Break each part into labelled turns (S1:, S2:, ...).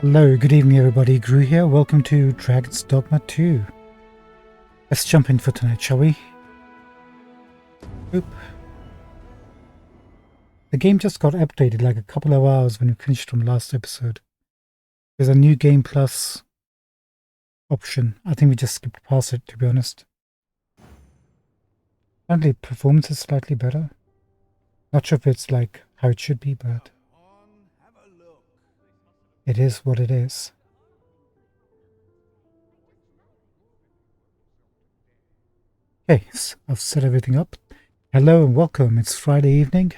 S1: Hello, good evening everybody, Gru here. Welcome to Dragon's Dogma 2. Let's jump in for tonight, shall we? Oop. The game just got updated like a couple of hours when we finished from last episode. There's a new Game Plus option. I think we just skipped past it, to be honest. Apparently performance is slightly better. Not sure if it's like how it should be, but it is what it is. Okay, so I've set everything up. Hello and welcome. It's Friday evening.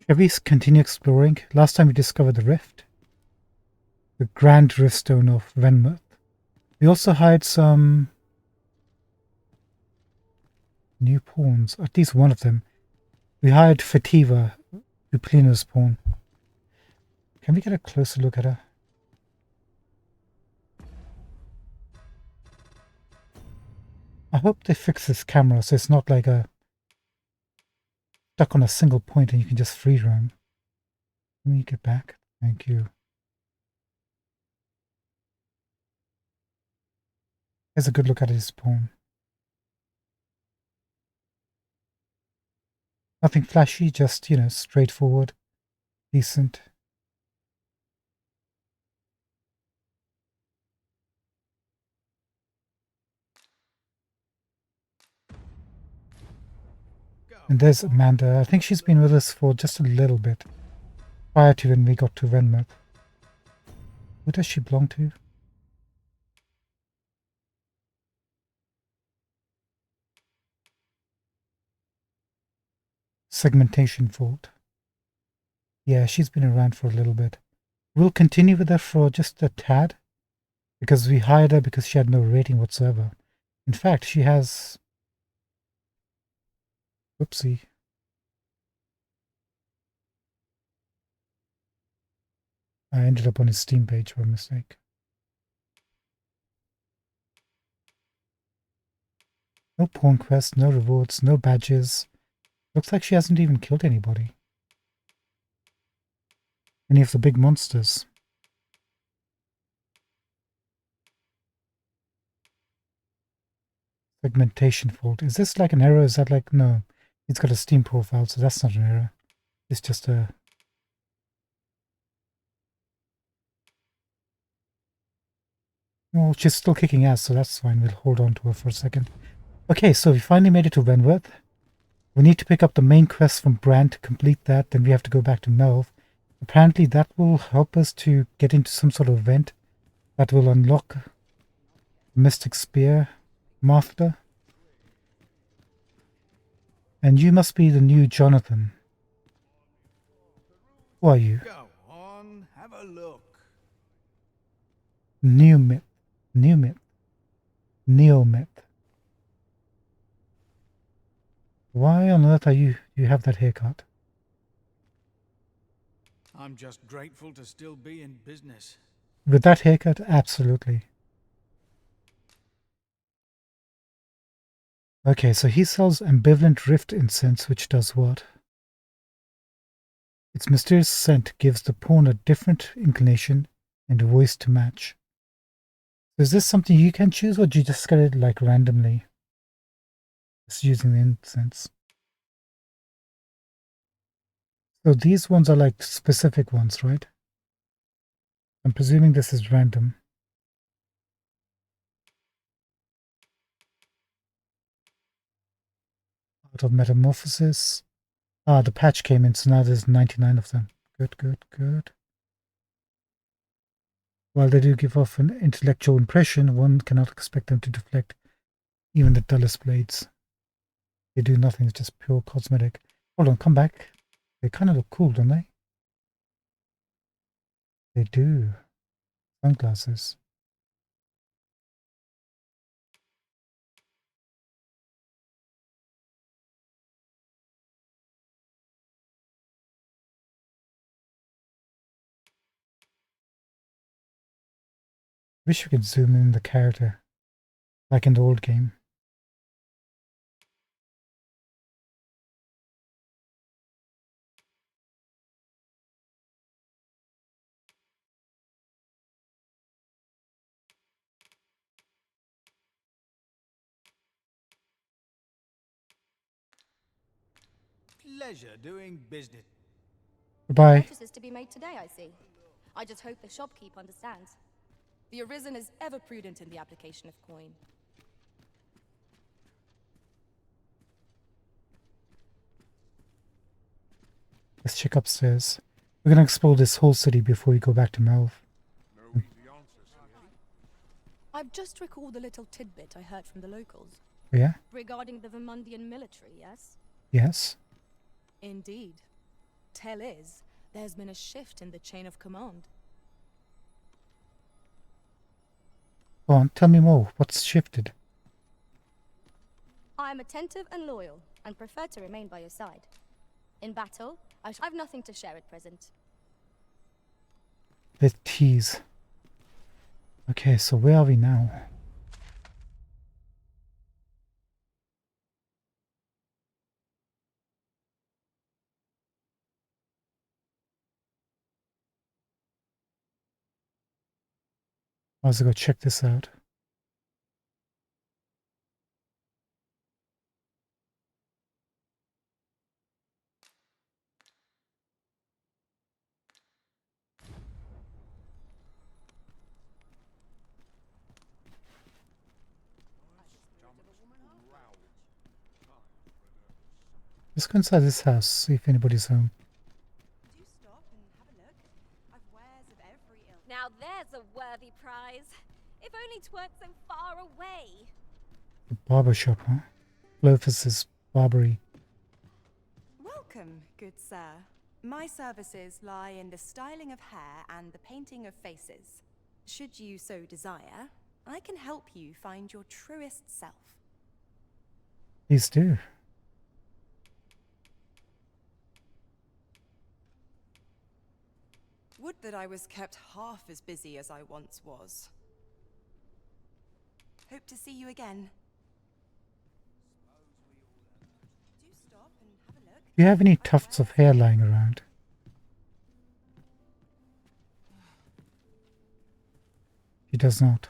S1: Shall we continue exploring? Last time we discovered the rift. The Grand Riftstone of Venmouth. We also hired some new pawns, at least one of them. We hired Fativa, Duplino's pawn. Can we get a closer look at her? I hope they fix this camera so it's not like stuck on a single point and you can just free roam. Let me get back. Thank you. Here's a good look at his pawn. Nothing flashy, just, straightforward, decent. And there's Amanda. I think she's been with us for just a little bit, prior to when we got to Venmouth. Who does she belong to? Segmentation fault. Yeah, she's been around for a little bit. We'll continue with her for just a tad, because we hired her because she had no rating whatsoever. In fact, she has... Whoopsie. I ended up on his Steam page by mistake. No pawn quests, no rewards, no badges. Looks like she hasn't even killed anybody. Any of the big monsters. Segmentation fault. Is this like an error? Is that like... No. He's got a Steam profile, so that's not an error. It's just a... Well, she's still kicking ass, so that's fine. We'll hold on to her for a second. Okay, so we finally made it to Venworth. We need to pick up the main quest from Bran to complete that. Then we have to go back to Melv. Apparently that will help us to get into some sort of event that will unlock the Mystic Spear Master. And you must be the new Jonathan. Who are you?
S2: Go on, have a look.
S1: New myth. New myth. Neo myth. Why on earth are you have that haircut?
S2: I'm just grateful to still be in business.
S1: With that haircut, absolutely. Okay, so he sells ambivalent rift incense, which does what? Its mysterious scent gives the pawn a different inclination and a voice to match. So is this something you can choose, or do you just get it like randomly? Just using the incense. So these ones are like specific ones, right? I'm presuming this is random. Art of Metamorphosis. Ah, the patch came in, so now there's 99 of them. Good, good, good. While they do give off an intellectual impression, one cannot expect them to deflect even the dullest blades. They do nothing, it's just pure cosmetic. Hold on, come back. They kind of look cool, don't they? They do. Sunglasses. Wish we could zoom in the character, like in the old game.
S2: Leisure doing business.
S1: Goodbye.
S3: Purchases to be made today, I see. I just hope the shopkeep understands. The Arisen is ever prudent in the application of coin.
S1: Let's check upstairs. We're gonna explore this whole city before we go back to Melv.
S3: I've just recalled a little tidbit I heard from the locals.
S1: Yeah?
S3: Regarding the Vermundian military, yes?
S1: Yes?
S3: Indeed. Tell is, there's been a shift in the chain of command.
S1: Go on, tell me more. What's shifted?
S3: I am attentive and loyal, and prefer to remain by your side. In battle, I've nothing to share at present.
S1: The tease. Okay, so where are we now? Let's go check this out. Let's go inside this house, see if anybody's home.
S4: Do stop and have a look. I've wares of every ilk.
S5: Now there's a worthy prize. If only 'tweren't so far away.
S1: The barber shop, huh? Clovis' Barbery.
S4: Welcome, good sir. My services lie in the styling of hair and the painting of faces. Should you so desire, I can help you find your truest self.
S1: Please do.
S4: Would that I was kept half as busy as I once was. Hope to see you again. Do stop and have a look.
S1: Do you have any tufts of hair lying around? He does not.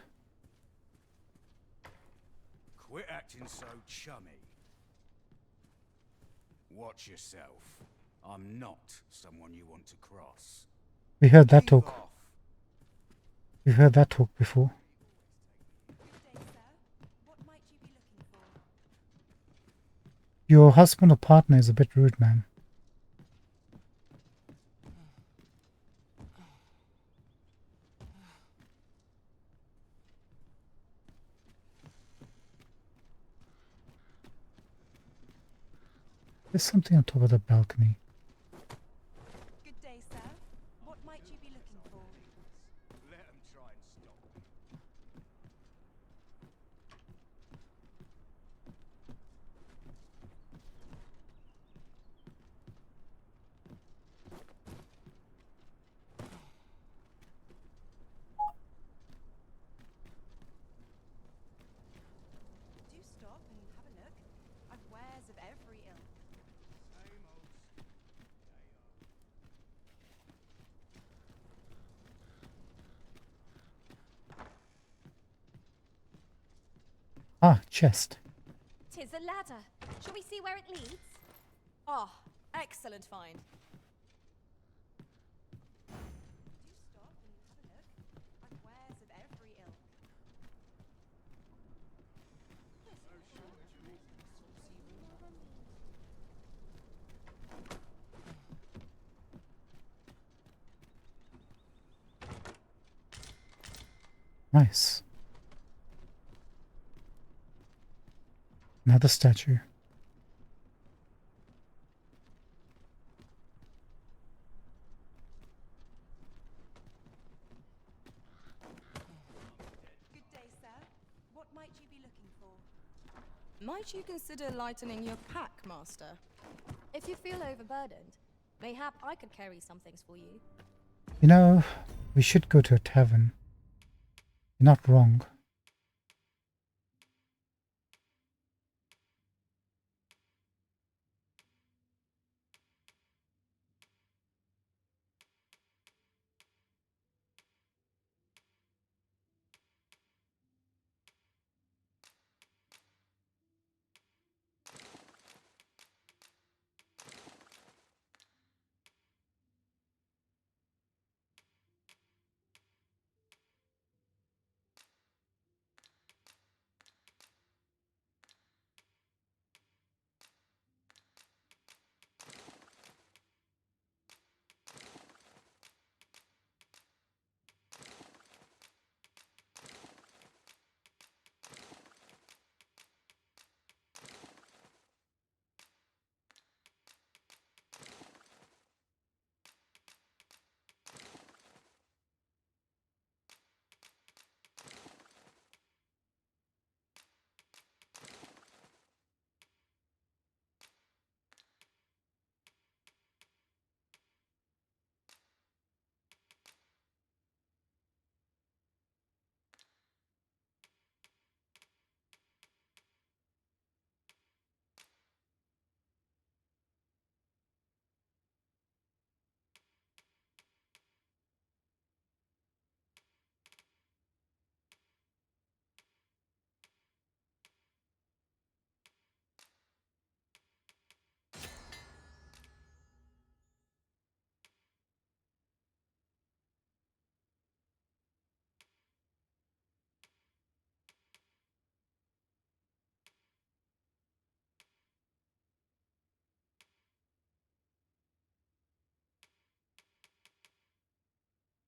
S2: Quit acting so chummy. Watch yourself. I'm not someone you want to cross.
S1: We heard that
S2: Leave
S1: talk.
S2: off.
S1: We've heard that talk before.
S4: Good day, sir. What might you be looking for?
S1: Your husband or partner is a bit rude, man. There's something on top of the balcony.
S4: Good day, sir. What might you be looking for?
S2: Let 'em try and stop me.
S4: Do stop and have a look. I've wares of every ilk.
S2: Same old.
S1: Ah, chest.
S5: 'Tis a ladder. Shall we see where it leads?
S3: Ah, excellent find.
S4: Do stop and have a look. I've wares of every ilk.
S1: Nice. Another statue.
S4: Good day, sir. What might you be looking for?
S3: Might you consider lightening your pack, Master? If you feel overburdened, mayhap I could carry some things for you.
S1: You know, we should go to a tavern. You're not wrong.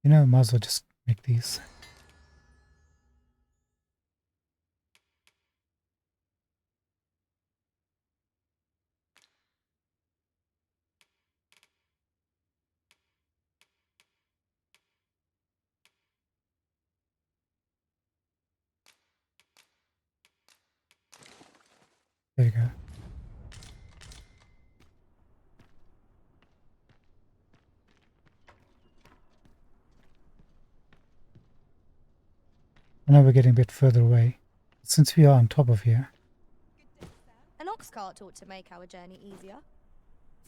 S1: You know, might as well just make these. There you go. I know we're getting a bit further away. Since we are on top of here,
S3: An ox cart ought to make our journey easier.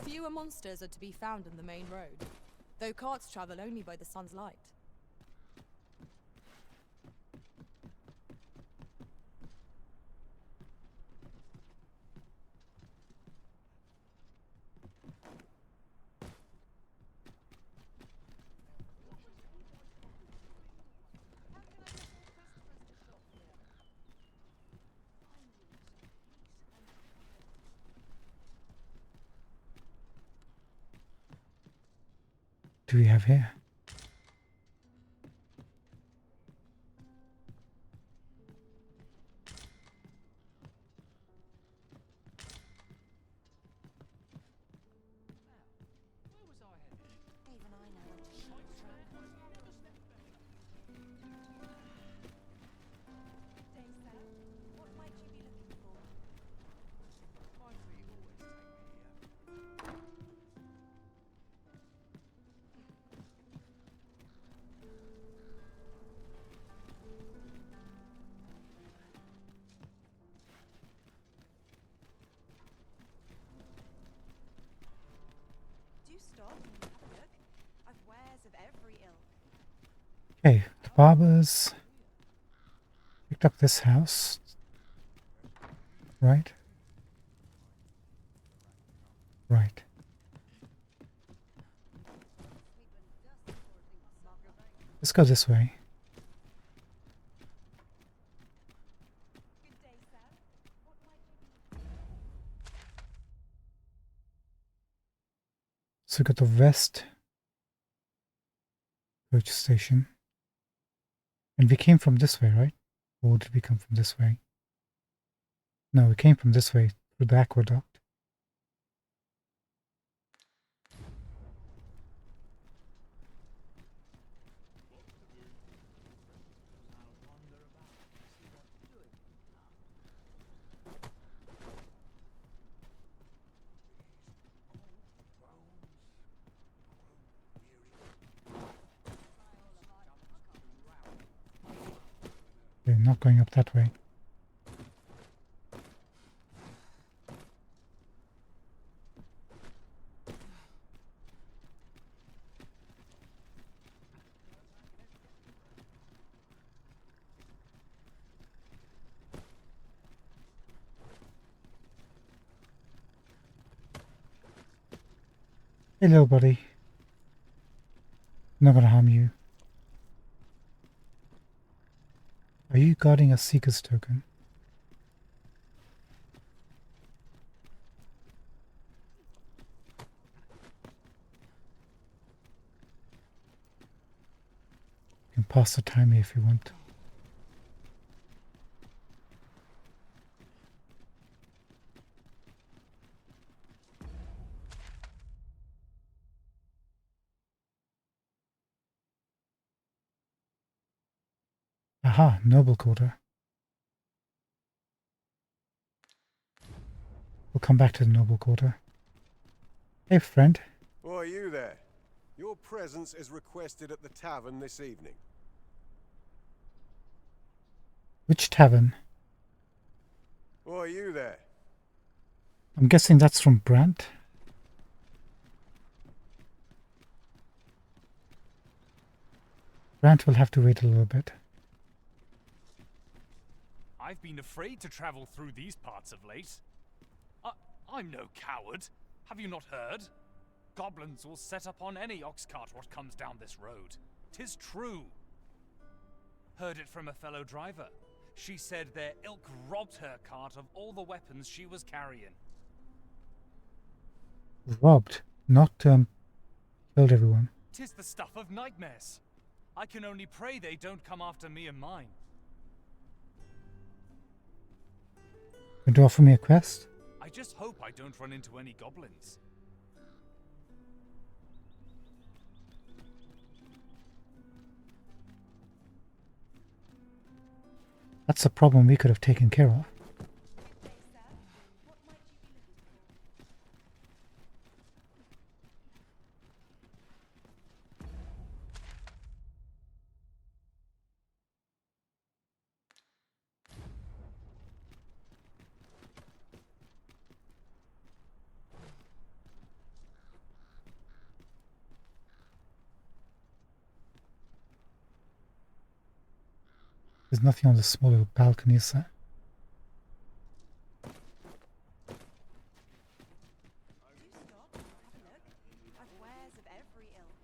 S6: Fewer monsters are to be found in the main road, though carts travel only by the sun's light.
S1: do we have here?
S4: Even I know what to short track. Day, sir. What might you be looking for? Do stop and have a look. I've wares of every ilk.
S1: Okay, the barbers picked up this house. Right? Right. Let's go this way.
S4: Good day, sir. What might you
S1: So we got the west coach station. And we came from this way, right? Or did we come from this way? No, we came from this way through the aqueduct. Okay, not going up that way. Hey, little buddy. I'm not gonna harm you. Are you guarding a Seeker's token? You can pass the time if you want. Aha, noble quarter. We'll come back to the noble quarter. Hey, friend.
S7: Why are you there? Your presence is requested at the tavern this evening.
S1: Which tavern?
S7: Why are you there?
S1: I'm guessing that's from Brant. Brant will have to wait a little bit.
S8: I've been afraid to travel through these parts of late. I'm no coward. Have you not heard? Goblins will set upon any ox cart what comes down this road. 'Tis true. Heard it from a fellow driver. She said their ilk robbed her cart of all the weapons she was carrying.
S1: Robbed, not killed everyone.
S8: 'Tis the stuff of nightmares. I can only pray they don't come after me and mine.
S1: Going to offer me a quest?
S8: I just hope I don't run into any goblins.
S1: That's a problem we could have taken care of. There's nothing on the smaller balcony, is there?
S4: I've wares of every ilk.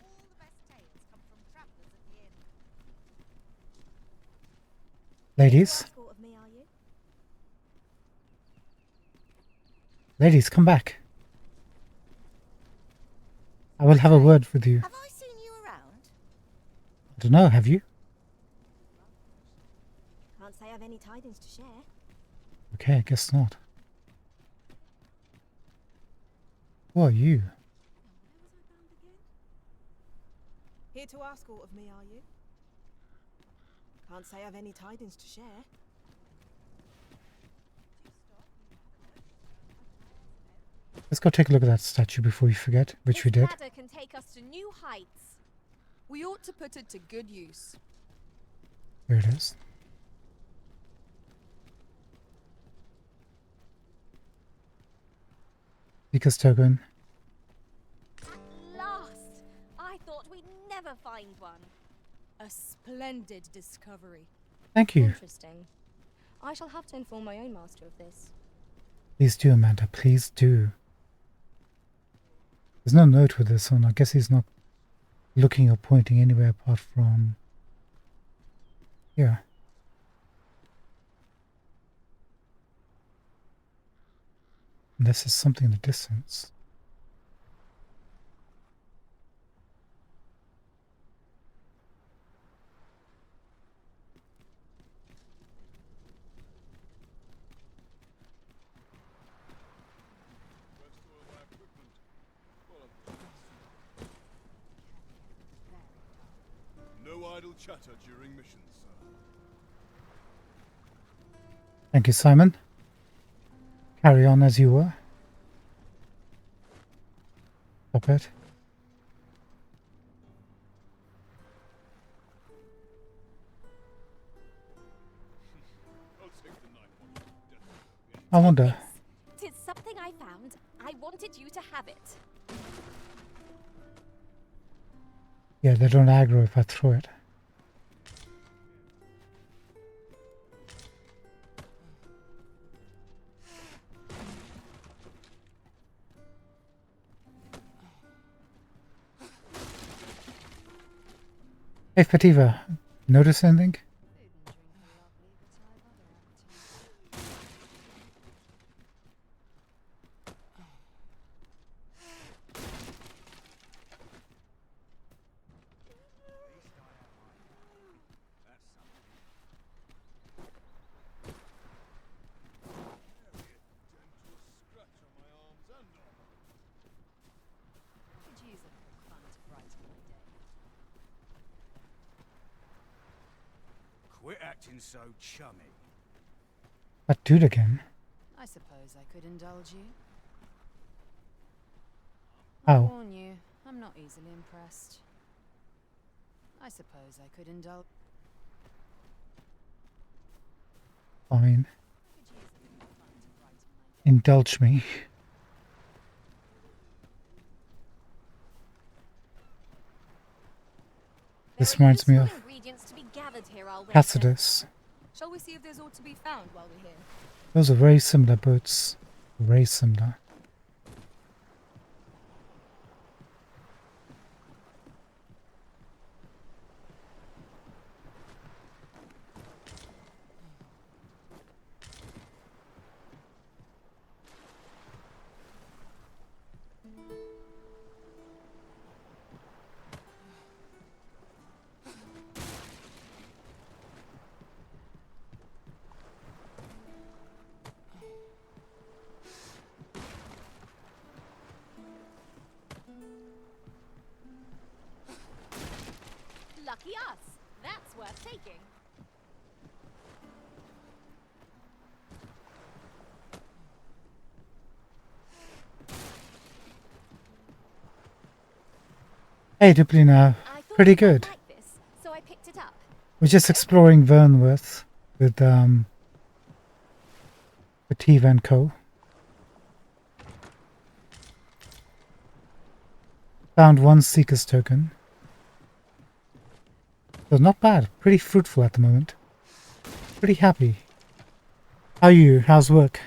S5: All the best tales come from travelers at the inn.
S1: Ladies?
S3: Escort of me, are you?
S1: Ladies, come back. I will have a word with you.
S4: Have I seen you around?
S1: I don't know, have you?
S3: Can't say I've any tidings to share.
S1: Okay, I guess not. Who are you?
S6: Here to ask aught of me, are you? Can't say I've any tidings to share.
S1: Let's go take a look at that statue before we forget, which we
S5: This
S1: did.
S5: ladder can take us to new heights.
S6: We ought to put it to good use.
S1: Here it is. Seeker's token.
S5: At last! I thought we'd never find one.
S6: A splendid discovery.
S1: Thank you.
S3: Interesting. I shall have to inform my own master of this.
S1: Please do, Amanda. Please do. There's no note with this one. I guess he's not looking or pointing anywhere apart from here. And this is something in the distance.
S7: No idle chatter during missions, sir.
S1: Thank you, Simon. Carry on as you were. Stop it.
S7: I'll take the knife on you, definitely.
S1: I wonder.
S5: Tis something I found. I wanted you to have it.
S1: Yeah, they don't aggro if I throw it. Hey, Fativa, notice anything?
S2: Quit acting so chummy.
S1: That dude again.
S6: I suppose I could indulge you.
S1: How?
S6: Warn you, I'm not easily impressed. I suppose I could indulge.
S1: Fine. Indulge me. This reminds me of
S5: Ingredients to be gathered here, I'll wager.
S1: Tacitus.
S6: Shall we see if there's aught to be found while we're here?
S1: Those are very similar boats. Very similar.
S5: worth taking.
S1: Hey, Duplina.
S5: I thought
S1: Pretty
S5: you might
S1: good.
S5: like this, so I picked it up.
S1: We're just exploring Vernworth with Tiva and Co. Found one Seeker's token. So not bad. Pretty fruitful at the moment. Pretty happy. How are you? How's work?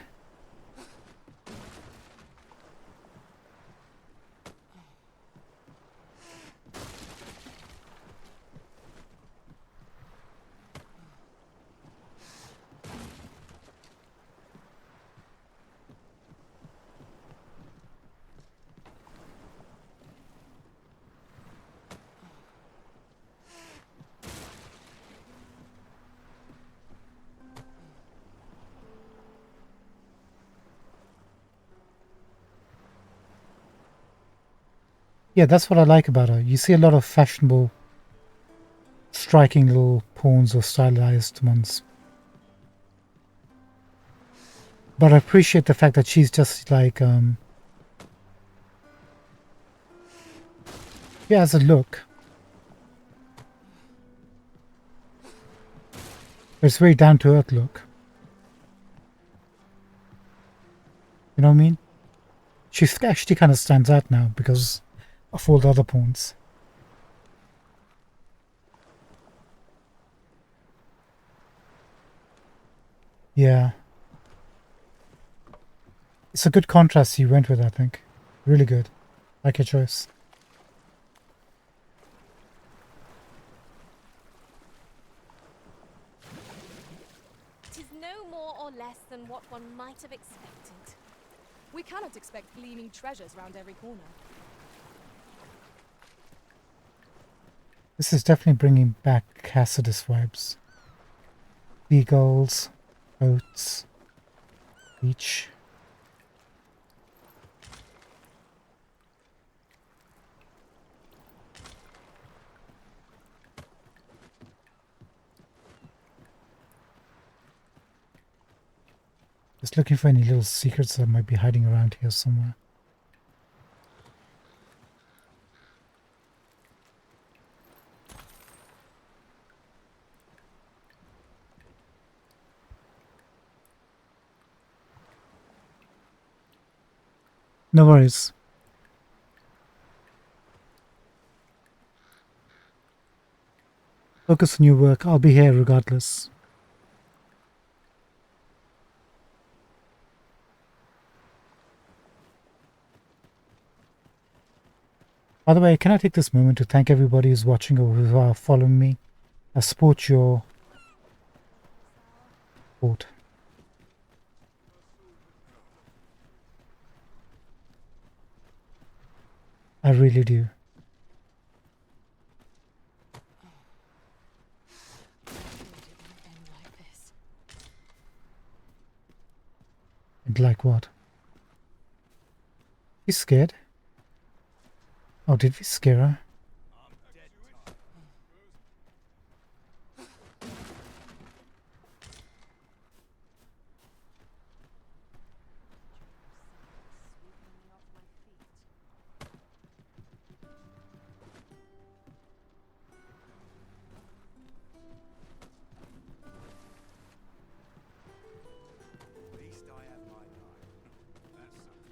S1: Yeah, that's what I like about her. You see a lot of fashionable, striking little pawns or stylized ones. But I appreciate the fact that she's just like, she has a look. It's very down-to-earth look. You know what I mean? She actually kind of stands out now because of all the other pawns. Yeah. It's a good contrast you went with, I think. Really good. Like your choice.
S5: Tis no more or less than what one might have expected.
S3: We cannot expect gleaming treasures round every corner.
S1: This is definitely bringing back Cassidus vibes. Seagulls, boats, beach. Just looking for any little secrets that might be hiding around here somewhere. No worries. Focus on your work. I'll be here regardless. By the way, can I take this moment to thank everybody who's watching or who are following me? I support your support. I really do. And like what? You scared? Oh, did we scare her?
S2: At least I have my life. That's something.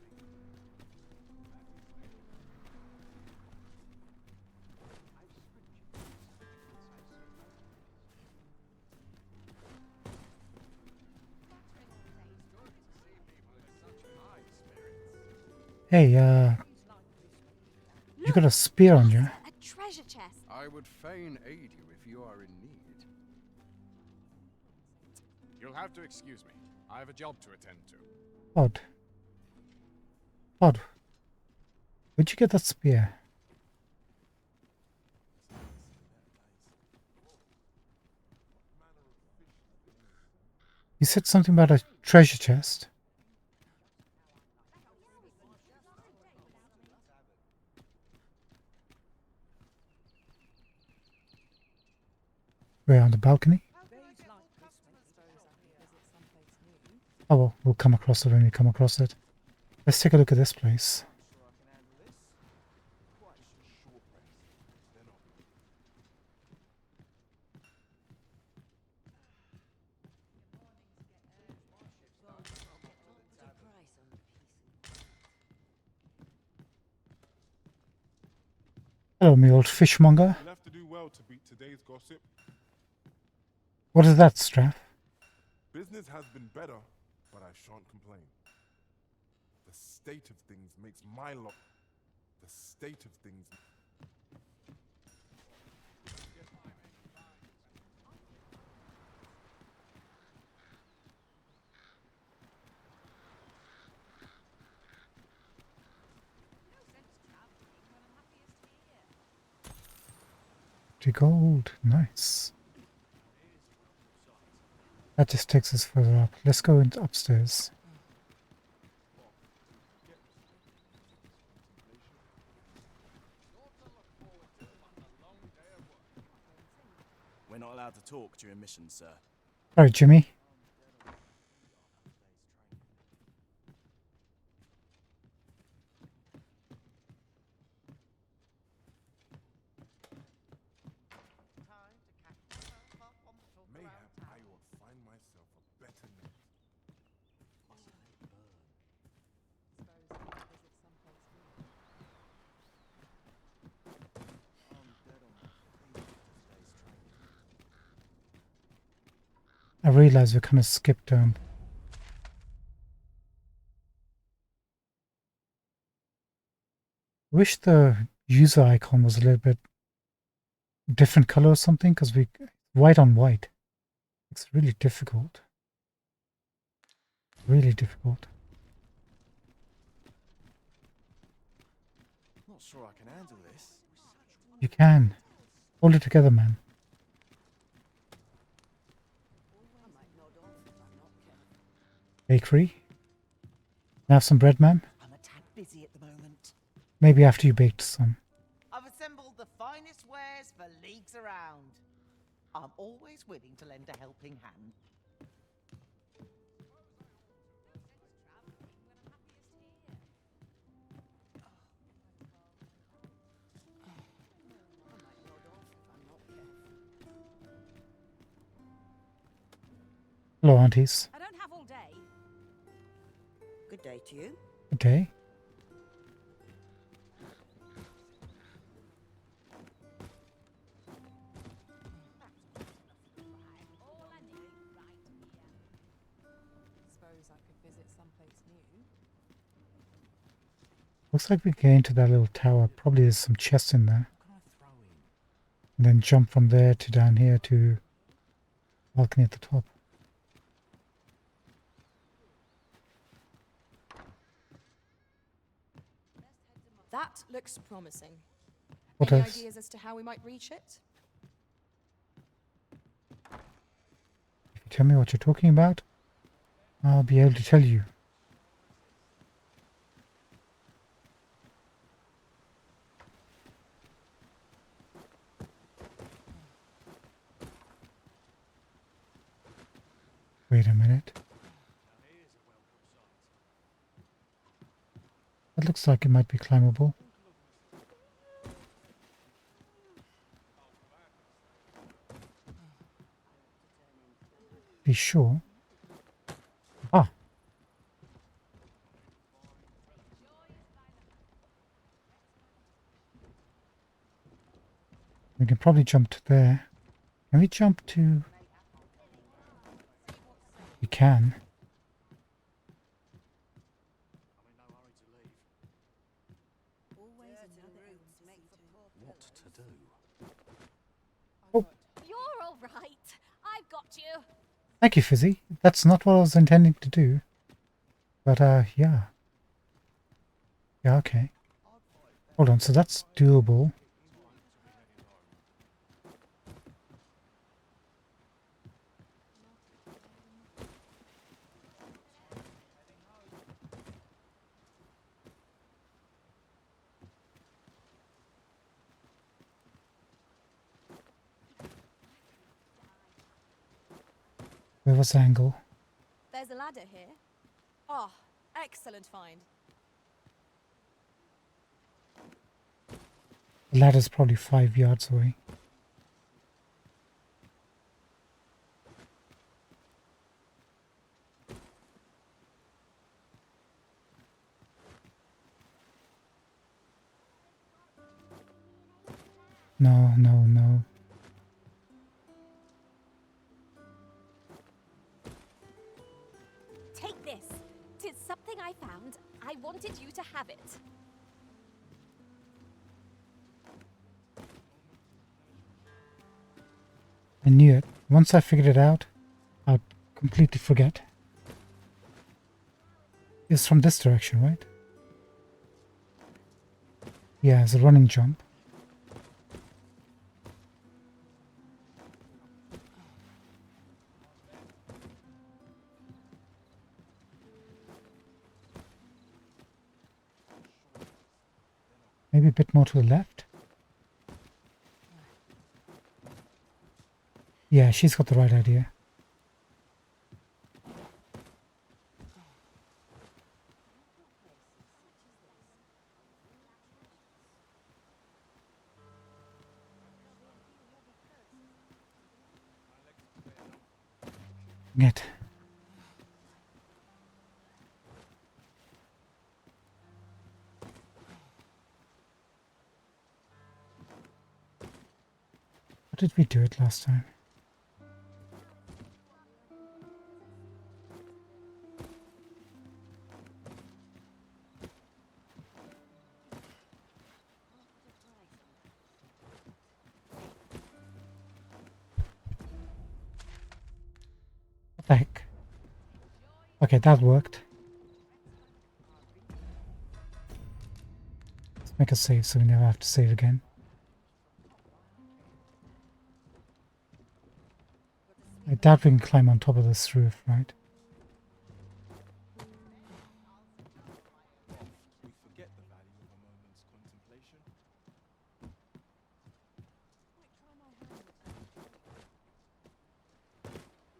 S1: Hey, you got a spear on you.
S5: A treasure chest.
S7: I would fain aid you if you are in need.
S9: You'll have to excuse me. I have a job to attend to.
S1: Odd. Odd. Where'd you get that spear? You said something about a treasure chest. We're on the balcony. Oh well, we'll come across it when we come across it. Let's take a look at this place. Hello, me old fishmonger.
S10: You'll have to do well to beat today's gossip.
S1: What is that, Straff?
S10: Business has been better, but I shan't complain. The state of things makes my lot. The state of things.
S1: Gold, nice. That just takes us further up. Let's go into upstairs.
S11: We're not allowed to talk during missions, sir.
S1: Sorry, Jimmy.
S10: Mayhap I ought find myself a better name.
S1: I realize we kind of skipped I wish the user icon was a little bit different color or something, because we white on white. It's really difficult. Really difficult.
S11: Not sure I can handle this.
S1: You can. Hold it together, man. Bakery. Have some bread, man.
S12: I'm a tad busy at the moment.
S1: Maybe after you baked some.
S12: I've assembled the finest wares for leagues around. I'm always willing to lend a helping hand.
S1: Hello, aunties.
S5: I don't have all day.
S12: Good day to you.
S1: Good day.
S6: Suppose I could visit someplace new.
S1: Looks like we get into that little tower. Probably there's some chests in there. And then jump from there to down here to balcony at the top.
S3: That looks promising.
S1: What
S3: Any
S1: else?
S3: ideas as to how we might reach it?
S1: If you tell me what you're talking about, I'll be able to tell you. Wait a minute. That looks like it might be climbable. Be sure. Ah. We can probably jump to there. Can we jump to... We can.
S11: What to do?
S1: Oh,
S5: You're all right. I've got you.
S1: thank you, Fizzy. That's not what I was intending to do. But, yeah. Yeah, okay. Hold on, so that's doable. Where was the angle?
S3: There's a ladder here. Oh, excellent find.
S1: The ladder's probably 5 yards away. No, no, no.
S5: Take this. Tis something I found. I wanted you to have it.
S1: I knew it. Once I figured it out, I'd completely forget. It's from this direction, right? Yeah, it's a running jump. Maybe a bit more to the left. Yeah, she's got the right idea. It. How did we do it last time? What the heck? Okay, that worked. Let's make a save so we never have to save again. I doubt we can climb on top of this roof, right?
S11: We forget the value of a moment's contemplation.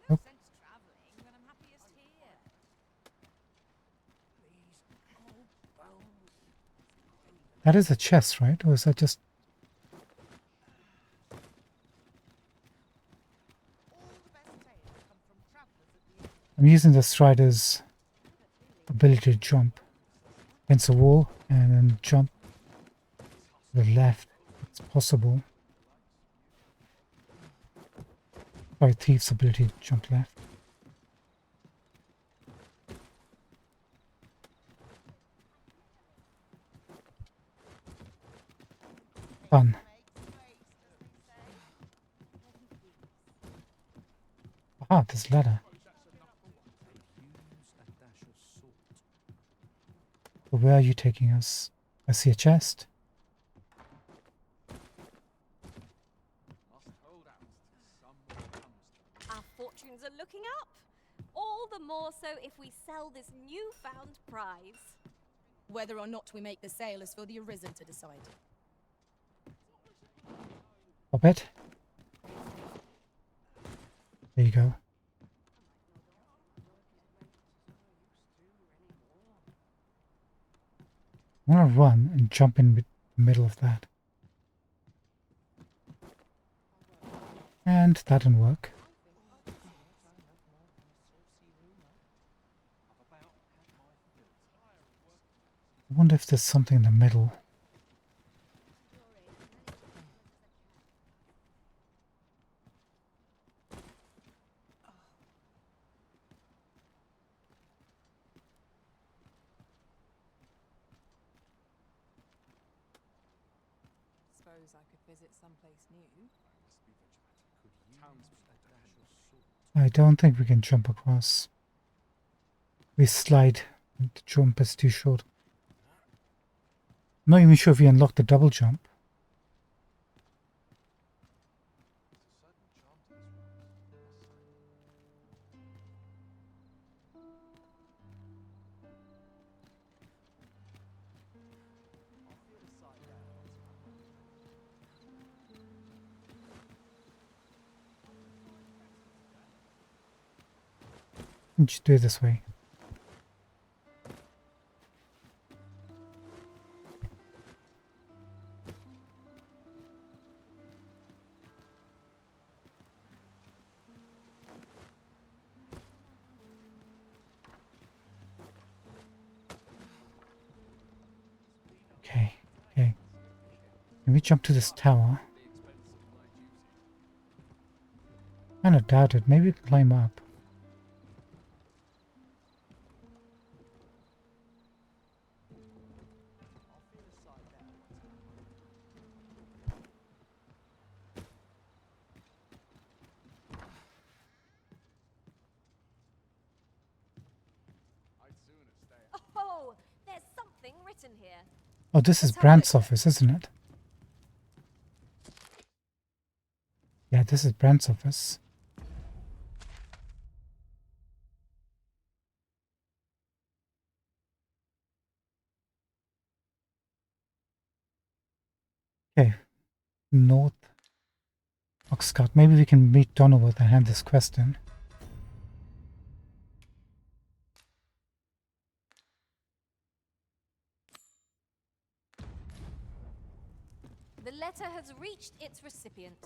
S1: No
S5: sense traveling when I'm happiest here.
S1: That is a chest, right? Or is that just... I'm using the strider's ability to jump against a wall and then jump to the left. It's possible. Sorry, thief's ability to jump left. Fun. Ah, this ladder. But where are you taking us? I see a chest.
S5: Our fortunes are looking up. All the more so if we sell this newfound prize.
S3: Whether or not we make the sale is for the Arisen to decide.
S1: Pop it. There you go. I want to run and jump in the middle of that. And that didn't work. I wonder if there's something in the middle.
S6: Suppose I could visit someplace new.
S1: I don't think we can jump across. We slide. The jump is too short. I'm not even sure if we unlock the double jump. Just do it this way. Okay, okay. Can we jump to this tower? Kind of doubt it. Maybe we can climb up.
S5: Oh, there's something written here.
S1: Oh, this is
S5: Let's have a
S1: Brand's
S5: look.
S1: office, isn't it? Yeah, this is Brand's office. Okay, North Oxcart. Maybe we can meet Donovan and hand this quest in.
S5: The letter has reached its recipient.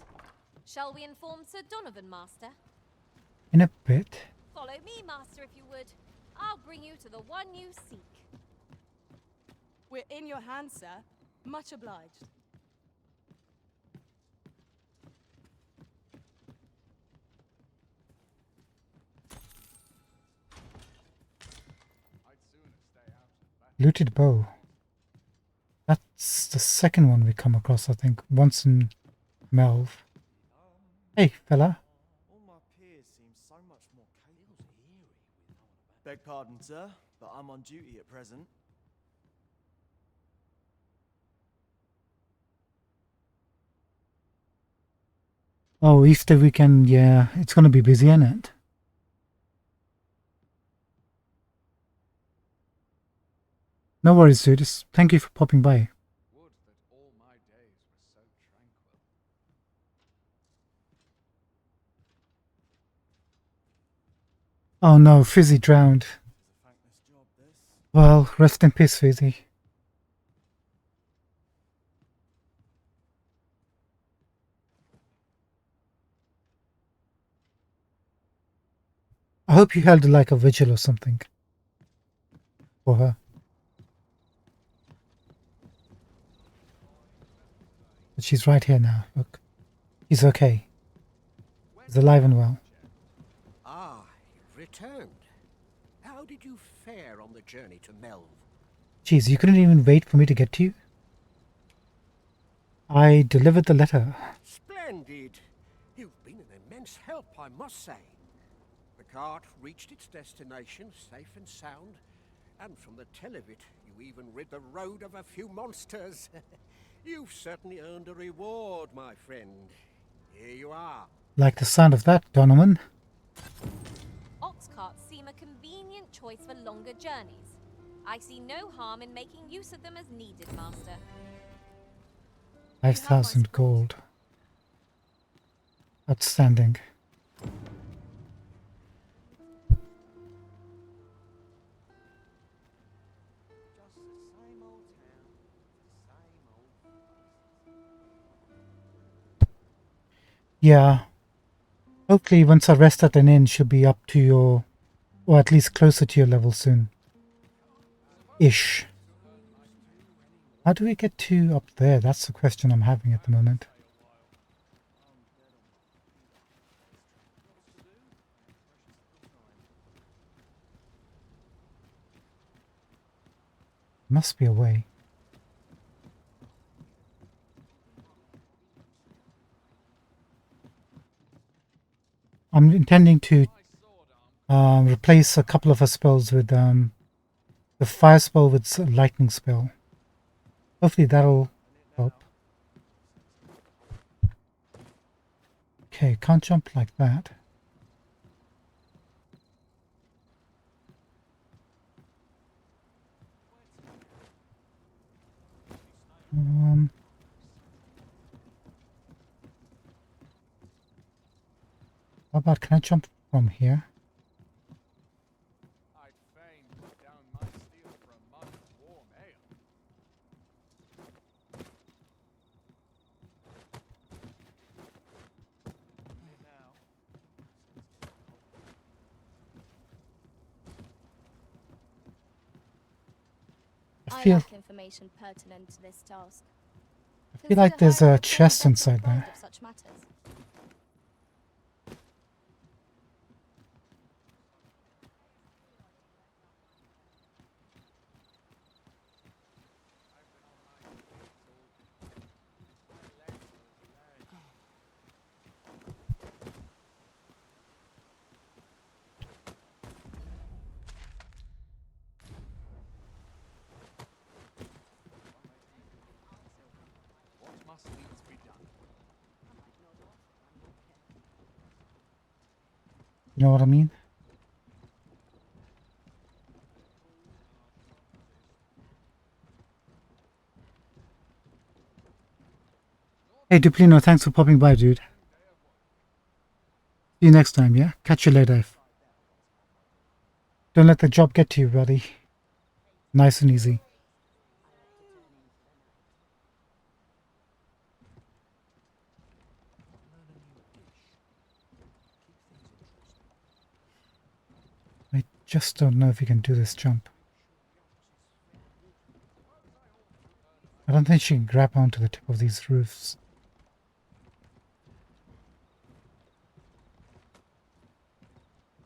S5: Shall we inform Sir Donovan, Master?
S1: In a bit.
S5: Follow me, Master, if you would. I'll bring you to the one you seek.
S3: We're in your hands, sir. Much obliged.
S1: Looted bow. That's the second one we come across, I think. Once in Melv. Hey, fella.
S11: All my peers seem so much more capable. Beg pardon, sir, but I'm on duty at present.
S1: Oh, Easter weekend, yeah. It's gonna be busy, isn't it? No worries, dude. Just thank you for popping by.
S9: Would that all my days were so tranquil.
S1: Oh no, Fizzy drowned. Well, rest in peace, Fizzy. I hope you held like a vigil or something for her. But she's right here now. Look, he's okay. He's alive and well.
S13: Ah, you've returned. How did you fare on the journey to Melv?
S1: Jeez, you couldn't even wait for me to get to you? I delivered the letter.
S13: Splendid. You've been an immense help, I must say. The cart reached its destination safe and sound, and from the tell of it, you even rid the road of a few monsters. You've certainly earned a reward, my friend. Here you are.
S1: Like the sound of that, Donovan.
S5: Ox carts seem a convenient choice for longer journeys. I see no harm in making use of them as needed, Master.
S1: 5,000 gold. Outstanding. Yeah. Hopefully once I rest at an inn, she'll be up to your, or at least closer to your level soon. Ish. How do we get to up there? That's the question I'm having at the moment. Must be a way. I'm intending to replace a couple of her spells with the fire spell with lightning spell. Hopefully that'll help. Okay, can't jump like that. How about, can I jump from here? feel-
S3: lack information pertinent to this task.
S1: I feel like there's a chest inside there.
S3: Of such matters.
S9: What must needs be done?
S1: You know what I mean? Hey, Duplino, thanks for popping by, dude. See you next time, yeah? Catch you later. Don't let the job get to you, buddy. Nice and easy. I just don't know if you can do this jump. I don't think she can grab onto the tip of these roofs.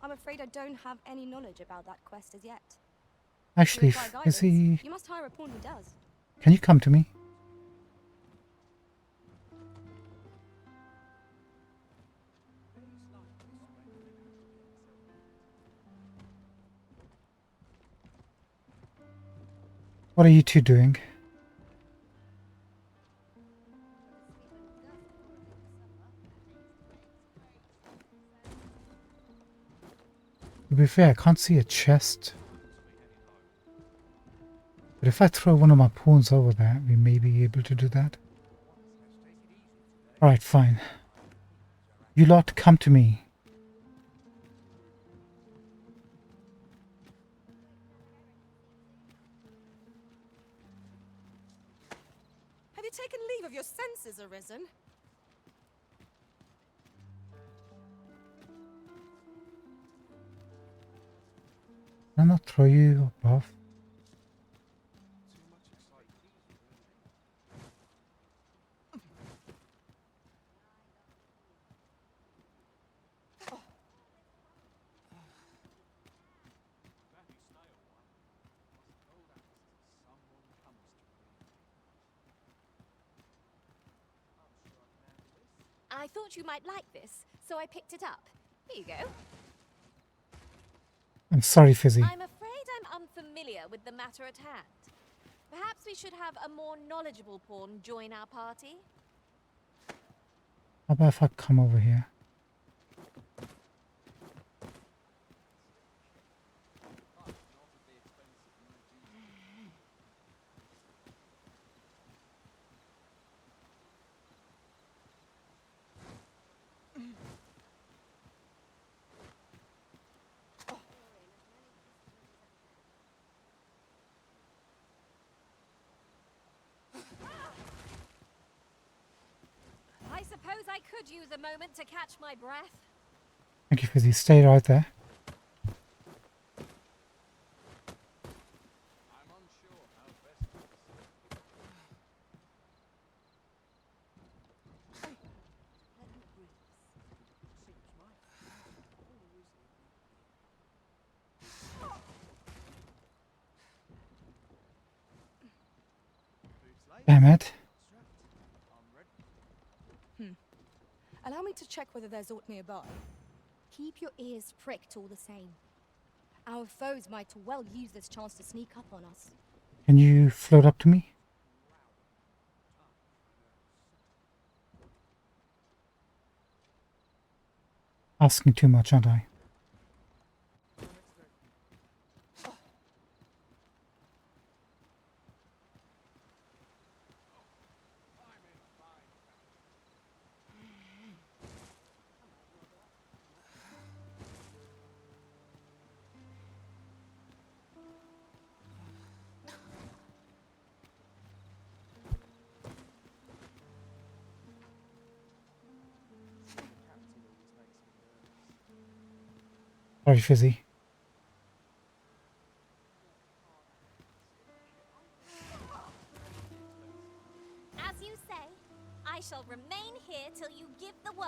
S3: I'm afraid I don't have any knowledge about that quest as yet.
S1: Actually,
S3: To require
S1: is he...
S3: guidance, you must hire a pawn who does.
S1: Can you come to me? What are you two doing? To be fair, I can't see a chest. But if I throw one of my pawns over there, we may be able to do that. Alright, fine. You lot come to me.
S6: Have you taken leave of your senses, Arisen?
S1: Can I not throw you above?
S5: I thought you might like this, so I picked it up. Here you go.
S1: I'm sorry, Fizzy.
S5: I'm afraid I'm unfamiliar with the matter at hand. Perhaps we should have a more knowledgeable pawn join our party?
S1: How about if I come over here?
S5: I suppose I could use a moment to catch my breath.
S1: Thank you, Fizzy. Stay right there. Damn it.
S3: Allow me to check whether there's aught nearby. Keep your ears pricked all the same. Our foes might well use this chance to sneak up on us.
S1: Can you float up to me? Asking too much, aren't I? Sorry, Fizzy.
S5: here till you give the word.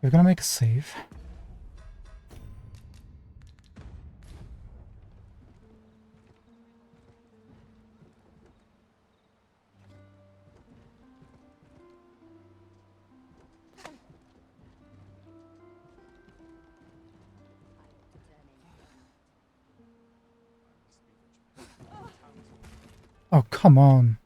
S1: We're gonna make a save. Oh, come on.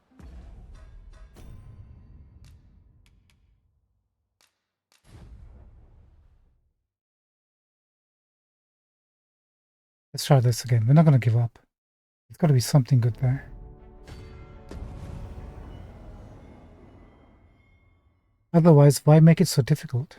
S1: Let's try this again. We're not going to give up. There's got to be something good there. Otherwise, why make it so difficult?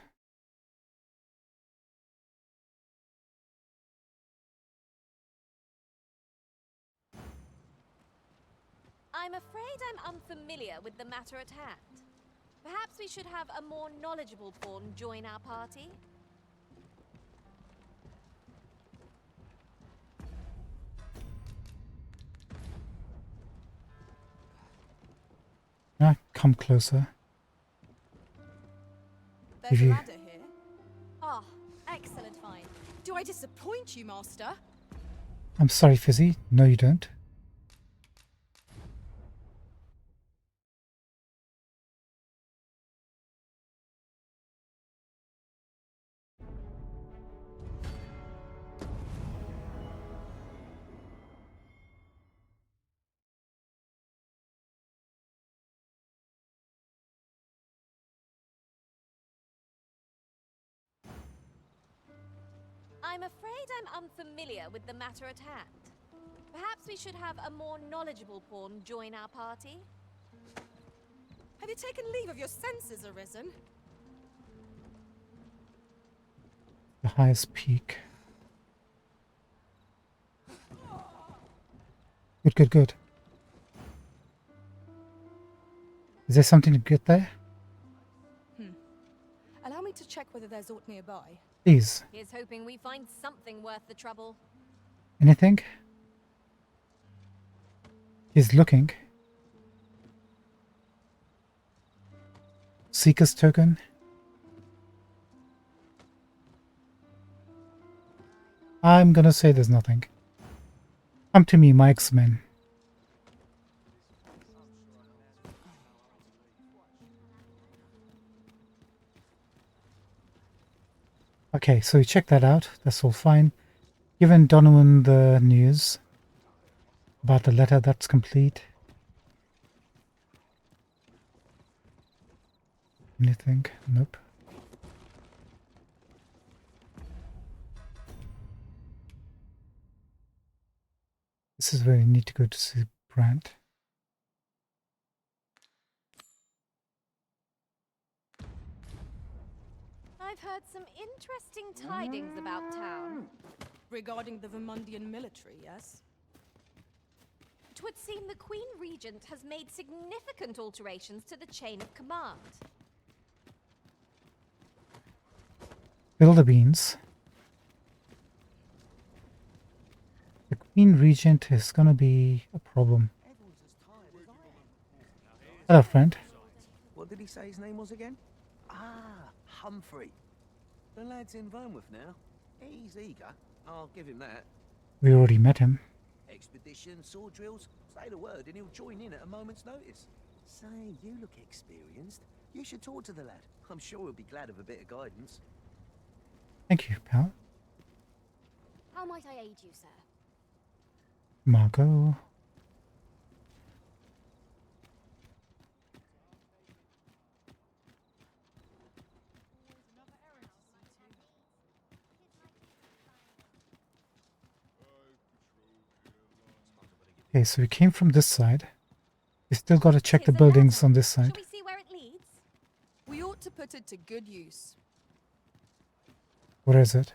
S5: I'm afraid I'm unfamiliar with the matter at hand. Perhaps we should have a more knowledgeable pawn join our party?
S1: Ah, come closer.
S6: There's a ladder here.
S3: Ah, excellent find.
S6: Do I disappoint you, Master?
S1: I'm sorry, Fizzy. No, you don't.
S5: I'm afraid I'm unfamiliar with the matter at hand. Perhaps we should have a more knowledgeable pawn join our party?
S6: Have you taken leave of your senses, Arisen?
S1: The highest peak. Good, good, good. Is there something to get there?
S3: Allow me to check whether there's aught nearby.
S1: Please.
S5: Here's hoping we find something worth the trouble.
S1: Anything? He's looking. Seeker's token. I'm gonna say there's nothing. Come to me, my X-Men. Okay, so we checked that out. That's all fine. Given Donovan the news about the letter, that's complete. Anything? Nope. This is where we need to go to see Brant.
S5: I've heard some interesting tidings about town.
S6: Regarding the Vermundian military, yes?
S5: 'Twould seem the Queen Regent has made significant alterations to the chain of command.
S1: Spill the beans. The Queen Regent is gonna be a problem. Hello, friend.
S14: What did he say his name was again? Ah, Humphrey. The lad's in Vermouth now. He's eager. I'll give him that.
S1: We already met him.
S14: Expedition, sword drills. Say the word and he'll join in at a moment's notice. Say, you look experienced. You should talk to the lad. I'm sure he'll be glad of a bit of guidance.
S1: Thank you, pal.
S3: How might I aid you, sir?
S1: Margot. Okay, so we came from this side. We still got to check the buildings on this side.
S5: Shall we see where it leads?
S6: We ought to put it to good use.
S1: Where is it?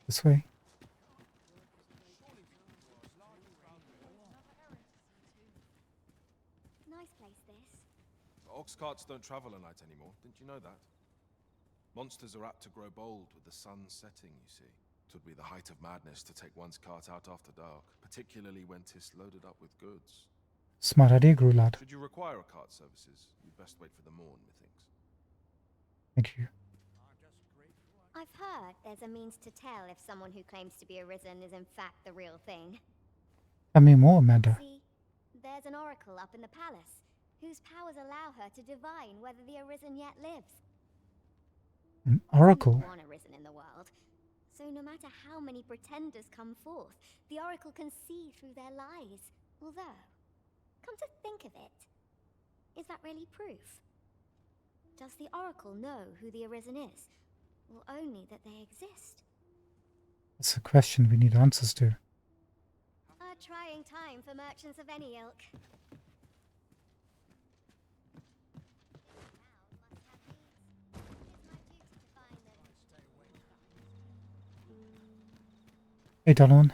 S1: This way.
S3: Nice place, this.
S10: Ox carts don't travel at night anymore. Didn't you know that? Monsters are apt to grow bold with the sun setting, you see. 'Twould be the height of madness to take one's cart out after dark, particularly when 'tis loaded up with goods.
S1: Smart idea, Grulad.
S15: Should you require cart services, you'd best wait for the morn, methinks.
S1: Thank you.
S16: I've heard there's a means to tell if someone who claims to be arisen is in fact the real thing.
S1: Tell me more, Amanda.
S16: See, there's an oracle up in the palace, whose powers allow her to divine whether the arisen yet lives.
S1: An oracle?
S16: There's only one arisen in the world, so no matter how many pretenders come forth, the oracle can see through their lies. Although, come to think of it, is that really proof? Does the oracle know who the arisen is, or only that they exist?
S1: That's a question we need answers to.
S16: A trying time for merchants of any ilk.
S1: Hey, Donovan.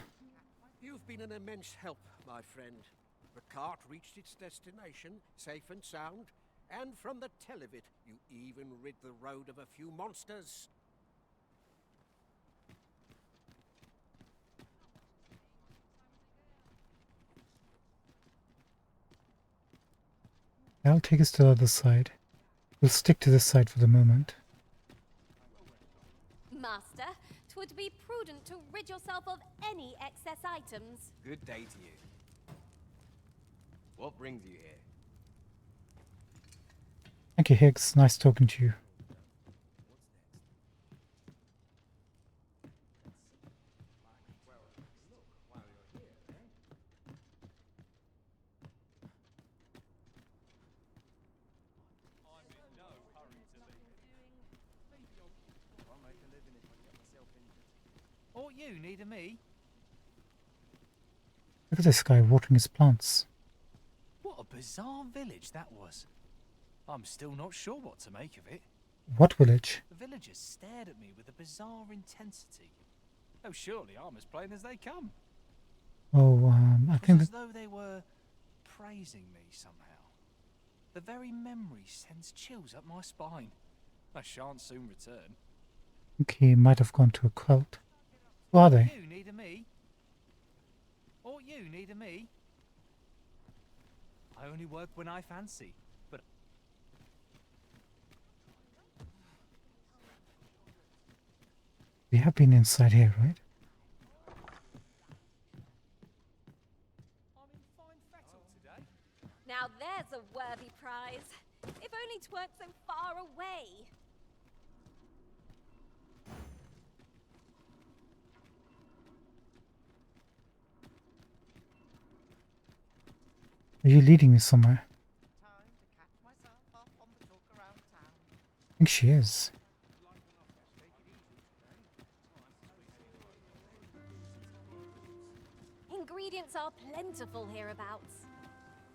S13: You've been an immense help, my friend. The cart reached its destination, safe and sound, and from the tell of it, you even rid the road of a few monsters.
S1: That'll take us to the other side. We'll stick to this side for the moment.
S5: Master, 'twould be prudent to rid yourself of any excess items.
S11: Good day to you. What brings you here?
S1: Thank you, Higgs. Nice talking to you.
S8: Or you needing me?
S1: Look at this guy watering his plants.
S8: What a bizarre village that was. I'm still not sure what to make of it.
S1: What village?
S8: The villagers stared at me with a bizarre intensity. Oh, surely I'm as plain as they come.
S1: Oh, I think
S8: As
S1: that...
S8: though they were praising me somehow. The very memory sends chills up my spine. I shan't soon return.
S1: I think he might have gone to a cult. Who are they?
S8: You needing me? Or you needing me? I only work when I fancy, but...
S1: We have been inside here, right?
S5: Now there's a worthy prize. If only 'tweren't so far away.
S1: Are you leading me somewhere? I think she is.
S5: Ingredients are plentiful hereabouts.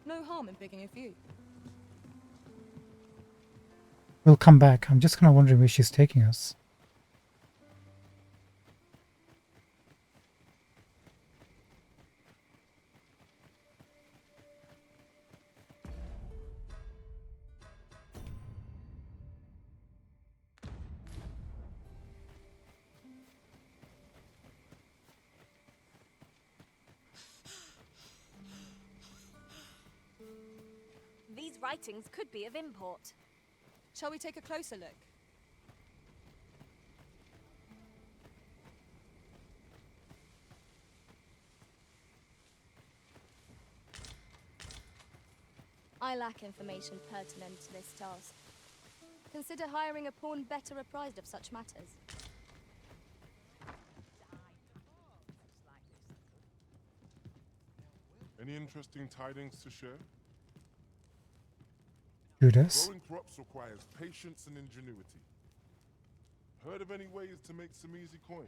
S3: No harm in picking a few.
S1: We'll come back. I'm just kind of wondering where she's taking us.
S5: These writings could be of import.
S3: Shall we take a closer look? I lack information pertinent to this task. Consider hiring a pawn better apprised of such matters.
S10: Any interesting tidings to share?
S1: Judas?
S10: Growing crops requires patience and ingenuity. Heard of any ways to make some easy coin?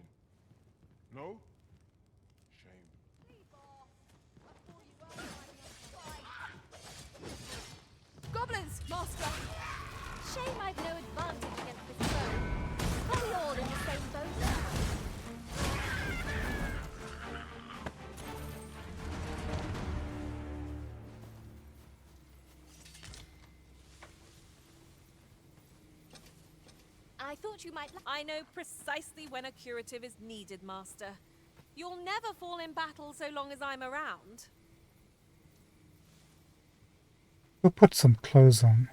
S10: No? Shame.
S3: Goblins, master!
S5: Shame I've no advantage against this foe. Are we all in the same boat? I thought you might. I know precisely when a curative is needed, Master. You'll never fall in battle so long as I'm around.
S1: We'll put some clothes on.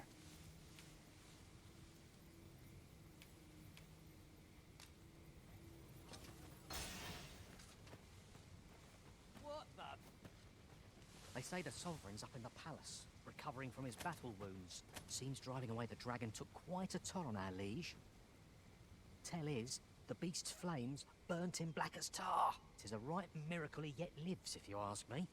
S17: What the? They say the Sovereign's up in the palace, recovering from his battle wounds. Seems driving away the dragon took quite a toll on our liege. Tell is, the beast's flames burnt him black as tar. 'Tis a right miracle he yet lives, if you ask me.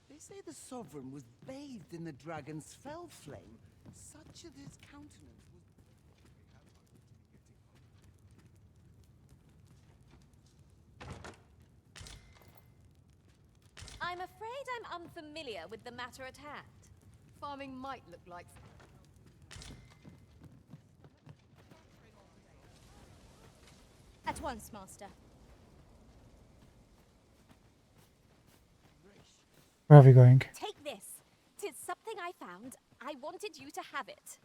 S12: They say the Sovereign was bathed in the dragon's fell flame, such that his countenance was...
S5: I'm afraid I'm unfamiliar with the matter at hand.
S3: Farming might look like... At once, Master.
S1: Where are we going?
S5: Take this. 'Tis something I found. I wanted you to have it.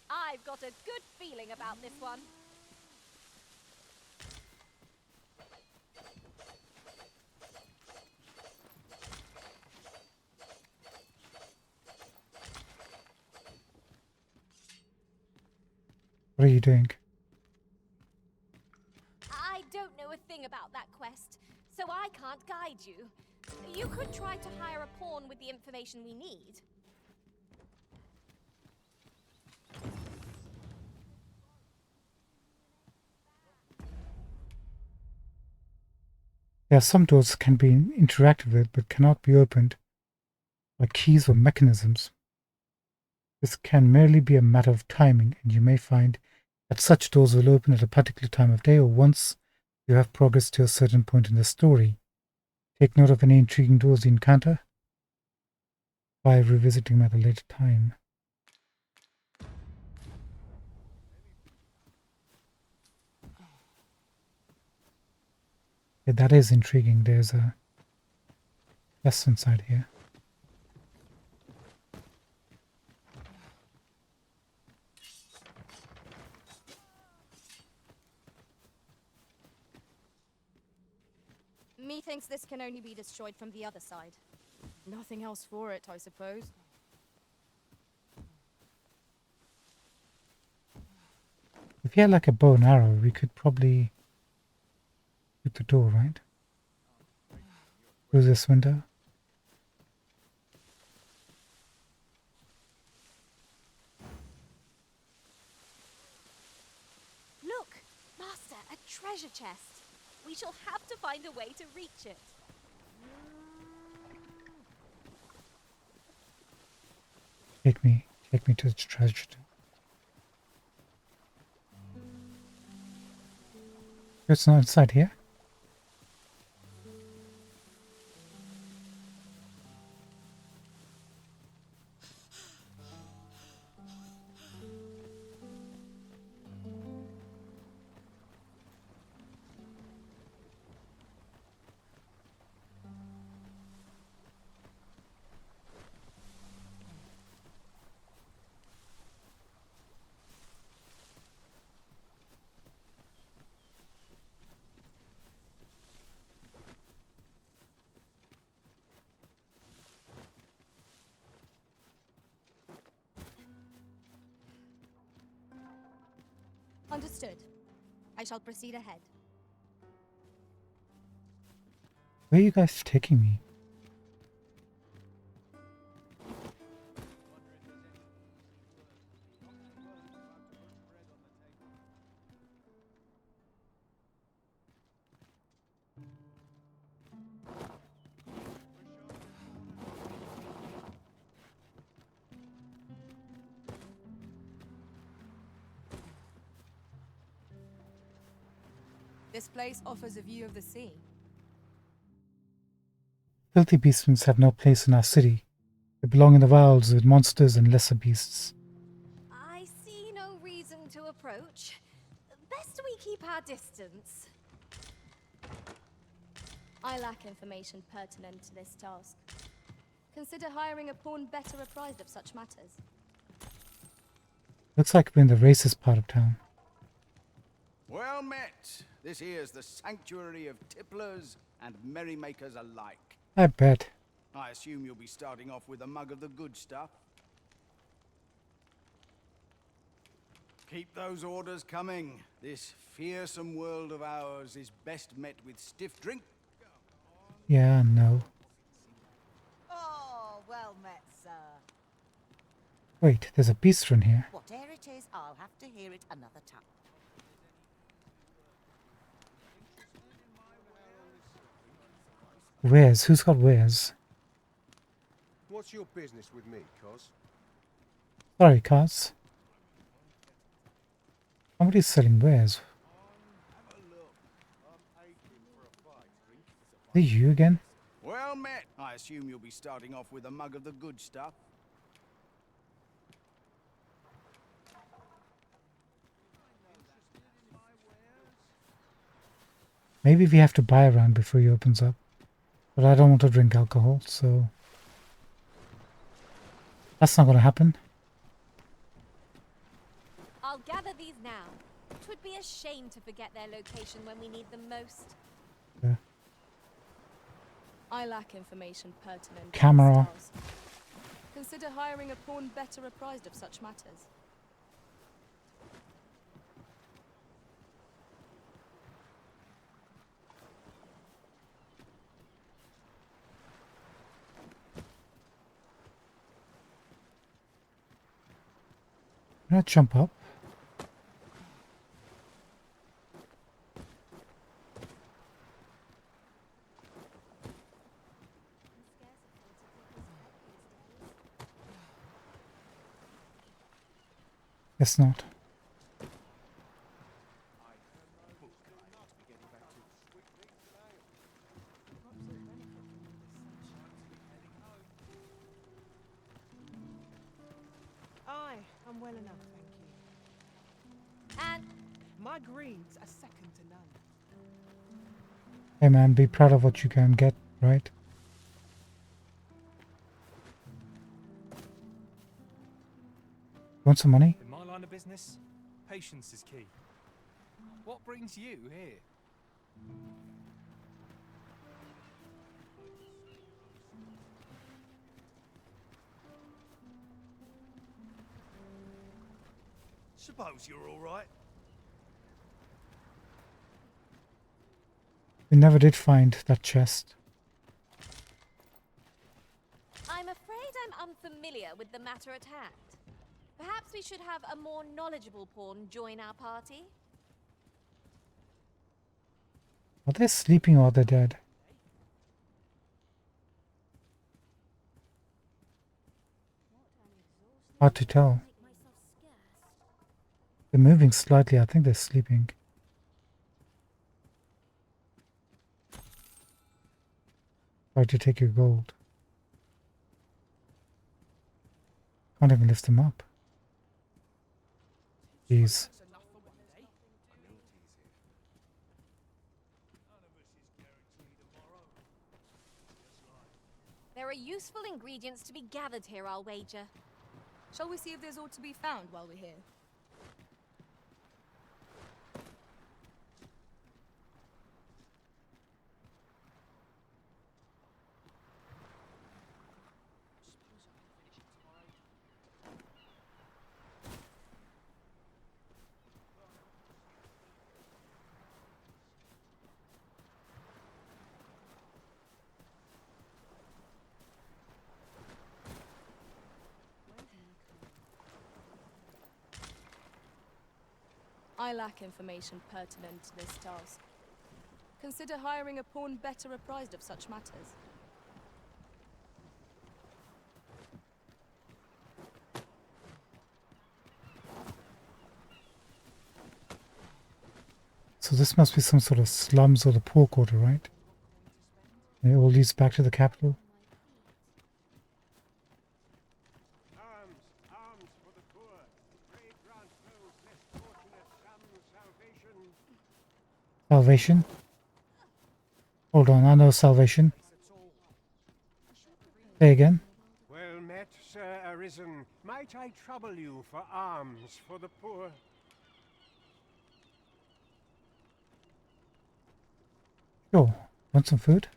S5: I've got a good feeling about this one.
S1: What are you doing?
S5: I don't know a thing about that quest, so I can't guide you. You could try to hire a pawn with the information we need.
S1: There are some doors that can be interacted with but cannot be opened by keys or mechanisms. This can merely be a matter of timing, and you may find that such doors will open at a particular time of day or once you have progressed to a certain point in the story. Take note of any intriguing doors you encounter by revisiting them at a later time. Yeah, that is intriguing. There's a quest inside here.
S3: Methinks this can only be destroyed from the other side. Nothing else for it, I suppose.
S1: If you had like a bow and arrow, we could probably shoot the door, right? Through this window.
S5: Look, Master, a treasure chest. We shall have to find a way to reach it.
S1: Take me to the treasure. It's not inside here.
S3: Understood. I shall proceed ahead.
S1: Where are you guys taking me?
S3: This place offers a view of the sea.
S1: Filthy beastmen have no place in our city. They belong in the wilds with monsters and lesser beasts.
S5: I see no reason to approach. Best we keep our distance.
S3: I lack information pertinent to this task. Consider hiring a pawn better apprised of such matters.
S1: Looks like we're in the racist part of town.
S2: Well met. This here's the sanctuary of tipplers and merrymakers alike.
S1: I bet.
S2: I assume you'll be starting off with a mug of the good stuff. Keep those orders coming. This fearsome world of ours is best met with stiff drink.
S1: Yeah, no.
S12: Oh, well met, sir.
S1: Wait, there's a bistro in here.
S12: Whatever it is, I'll have to hear it another time.
S1: Wares? Who's got wares?
S7: What's your business with me, Cos?
S1: Sorry, cars. Somebody's selling wares. Are you again?
S2: Well met. I assume you'll be starting off with a mug of the good stuff.
S1: Maybe we have to buy around before he opens up. But I don't want to drink alcohol, so... That's not going to happen.
S5: I'll gather these now. Twould be a shame to forget their location when we need them most.
S1: Yeah.
S3: I lack information pertinent to
S1: Camera.
S3: this task. Consider hiring a pawn better apprised of such matters.
S1: I'm gonna jump up. Guess not.
S6: Aye, I'm well enough, thank you.
S5: And
S6: my greens are second to none.
S1: Hey man, be proud of what you can get, right? Want some money?
S8: In my line of business, patience is key. What brings you here?
S11: Suppose you're all right.
S1: We never did find that chest.
S5: I'm afraid I'm unfamiliar with the matter at hand. Perhaps we should have a more knowledgeable pawn join our party?
S1: Are they sleeping or are they dead? Hard to tell. They're moving slightly. I think they're sleeping. Try to take your gold. Can't even lift them up. Jeez.
S5: There are useful ingredients to be gathered here, I'll wager.
S3: Shall we see if there's aught to be found while we're here? I lack information pertinent to this task. Consider hiring a pawn better apprised of such matters.
S1: So this must be some sort of slums or the poor quarter, right? And it all leads back to the capital.
S7: Arms, arms for the poor. Pray grant those less fortunate some salvation.
S1: Salvation. Hold on, I know salvation. Say again.
S13: Well met, Sir Arisen. Might I trouble you for alms for the poor?
S1: Sure. Want some food?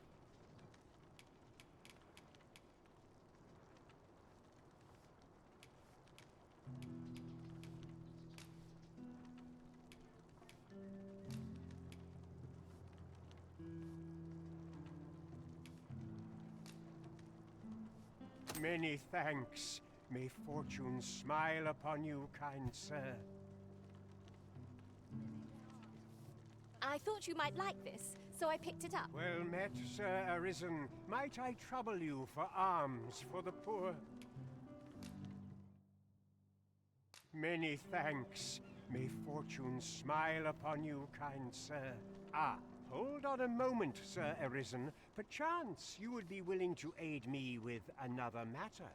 S13: Many thanks. May fortune smile upon you, kind sir.
S5: I thought you might like this, so I picked it up.
S13: Well met, Sir Arisen. Might I trouble you for alms for the poor? Many thanks. May fortune smile upon you, kind sir. Ah, hold on a moment, Sir Arisen. Perchance you would be willing to aid me with another matter.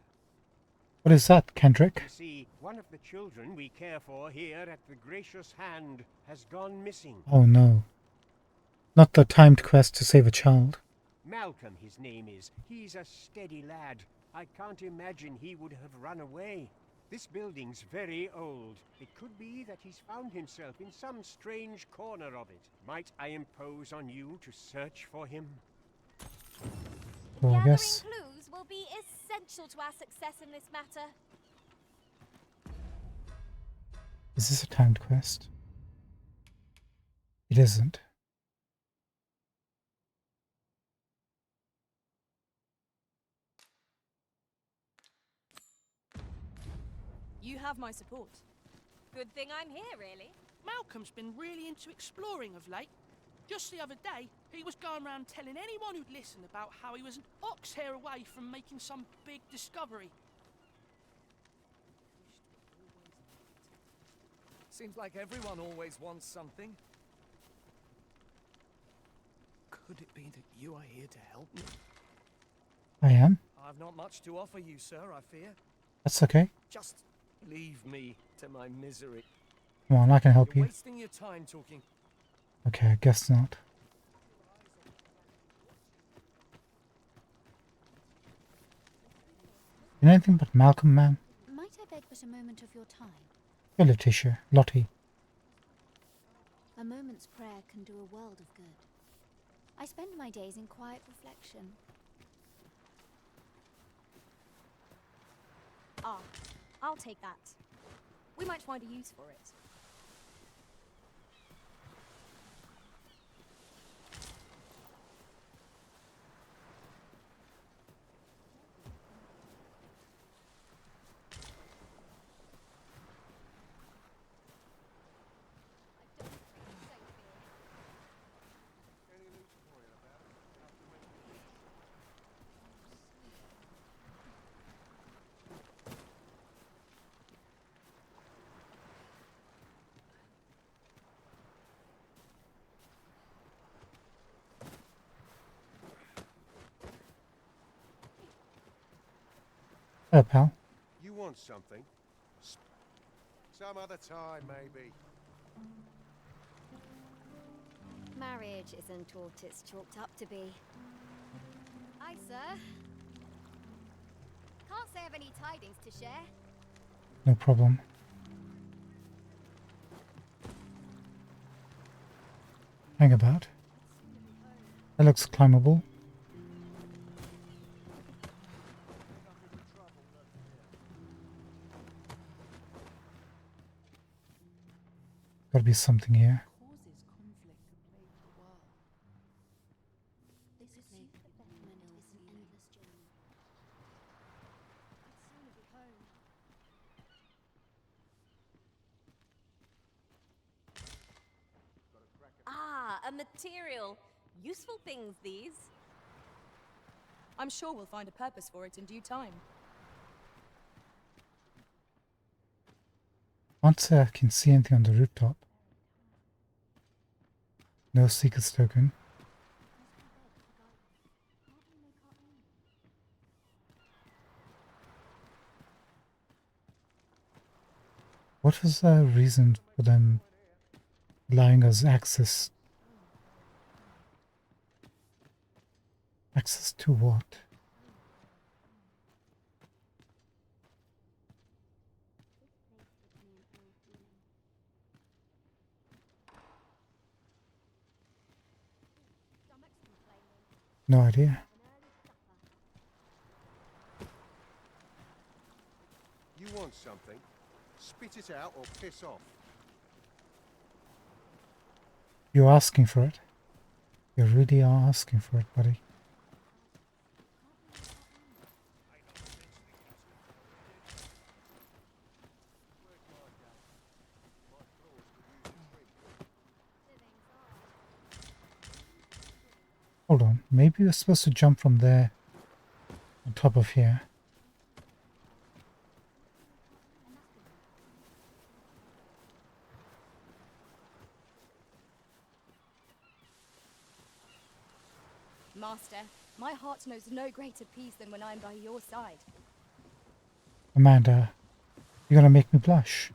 S1: What is that, Kendrick?
S13: You see, one of the children we care for here at the Gracious Hand has gone missing.
S1: Oh no. Not the timed quest to save a child.
S13: Malcolm, his name is. He's a steady lad. I can't imagine he would have run away. This building's very old. It could be that he's found himself in some strange corner of it. Might I impose on you to search for him?
S1: Well, I
S5: Gathering
S1: guess.
S5: clues will be essential to our success in this matter.
S1: Is this a timed quest? It isn't.
S6: You have my support.
S5: Good thing I'm here, really.
S18: Malcolm's been really into exploring of late. Just the other day, he was going around telling anyone who'd listen about how he was an ox hair away from making some big discovery.
S14: Seems like everyone always wants something. Could it be that you are here to help me?
S1: I am.
S14: I've not much to offer you, sir, I fear.
S1: That's okay.
S14: Just leave me to my misery.
S1: Come on, I can help
S14: You're
S1: you.
S14: wasting your time talking.
S1: Okay, I guess not. You know anything but Malcolm, ma'am?
S19: Might I beg but a moment of your time?
S1: You're Letitia. Lottie.
S19: A moment's prayer can do a world of good. I spend my days in quiet reflection.
S3: Ah, I'll take that. We might find a use for it.
S1: Hello, pal.
S7: You want something? Some other time, maybe.
S16: Marriage isn't what it's chalked up to be. Aye, sir. Can't say I've any tidings to share.
S1: No problem. Hang about. That looks climbable. Gotta be something here.
S5: Ah, a material. Useful things, these.
S6: I'm sure we'll find a purpose for it in due time.
S1: Can't say I can see anything on the rooftop. No Seeker's token. What was the reason for them allowing us access Access to what? No idea.
S7: You want something? Spit it out or piss off.
S1: You're asking for it. You really are asking for it, buddy. Hold on, maybe we're supposed to jump from there on top of here.
S3: Master, my heart knows no greater peace than when I'm by your side.
S1: Amanda, you're gonna make me blush.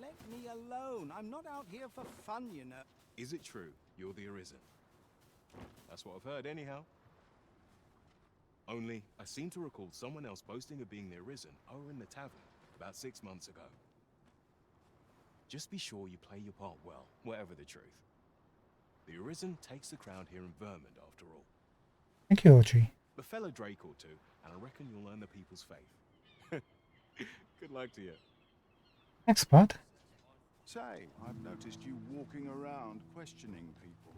S2: Let me alone. I'm not out here for fun, you know.
S15: Is it true you're the Arisen? That's what I've heard anyhow. Only, I seem to recall someone else boasting of being the Arisen over in the tavern about 6 months ago. Just be sure you play your part well, whatever the truth. The Arisen takes the crown here in Vermund, after all.
S1: Thank you, OG.
S15: A fellow Drake or two, and I reckon you'll earn the people's faith. Good luck to you.
S1: Thanks, bud.
S2: Say, I've noticed you walking around questioning people,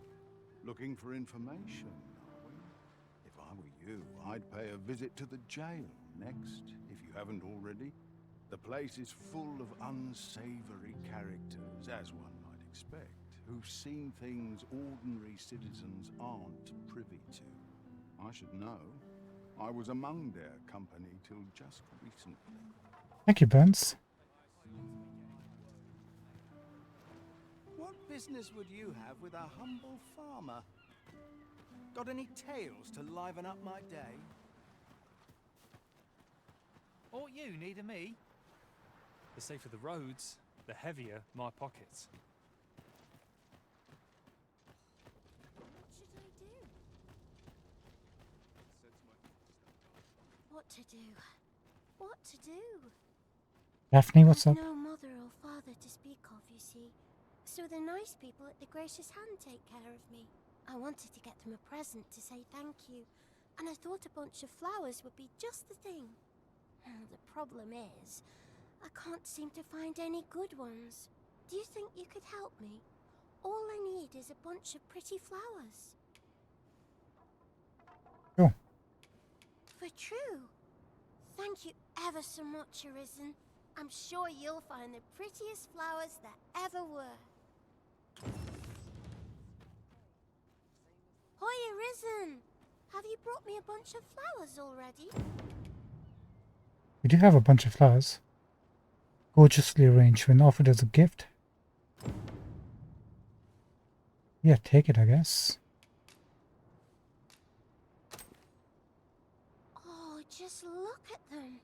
S2: looking for information, are we? If I were you, I'd pay a visit to the jail next, if you haven't already. The place is full of unsavory characters, as one might expect, who've seen things ordinary citizens aren't privy to. I should know. I was among their company till just recently.
S1: Thank you, Burns.
S2: What business would you have with a humble farmer? Got any tales to liven up my day?
S8: Ought you needing me? The safer the roads, the heavier my pockets.
S16: What to do? What to do?
S1: Daphne, what's up?
S16: I've no mother or father to speak of, you see. So the nice people at the Gracious Hand take care of me. I wanted to get them a present to say thank you, and I thought a bunch of flowers would be just the thing. The problem is, I can't seem to find any good ones. Do you think you could help me? All I need is a bunch of pretty flowers.
S1: Sure.
S16: For true. Thank you ever so much, Arisen. I'm sure you'll find the prettiest flowers that ever were. Hoi, Arisen! Have you brought me a bunch of flowers already?
S1: We do have a bunch of flowers. Gorgeously arranged when offered as a gift. Yeah, take it, I guess.
S16: Oh, just look at them.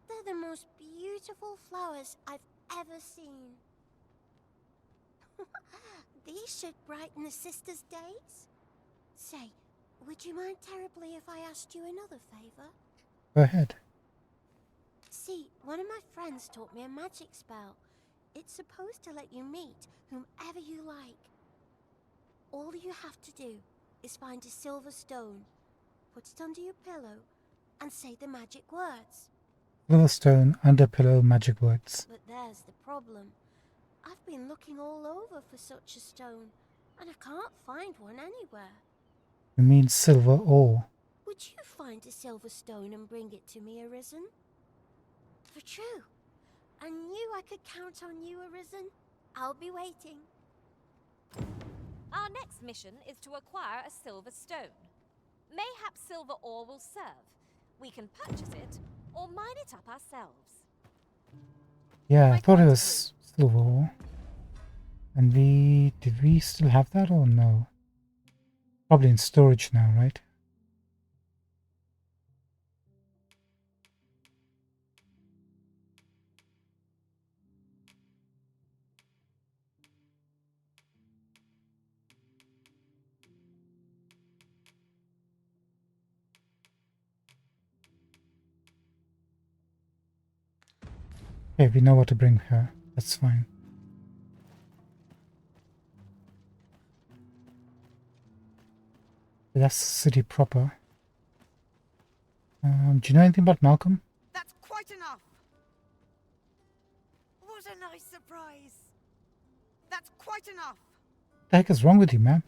S16: They're the most beautiful flowers I've ever seen. These should brighten the sisters' days. Say, would you mind terribly if I asked you another favor?
S1: Go ahead.
S16: See, one of my friends taught me a magic spell. It's supposed to let you meet whomever you like. All you have to do is find a silver stone, put it under your pillow, and say the magic words.
S1: Silver stone, under pillow, magic words.
S16: But there's the problem. I've been looking all over for such a stone, and I can't find one anywhere.
S1: You mean silver ore?
S16: Would you find a silver stone and bring it to me, Arisen? For true. I knew I could count on you, Arisen. I'll be waiting.
S5: Our next mission is to acquire a silver stone. Mayhap silver ore will serve. We can purchase it, or mine it up ourselves.
S1: Yeah, I thought it was silver ore. And did we still have that or no? Probably in storage now, right? Okay, we know what to bring her. That's fine. That's the city proper. Do you know anything about Malcolm?
S12: That's quite enough! What a nice surprise! That's quite enough!
S1: What the heck is wrong with you, ma'am?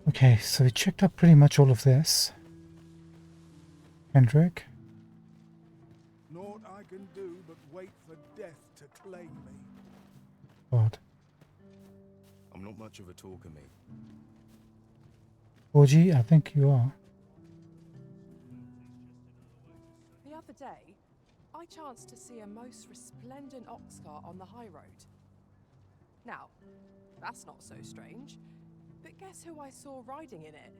S1: Okay, so we checked up pretty much all of this. Hendrik.
S2: Naught I can do but wait for death to claim me.
S1: God.
S15: I'm not much of a talker, mate.
S1: OG, I think you are.
S20: The other day, I chanced to see a most resplendent ox cart on the high road. Now, that's not so strange, but guess who I saw riding in it?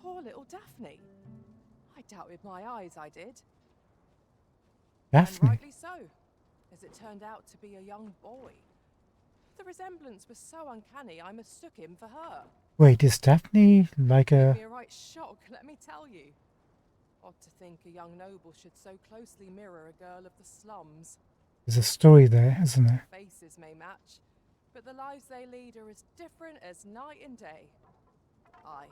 S20: Poor little Daphne. I doubted my eyes, I did.
S1: Daphne?
S20: And rightly so, as it turned out to be a young boy. The resemblance was so uncanny, I mistook him for her.
S1: Wait, is Daphne like
S20: Gave
S1: a...
S20: me a right shock, let me tell you. Odd to think a young noble should so closely mirror a girl of the slums.
S1: There's a story there, isn't there?
S20: Faces may match, but the lives they lead are as different as night and day. Aye,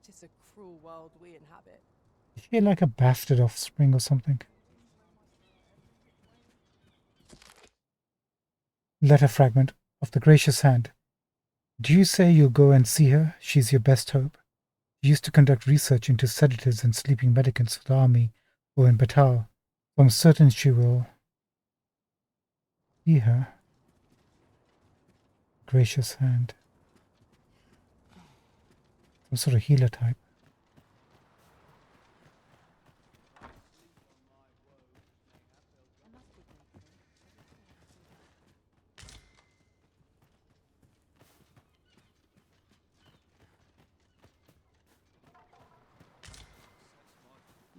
S20: 'tis a cruel world we inhabit.
S1: Is she like a bastard offspring or something? Letter fragment of the gracious hand. Do you say you'll go and see her? She's your best hope. She used to conduct research into sedatives and sleeping medicaments for the army or in Batal. So I'm certain she will see her. Gracious hand. Some sort of healer type.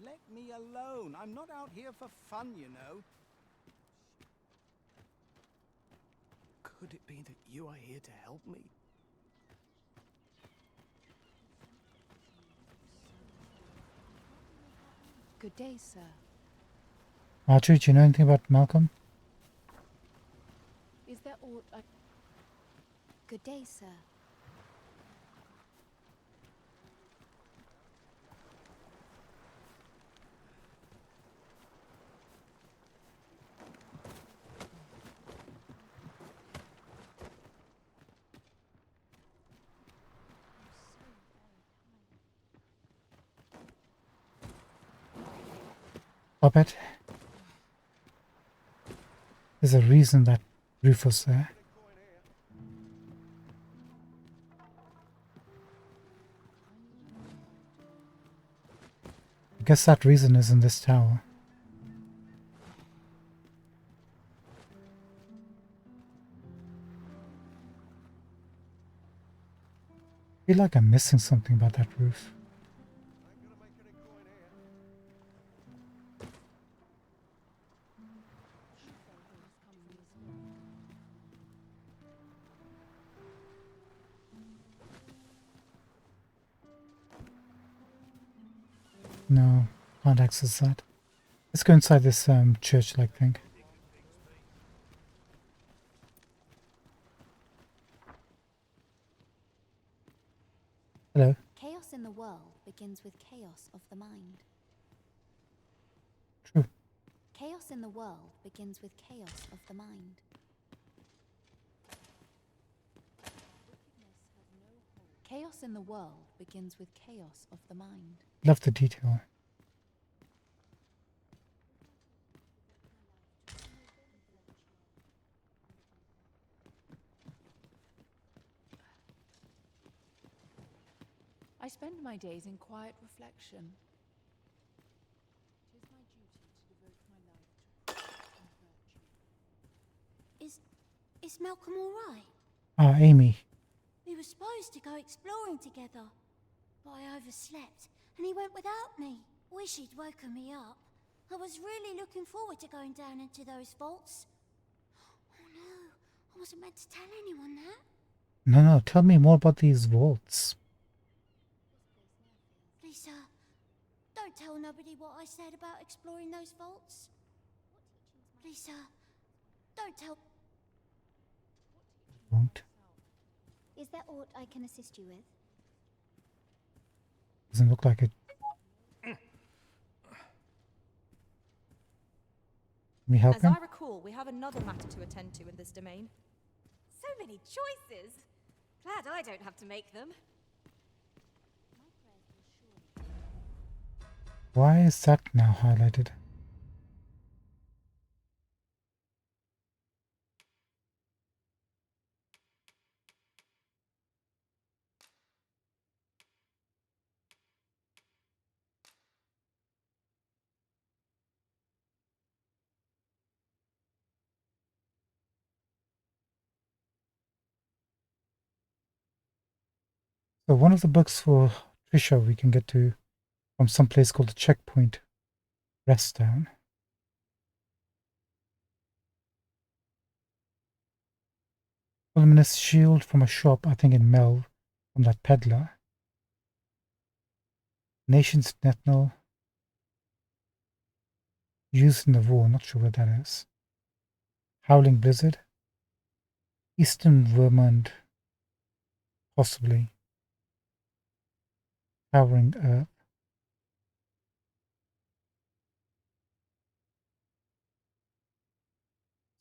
S2: Let me alone. I'm not out here for fun, you know.
S11: Could it be that you are here to help me?
S19: Good day, sir.
S1: Marjorie, do you know anything about Malcolm?
S19: Is there aught I... Good day, sir.
S1: Stop it. There's a reason that roof was there. I guess that reason is in this tower. I feel like I'm missing something about that roof. No, can't access that. Let's go inside this church-like thing. Hello.
S19: Chaos in the world begins with chaos of the mind.
S1: True.
S19: Chaos in the world begins with chaos of the mind. Chaos in the world begins with chaos of the mind.
S1: Love the detail.
S19: I spend my days in quiet reflection. It is my duty to devote my life to truth and virtue.
S16: Is Malcolm all right?
S1: Ah, Amy.
S16: We were supposed to go exploring together, but I overslept and he went without me. Wish he'd woken me up. I was really looking forward to going down into those vaults. Oh no, I wasn't meant to tell anyone that.
S1: No, tell me more about these vaults.
S16: Please, sir, don't tell nobody what I said about exploring those vaults. Please, sir, don't tell.
S1: Won't.
S19: Is there aught I can assist you with?
S1: Doesn't look like it. Can we help
S3: As
S1: him?
S3: I recall, we have another matter to attend to in this domain.
S5: So many choices. Glad I don't have to make them.
S1: Why is that now highlighted? So one of the books for Trisha we can get to from some place called the Checkpoint Rest Down. Luminous shield from a shop, I think in Melv, from that peddler. Nation's Netnal. Used in the war, not sure what that is. Howling Blizzard. Eastern Vermont, possibly. Towering Earth.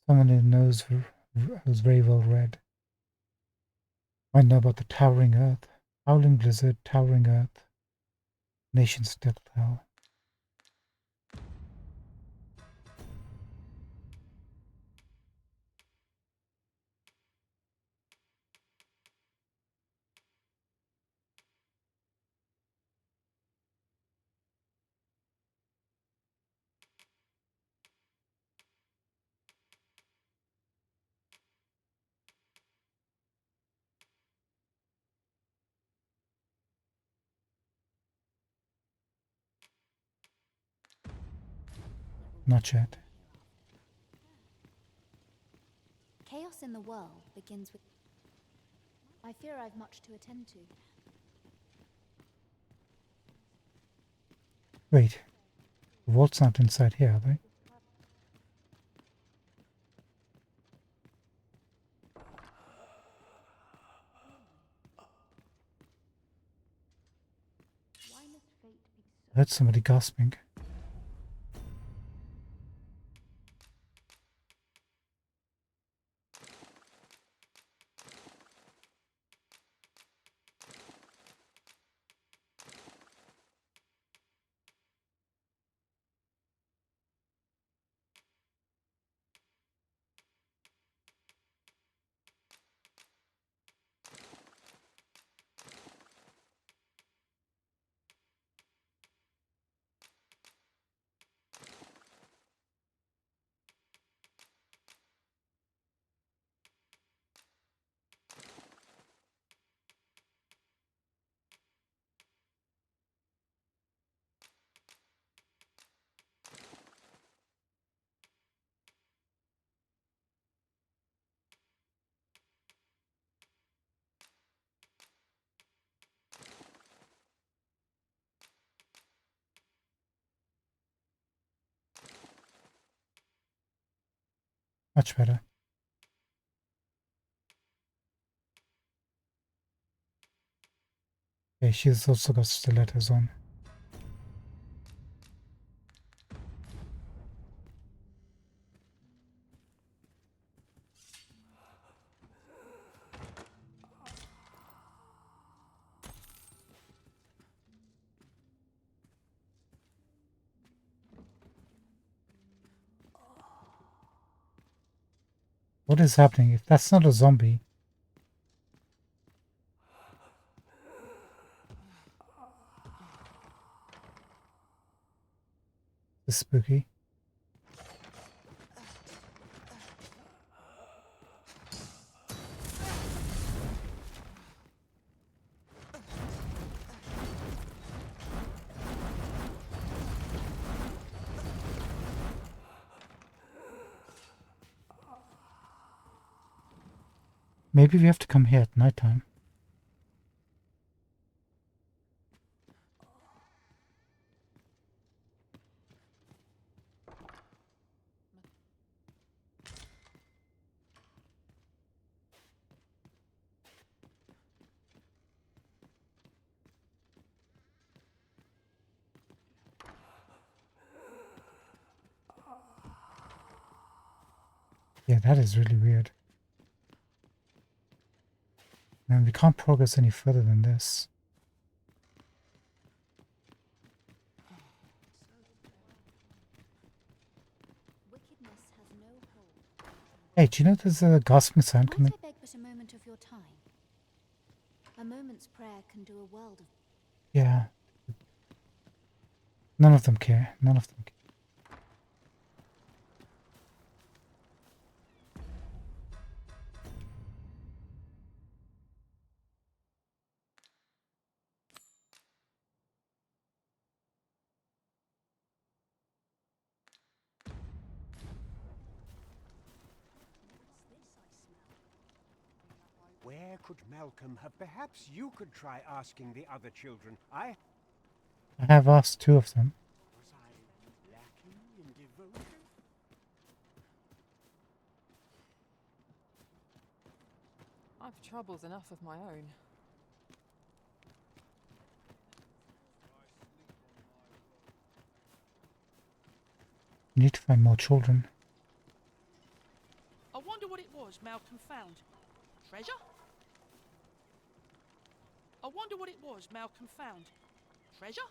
S1: Someone who knows who's very well read. Might know about the Towering Earth. Howling Blizzard, Towering Earth. Nation's Death Knell. Not yet.
S19: Chaos in the world begins with... I fear I've much to attend to.
S1: Wait. The vault's not inside here, are they? I heard somebody gasping. Much better. Okay, she's also got stilettos on. What is happening? If that's not a zombie. It's spooky. Maybe we have to come here at nighttime. Yeah, that is really weird. And we can't progress any further than this.
S19: Wickedness has no hold.
S1: Hey, do you know there's a gasping sound coming?
S19: Might I beg but a moment of your time? A moment's prayer can do a world of...
S1: Yeah. None of them care. None of them care.
S13: Where could Malcolm have? Perhaps you could try asking the other children. I
S1: have asked 2 of them.
S13: Was I lacking in devotion?
S20: I've troubles enough of my own.
S1: We need to find more children.
S18: I wonder what it was Malcolm found. Treasure? I wonder what it was Malcolm found. Treasure?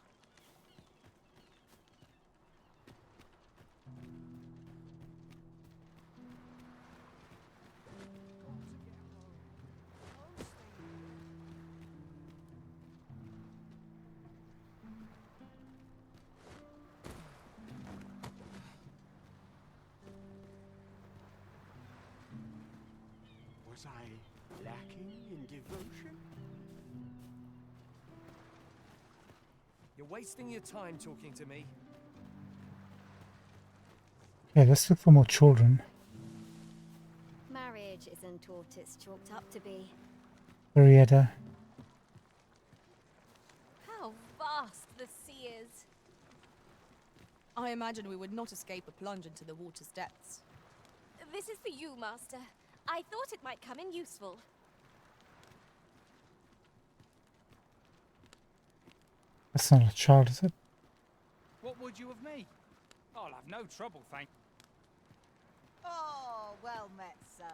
S13: Was I lacking in devotion?
S21: You're wasting your time talking to me.
S1: Yeah, let's look for more children.
S16: Marriage isn't what it's chalked up to be.
S1: Arietta.
S5: How vast the sea is.
S3: I imagine we would not escape a plunge into the water's depths.
S5: This is for you, Master. I thought it might come in useful.
S1: That's not a child, is it?
S8: What would you of me? I'll have no trouble, thank.
S12: Oh, well met, sir.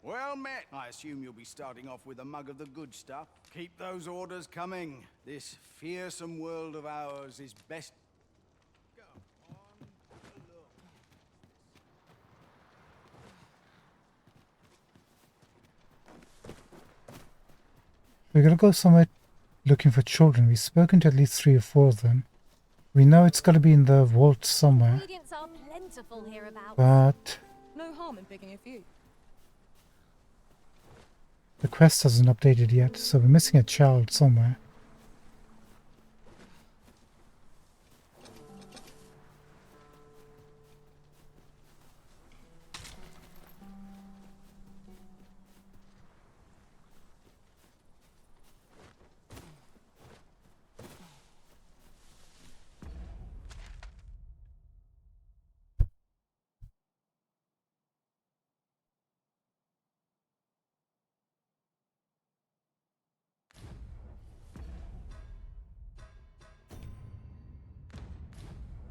S2: Well met. I assume you'll be starting off with a mug of the good stuff. Keep those orders coming. This fearsome world of ours is best...
S1: We're gonna go somewhere looking for children. We've spoken to at least 3 or 4 of them. We know it's gotta be in the vault somewhere.
S5: Ingredients are plentiful hereabouts.
S1: But
S3: No harm in picking a few.
S1: the quest hasn't updated yet, so we're missing a child somewhere.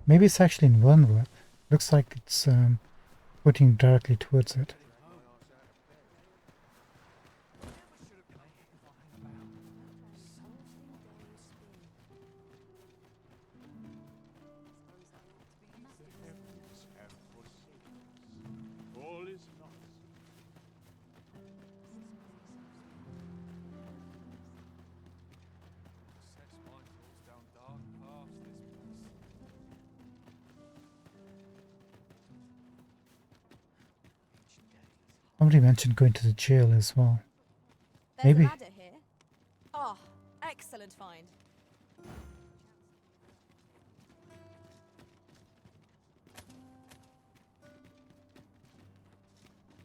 S1: Maybe it's actually in Wernworth. Looks like it's pointing directly towards it.
S10: All is not.
S8: Sets my thoughts down dark paths, this place.
S1: Somebody mentioned going to the jail as well.
S3: There's
S1: Maybe.
S3: a ladder here. Oh, excellent find.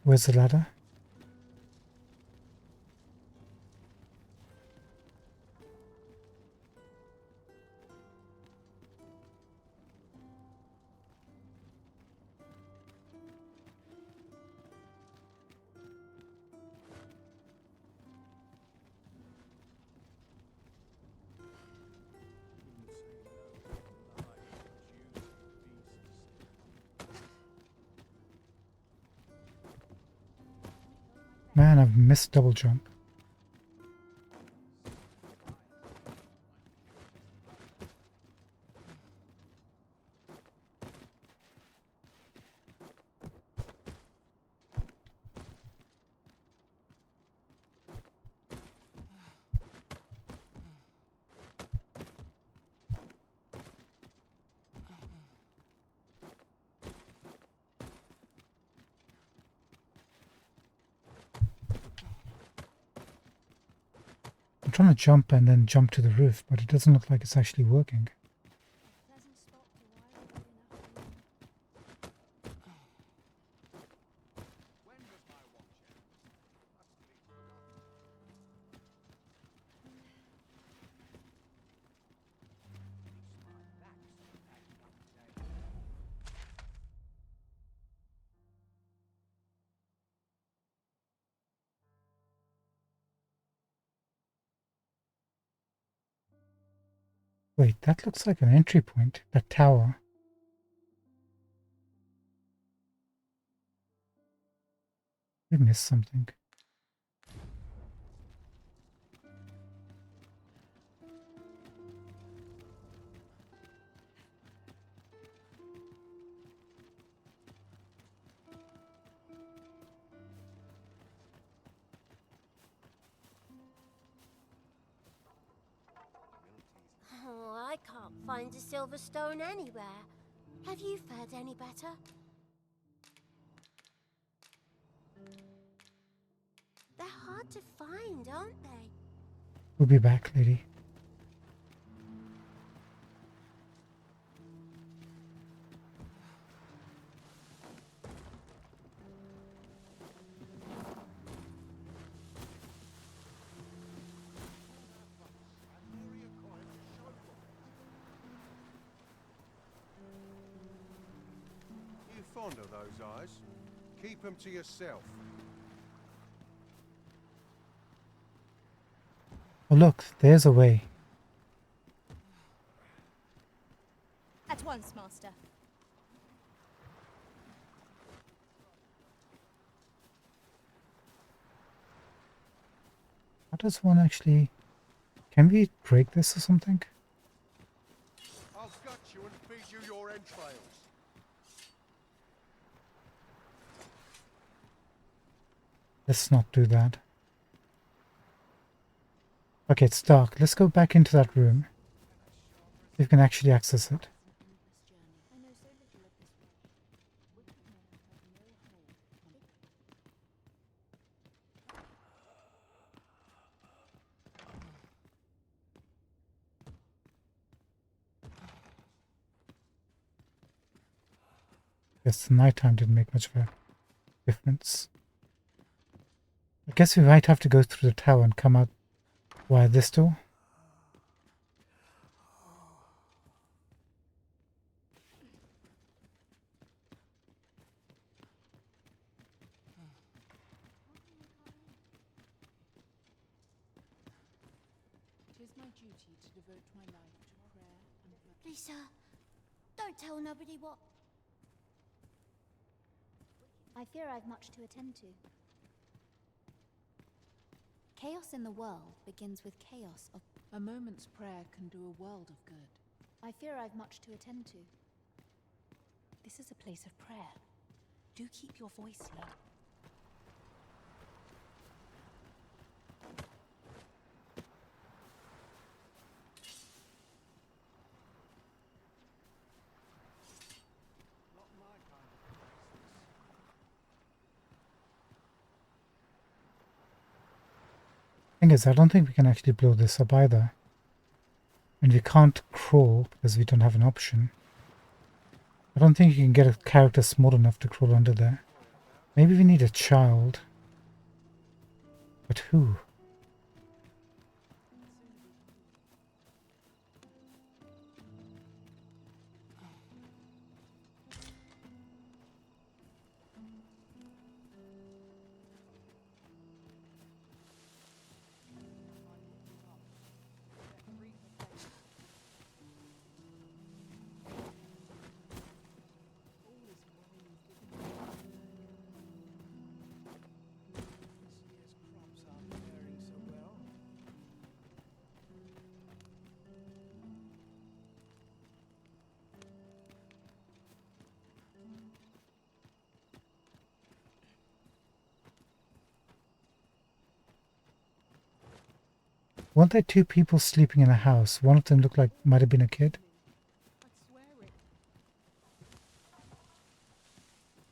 S1: Where's the ladder? Man, I've missed double jump. I'm trying to jump and then jump to the roof, but it doesn't look like it's actually working. Wait, that looks like an entry point, that tower. We missed something.
S4: Oh, I can't find a silver stone anywhere. Have you fared any better? They're hard to find, aren't they?
S1: We'll be back, lady.
S7: You fond of those eyes? Keep them to yourself.
S1: Oh look, there's a way.
S3: At once, Master.
S1: How does one actually... Can we break this or something?
S7: I'll gut you and feed you your entrails.
S1: Let's not do that. Okay, it's dark. Let's go back into that room. See if we can actually access it. Yes, the nighttime didn't make much of a difference. I guess we might have to go through the tower and come out via this door.
S19: It is my duty to devote my life to prayer and virtue.
S4: Please, sir, don't tell nobody what...
S16: I fear I've much to attend to. Chaos in the world begins with chaos of...
S19: A moment's prayer can do a world of good.
S16: I fear I've much to attend to.
S19: This is a place of prayer. Do keep your voice low.
S1: Thing is, I don't think we can actually blow this up either. And we can't crawl because we don't have an option. I don't think you can get a character small enough to crawl under there. Maybe we need a child. But who? Weren't there two people sleeping in a house? One of them looked like might have been a kid.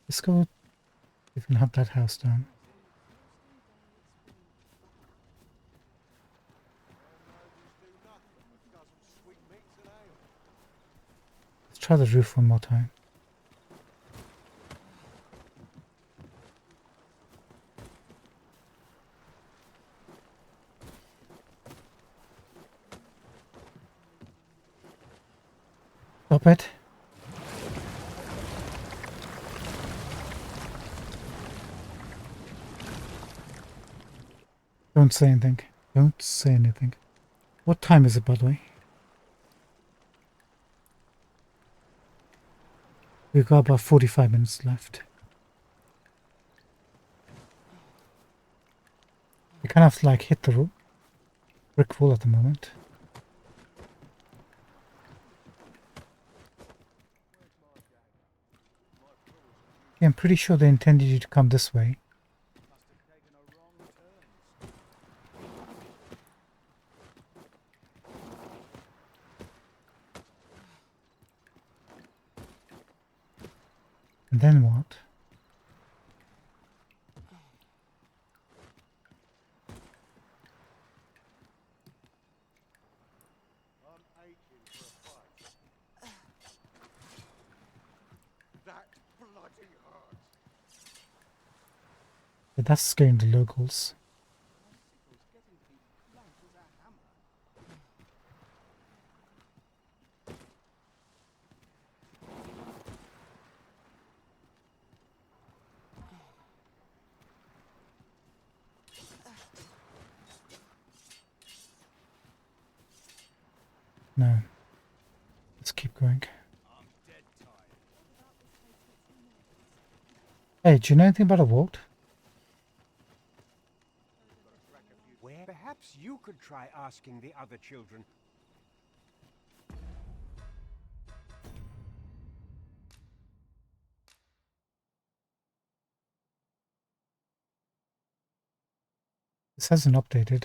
S1: Let's go see if we can hunt that house down. Let's try the roof one more time. Stop it. Don't say anything. Don't say anything. What time is it, by the way? We've got about 45 minutes left. We kind of like hit the brick wall at the moment. Yeah, I'm pretty sure they intended you to come this way. And then what? But that's scaring the locals. No. Let's keep going. Hey, do you know anything about a vault?
S9: Perhaps you could try asking the other children.
S1: This hasn't updated.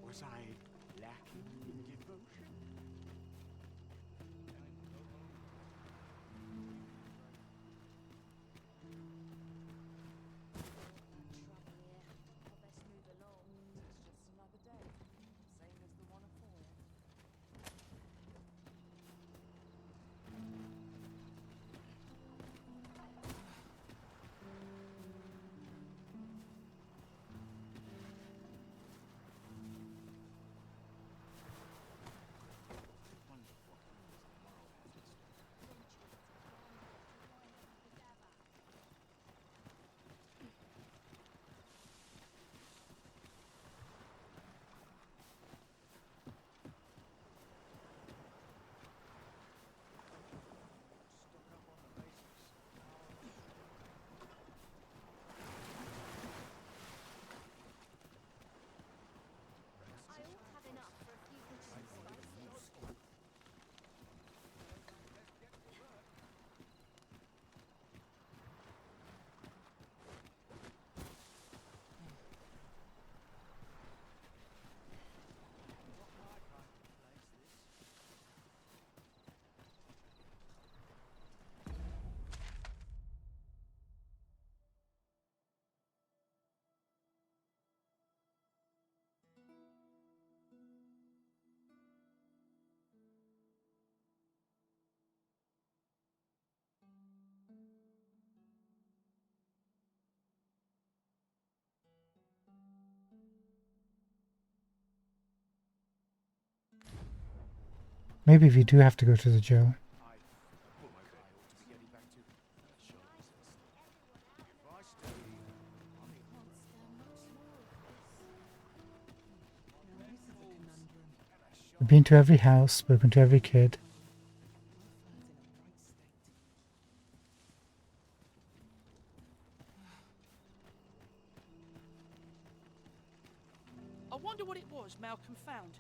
S9: Was I lacking in devotion?
S1: Maybe we do have to go to the jail. We've been to every house, spoken to every kid.
S18: I wonder what it was Malcolm found.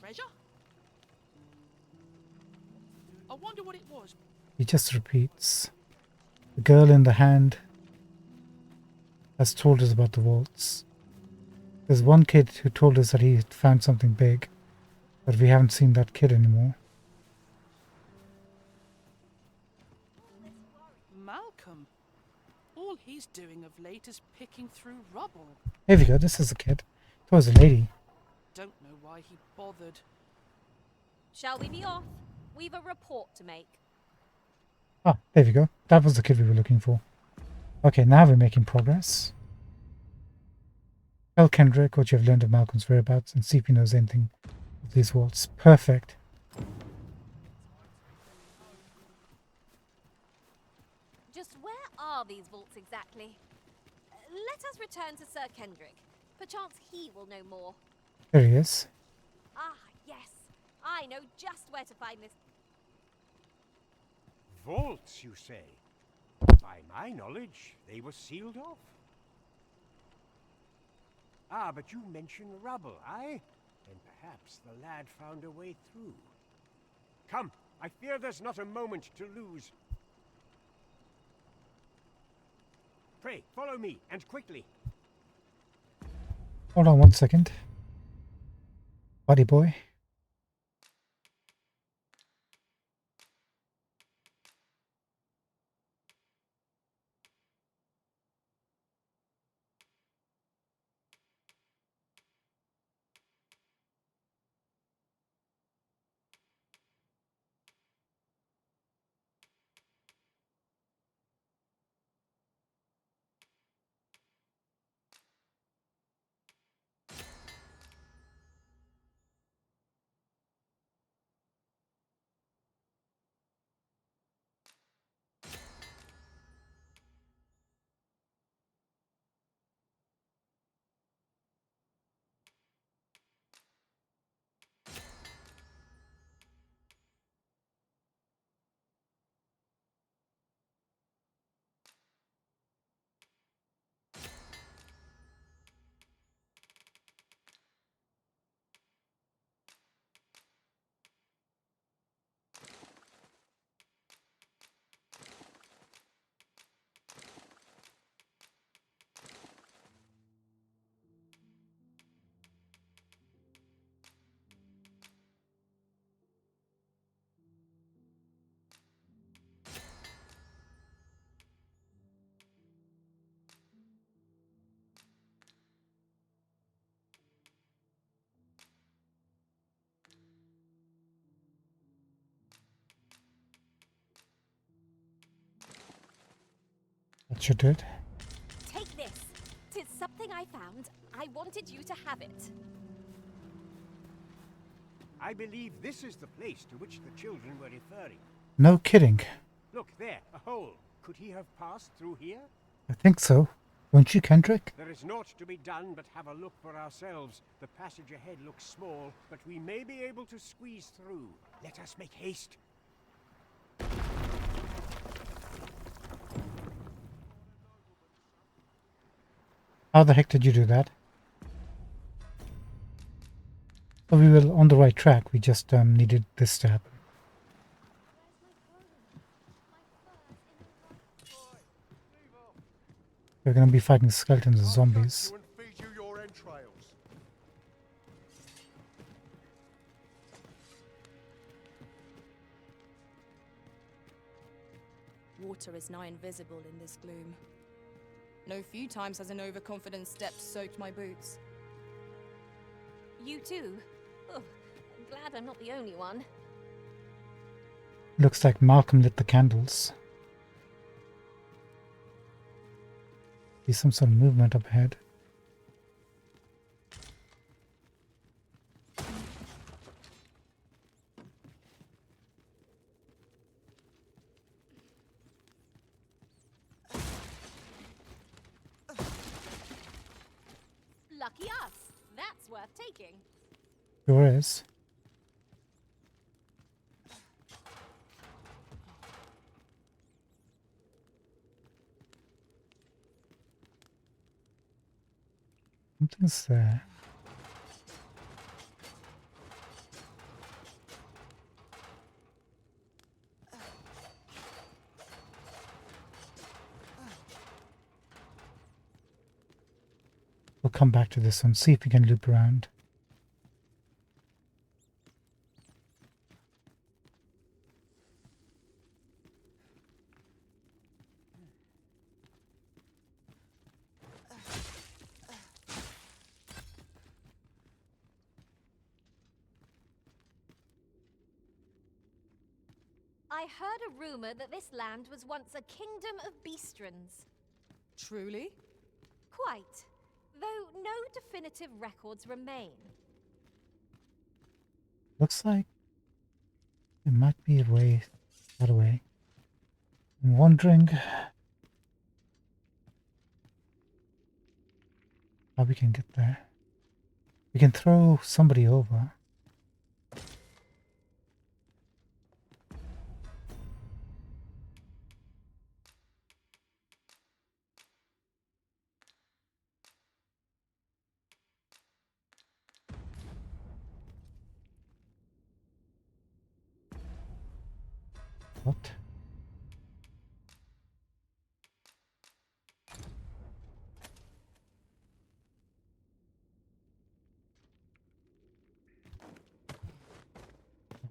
S18: Treasure? I wonder what it was.
S1: He just repeats. The girl in the hand has told us about the vaults. There's one kid who told us that he had found something big, but we haven't seen that kid anymore.
S18: Malcolm. All he's doing of late is picking through rubble.
S1: Here we go, this is the kid. It was a lady.
S18: Don't know why he bothered.
S5: Shall we be off? We've a report to make.
S1: Ah, there we go. That was the kid we were looking for. Okay, now we're making progress. Tell Kendrick what you have learned of Malcolm's whereabouts and see if he knows anything of these vaults. Perfect.
S5: Just where are these vaults exactly? Let us return to Sir Kendrick. Perchance he will know more.
S1: There he is.
S5: Ah, yes. I know just where to find this.
S9: Vaults, you say? By my knowledge, they were sealed off. Ah, but you mentioned rubble, aye? Then perhaps the lad found a way through. Come, I fear there's not a moment to lose. Pray, follow me, and quickly.
S1: Hold on one second. Buddy boy. That should do it.
S5: Take this. 'Tis something I found. I wanted you to have it.
S9: I believe this is the place to which the children were referring.
S1: No kidding.
S9: Look there, a hole. Could he have passed through here?
S1: I think so. Won't you, Kendrick?
S9: There is naught to be done but have a look for ourselves. The passage ahead looks small, but we may be able to squeeze through. Let us make haste.
S1: How the heck did you do that? So we were on the right track. We just needed this to happen. We're going to be fighting skeletons and zombies.
S3: Water is nigh invisible in this gloom. No few times has an overconfident step soaked my boots.
S5: You too? Oh, I'm glad I'm not the only one.
S1: Looks like Malcolm lit the candles. See some sort of movement up ahead.
S5: us. That's worth taking.
S1: Sure is. Something's there. We'll come back to this one, see if we can loop around.
S5: I heard a rumor that this land was once a kingdom of beastrons.
S20: Truly?
S5: Quite. Though no definitive records remain.
S1: Looks like it might be a way that way. I'm wondering how we can get there. We can throw somebody over. What?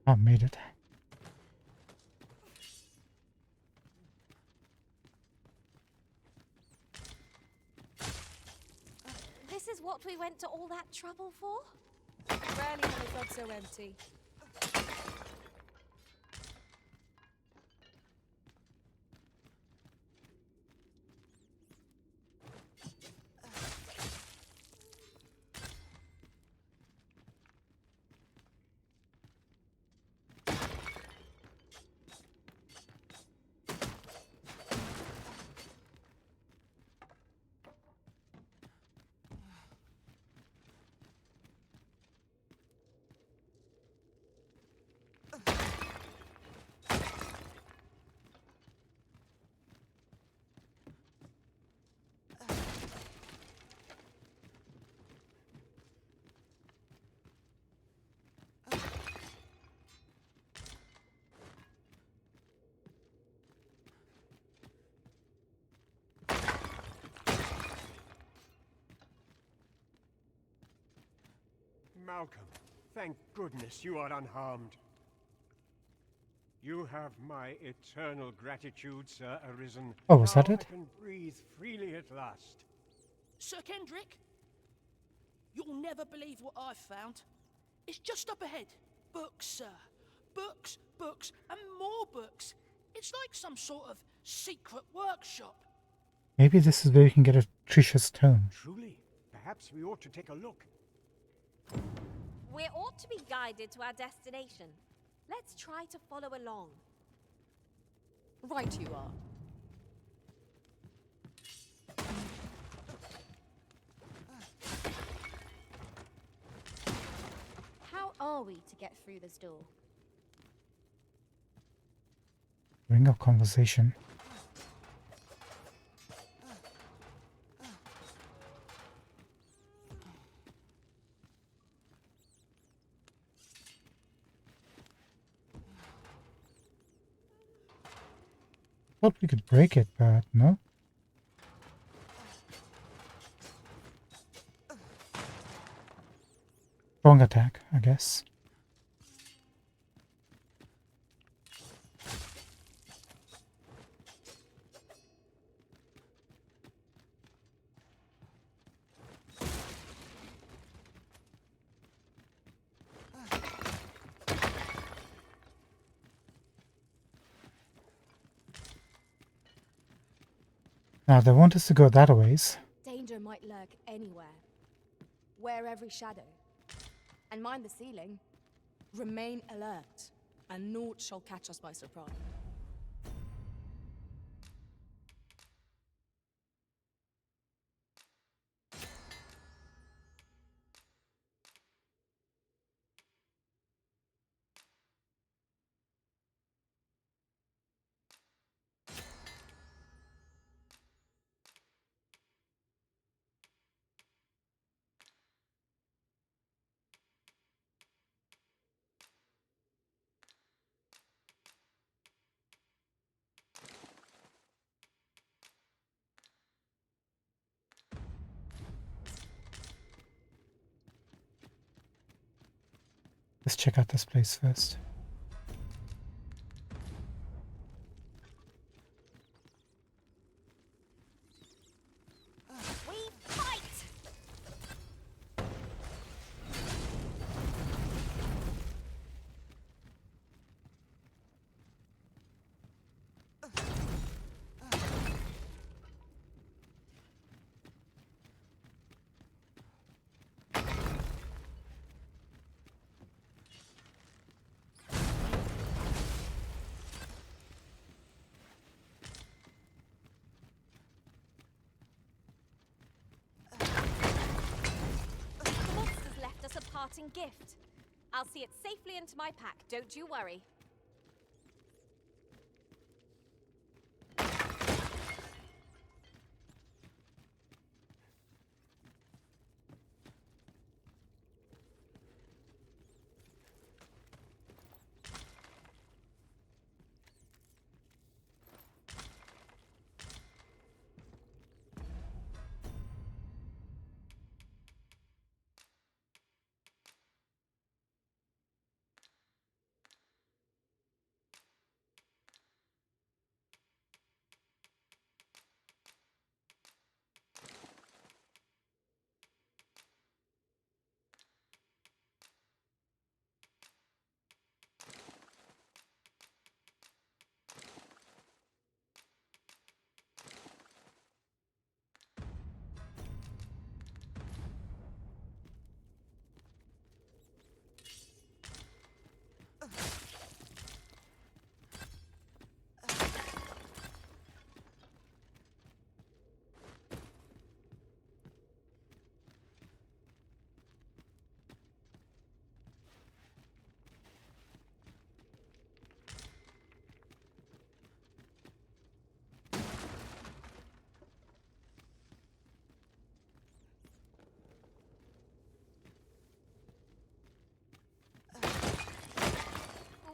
S1: I made it.
S5: This is what we went to all that trouble for?
S20: Rarely have I felt so empty.
S9: Malcolm, thank goodness you are unharmed. You have my eternal gratitude, Sir Arisen.
S1: Oh, was that
S9: Now
S1: it?
S9: I can breathe freely at last.
S18: Sir Kendrick, you'll never believe what I've found. It's just up ahead. Books, sir. Books, books, and more books. It's like some sort of secret workshop.
S1: Maybe this is where you can get a treasure stone.
S9: Truly, perhaps we ought to take a look.
S5: We ought to be guided to our destination. Let's try to follow along.
S20: Right you are.
S3: How are we to get through this door?
S1: Ring of conversation. Thought we could break it, but no. Wrong attack, I guess. Now they want us to go that a ways.
S3: Danger might lurk anywhere. Wear every shadow. And mind the ceiling.
S20: Remain alert, and naught shall catch us by surprise.
S1: Let's check out this place first.
S5: We fight! The monster's left us a parting gift. I'll see it safely into my pack, don't you worry.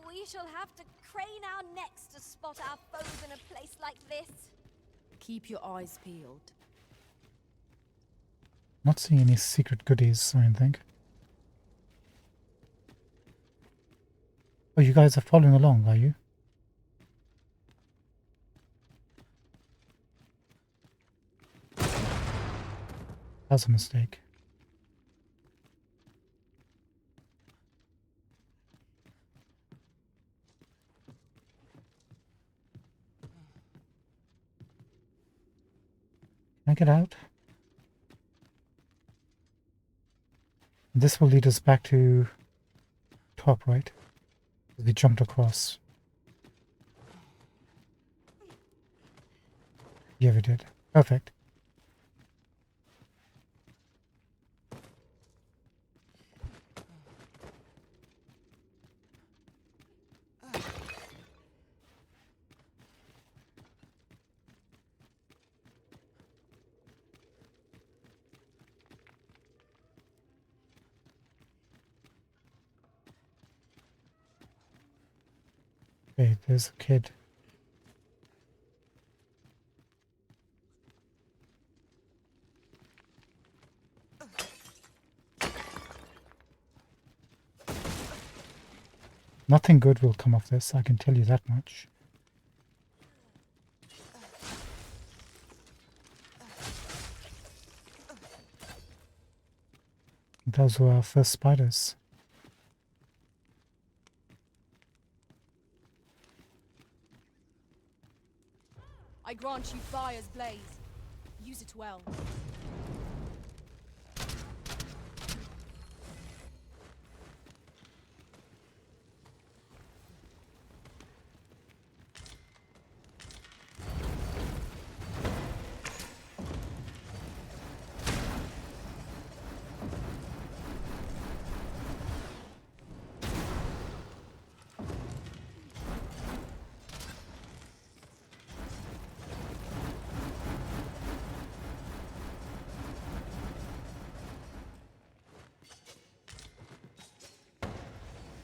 S5: We shall have to crane our necks to spot our foes in a place like this.
S20: Keep your eyes peeled.
S1: Not seeing any secret goodies or anything. Oh, you guys are following along, are you? That's a mistake. Can I get out? This will lead us back to top, right? We jumped across. Yeah, we did. Perfect. Okay, there's a kid. Nothing good will come of this, I can tell you that much. Those were our first spiders.
S20: I grant you fire's blaze. Use it well.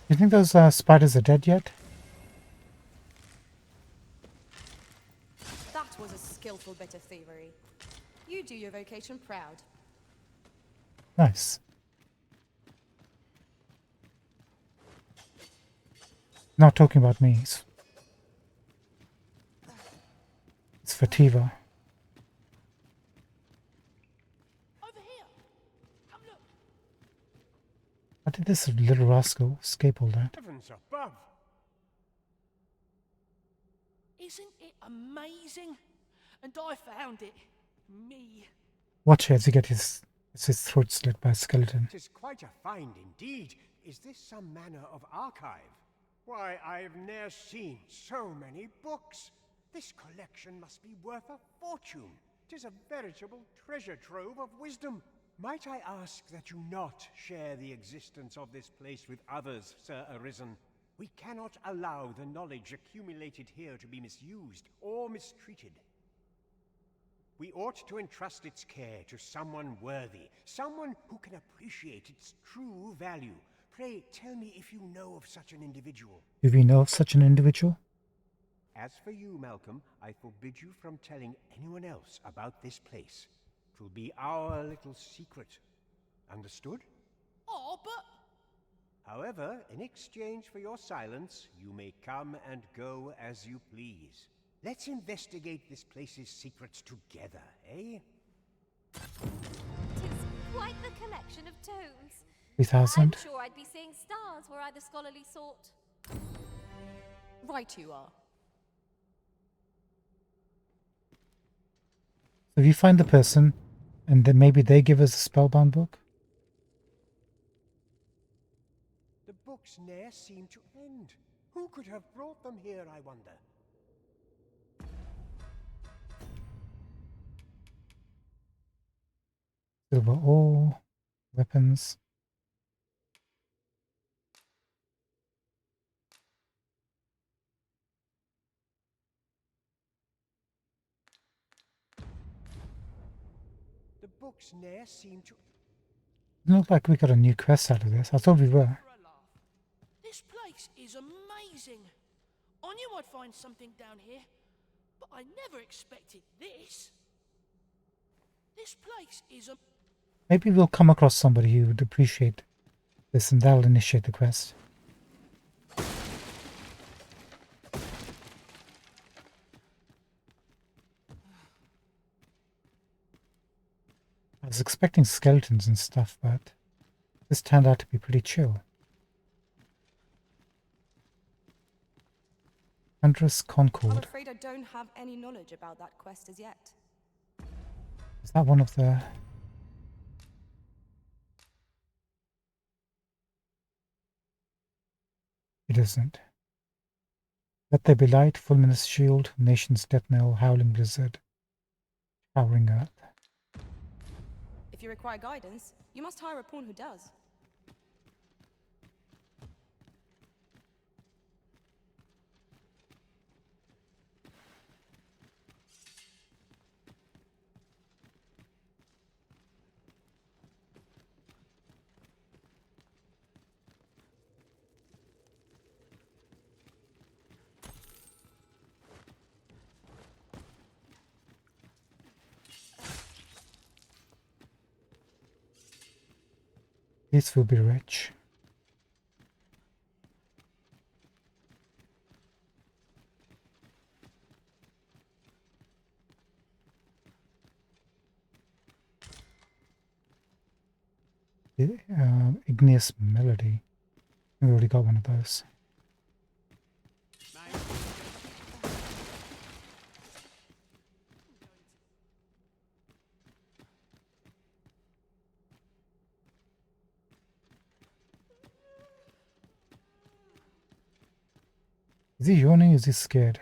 S1: You think those spiders are dead yet?
S20: That was a skillful bit of thievery. You do your vocation proud.
S1: Nice. Not talking about me. It's Fativa. How did this little rascal escape all that?
S9: Heavens above!
S18: Isn't it amazing? And I found it. Me.
S1: Watch as he gets his throat slit by a skeleton.
S9: 'Tis quite a find indeed. Is this some manner of archive? Why, I've ne'er seen so many books. This collection must be worth a fortune. 'Tis a veritable treasure trove of wisdom. Might I ask that you not share the existence of this place with others, Sir Arisen? We cannot allow the knowledge accumulated here to be misused or mistreated. We ought to entrust its care to someone worthy, someone who can appreciate its true value. Pray tell me if you know of such an individual.
S1: Do we know of such an individual?
S9: As for you, Malcolm, I forbid you from telling anyone else about this place. 'Twill be our little secret. Understood?
S18: Oh, but...
S9: However, in exchange for your silence, you may come and go as you please. Let's investigate this place's secrets together, eh?
S5: Tis quite the collection of tomes.
S1: 3,000.
S5: I'm sure I'd be seeing stars were I the scholarly sort.
S20: Right you are.
S1: So if you find the person, and then maybe they give us a spellbound book?
S9: The books ne'er seem to end. Who could have brought them here, I wonder?
S1: Silver ore, weapons.
S9: The books ne'er seem to...
S1: Doesn't look like we got a new quest out of this. I thought we were.
S18: This place is amazing. I knew I'd find something down here, but I never expected this. This place is a...
S1: Maybe we'll come across somebody who would appreciate this and that'll initiate the quest. I was expecting skeletons and stuff, but this turned out to be pretty chill. Huntress
S20: I'm
S1: Concord.
S20: afraid I don't have any knowledge about that quest as yet.
S1: Is that one of the... It isn't. Let there be light, fulminous shield, nation's death knell, howling blizzard, showering earth.
S20: If you require guidance, you must hire a pawn who does.
S1: This will be rich. Igneous Melody. We already got one of those. Is he yawning? Is he scared?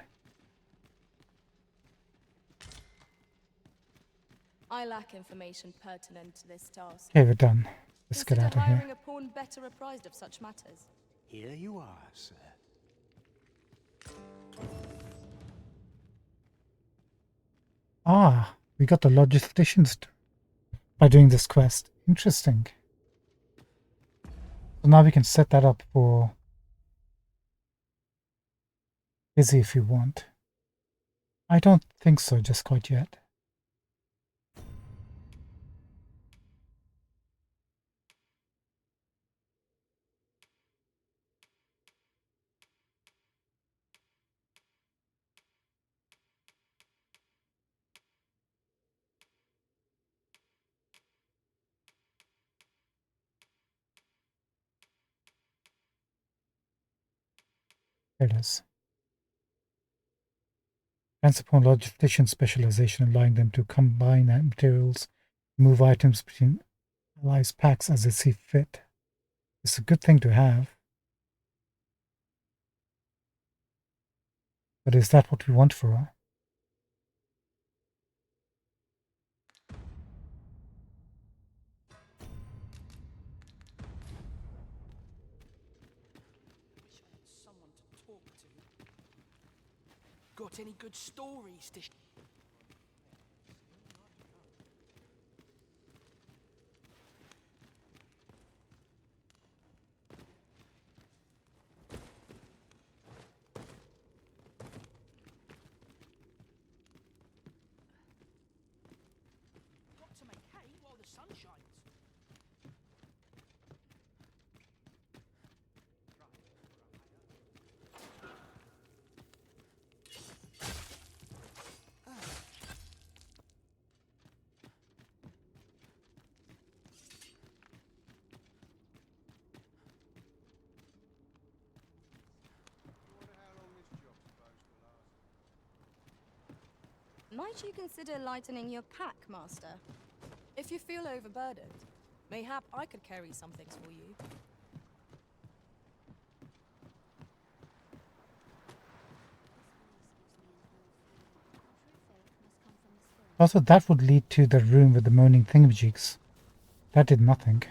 S20: I lack information pertinent to this task.
S1: Okay, we're done. Let's get
S20: Consider
S1: out of
S20: hiring
S1: here.
S20: a pawn better apprised of such matters.
S9: Here you are, sir.
S1: Ah, we got the logisticians by doing this quest. Interesting. So now we can set that up for busy if you want. I don't think so just quite yet. There it is. Depends upon logistician specialization, allowing them to combine materials, move items between allies packs as they see fit. It's a good thing to have. But is that what we want for her?
S18: Someone to talk to. Got any good stories to got to make hay while the sun shines.
S3: Might you consider lightening your pack, Master?
S20: If you feel overburdened, mayhap I could carry some things for you.
S1: Also, that would lead to the room with the moaning thingamajigs. That did nothing.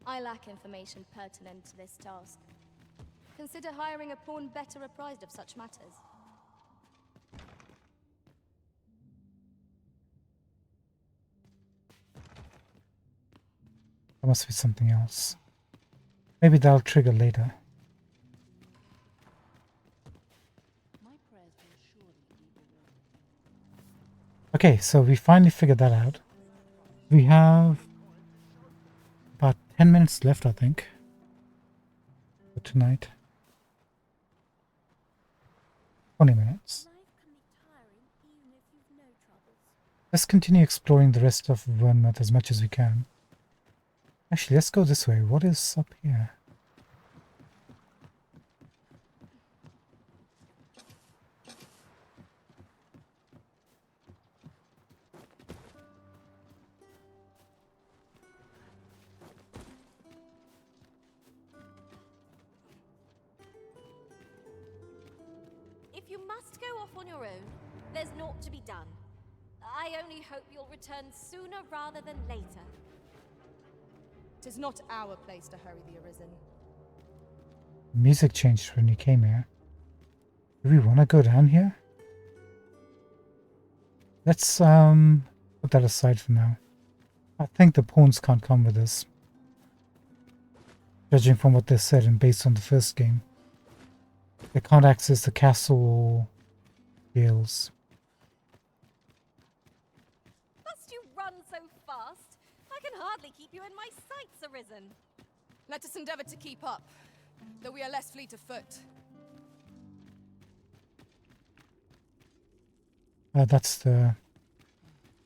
S3: I lack information pertinent to this task. Consider hiring a pawn better apprised of such matters.
S1: There must be something else. Maybe that'll trigger later. Okay, so we finally figured that out. We have about 10 minutes left, I think, for tonight. 20 minutes. Let's continue exploring the rest of Vermouth as much as we can. Actually, let's go this way. What is up here?
S5: If you must go off on your own, there's naught to be done. I only hope you'll return sooner rather than later.
S20: 'Tis not our place to hurry the Arisen.
S1: Music changed when you came here. Do we want to go down here? Let's put that aside for now. I think the pawns can't come with us. Judging from what they said and based on the first game. They can't access the castle or jails.
S5: Must you run so fast? I can hardly keep you in my sights, Arisen.
S20: Let us endeavor to keep up, though we are less fleet of foot.
S1: That's the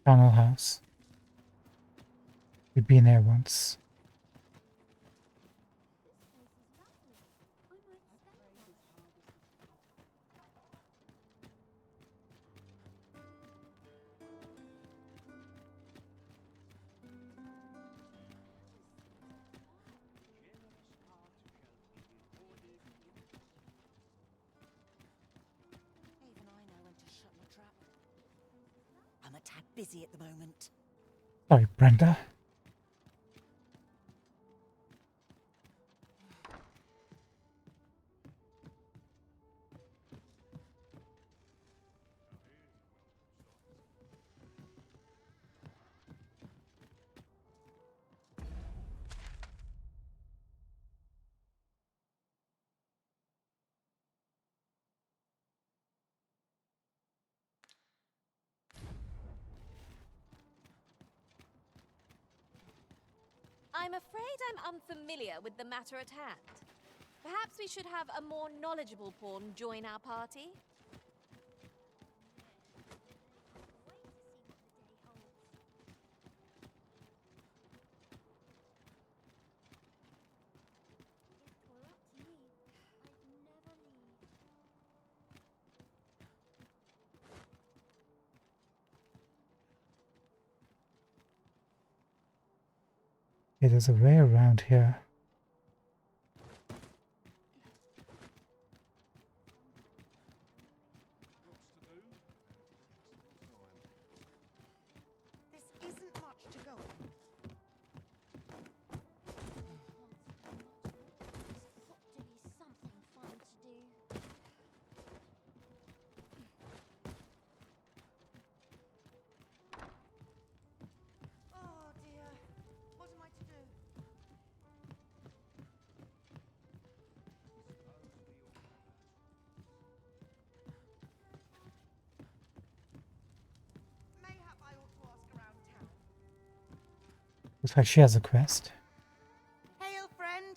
S1: tunnel house. We've been there once.
S12: Even I know when to shut my trap. I'm a tad busy at the moment.
S1: Sorry, Brenda.
S5: I'm afraid I'm unfamiliar with the matter at hand. Perhaps we should have a more knowledgeable pawn join our party?
S1: Okay, there's a way around here.
S12: This isn't much to go on.
S4: Something fun to do.
S12: Oh dear. What am I to do? Mayhap I ought to ask around town.
S1: Looks like she has a quest.
S12: Hail, friend.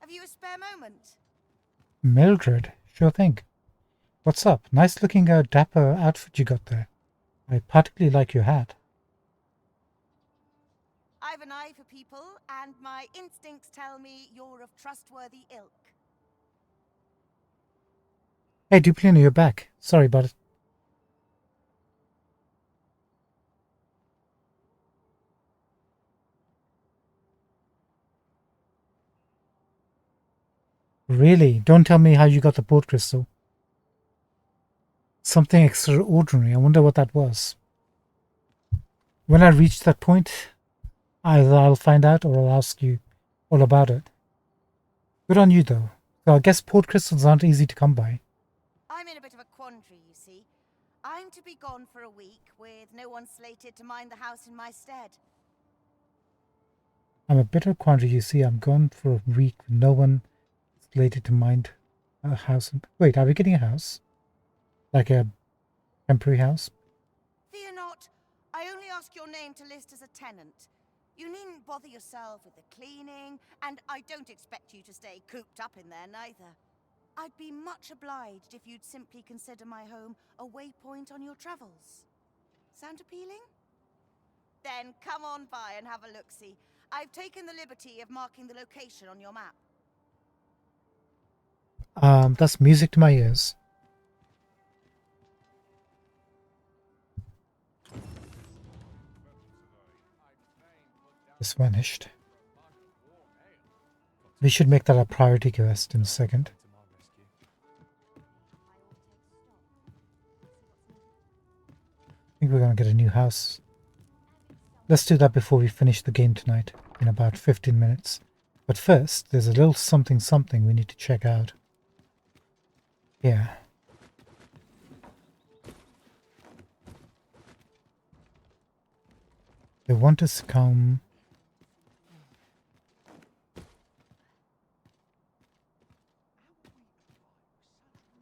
S12: Have you a spare moment?
S1: Mildred, sure thing. What's up? Nice looking dapper outfit you got there. I particularly like your hat.
S12: I've an eye for people, and my instincts tell me you're of trustworthy ilk.
S1: Hey, Duplino, you're back. Sorry about it. Really? Don't tell me how you got the port crystal. Something extraordinary. I wonder what that was. When I reach that point, either I'll find out or I'll ask you all about it. Good on you, though. So I guess port crystals aren't easy to come by.
S12: I'm in a bit of a quandary, you see. I'm to be gone for a week, with no one slated to mind the house in my stead.
S1: I'm a bit of a quandary, you see. I'm gone for a week with no one slated to mind a house. Wait, are we getting a house? Like a temporary house?
S12: Fear not. I only ask your name to list as a tenant. You needn't bother yourself with the cleaning, and I don't expect you to stay cooped up in there neither. I'd be much obliged if you'd simply consider my home a waypoint on your travels. Sound appealing? Then come on by and have a look-see. I've taken the liberty of marking the location on your map.
S1: That's music to my ears. Just vanished. We should make that a priority quest in a second. I think we're gonna get a new house. Let's do that before we finish the game tonight, in about 15 minutes. But first, there's a little something we need to check out. Yeah. They want us to come...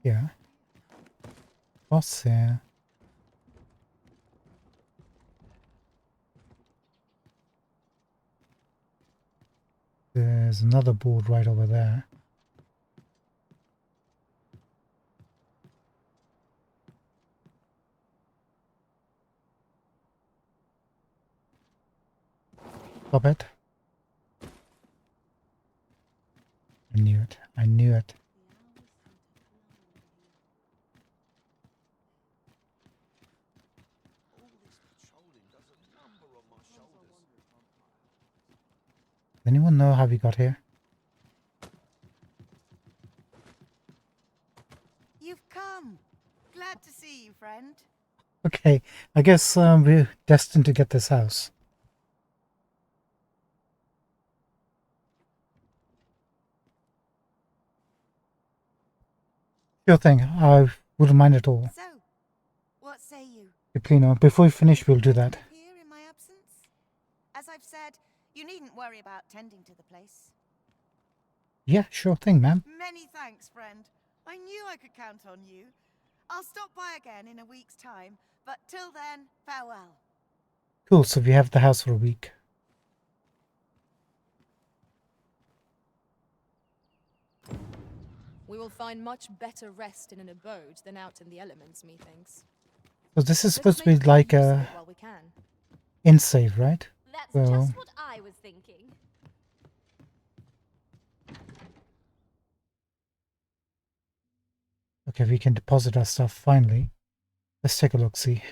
S1: Yeah. What's there? There's another board right over there. Stop it. I knew it. I knew it. Does anyone know how we got here?
S12: You've come. Glad to see you, friend.
S1: Okay, I guess we're destined to get this house. Sure thing, I wouldn't mind at all.
S12: So, what say you?
S1: Duplino, before we finish, we'll do that.
S12: Here in my absence? As I've said, you needn't worry about tending to the place.
S1: Yeah, sure thing, ma'am.
S12: Many thanks, friend. I knew I could count on you. I'll stop by again in a week's time, but till then, farewell.
S1: Cool, so we have the house for a week.
S3: We will find much better rest in an abode than out in the elements, methinks.
S1: So this is supposed to be like a
S3: While we can.
S1: in-save, right?
S5: That's
S1: Well,
S5: just what I was thinking.
S1: okay, we can deposit our stuff finally. Let's take a look, see.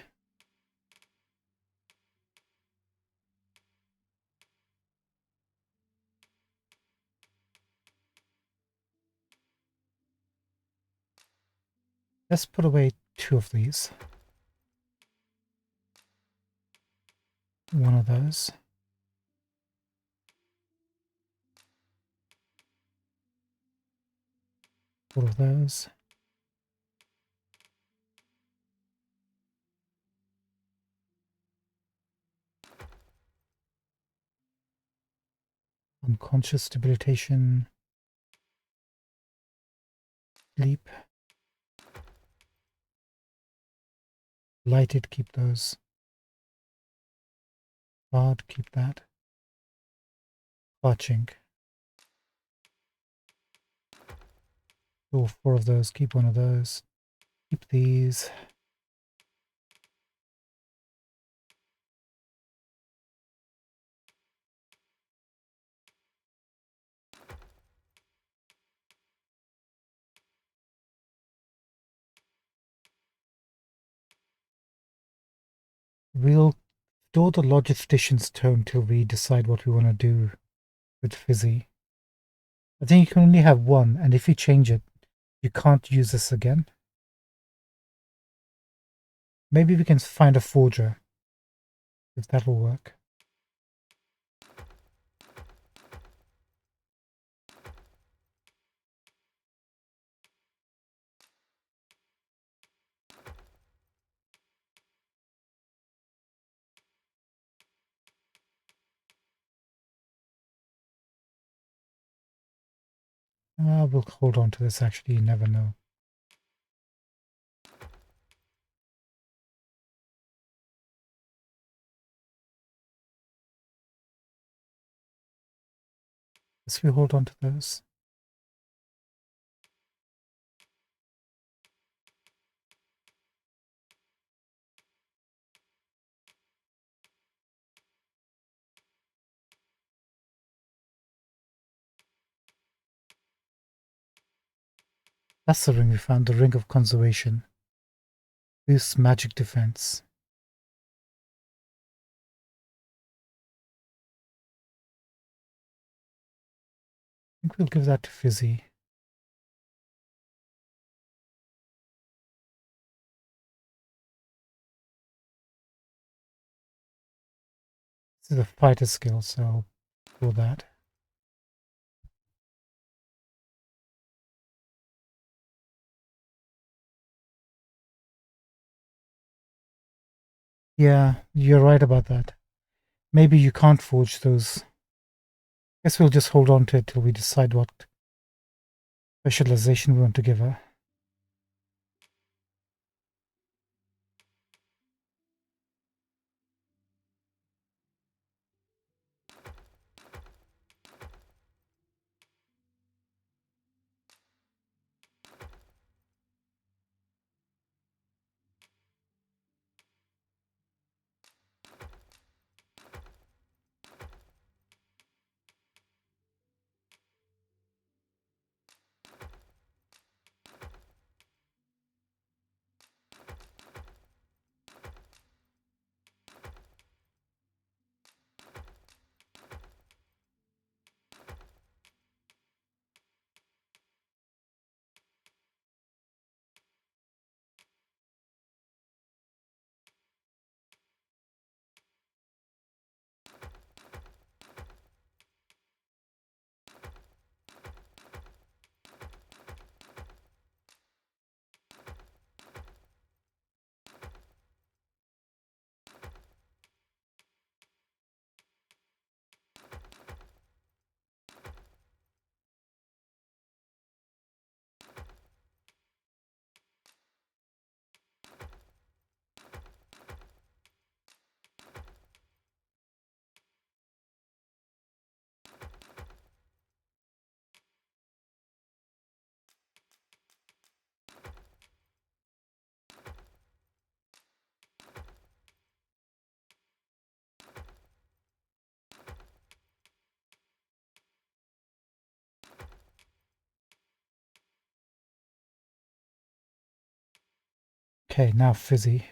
S1: Let's put away 2 of these. One of those. All of those. Unconscious debilitation. Sleep. Lighted, keep those. Hard, keep that. Clutching. All 4 of those, keep 1 of those. Keep these. We'll store the logistician's tome till we decide what we want to do with Fizzy. I think you can only have 1, and if you change it, you can't use this again. Maybe we can find a forger, if that'll work. We'll hold on to this, actually, you never know. Let's we hold on to those. That's the ring we found, the Ring of Conservation. Boosts magic defense. I think we'll give that to Fizzy. This is a fighter skill, so for that. Yeah, you're right about that. Maybe you can't forge those. Guess we'll just hold on to it till we decide what specialization we want to give her. Okay, now Fizzy.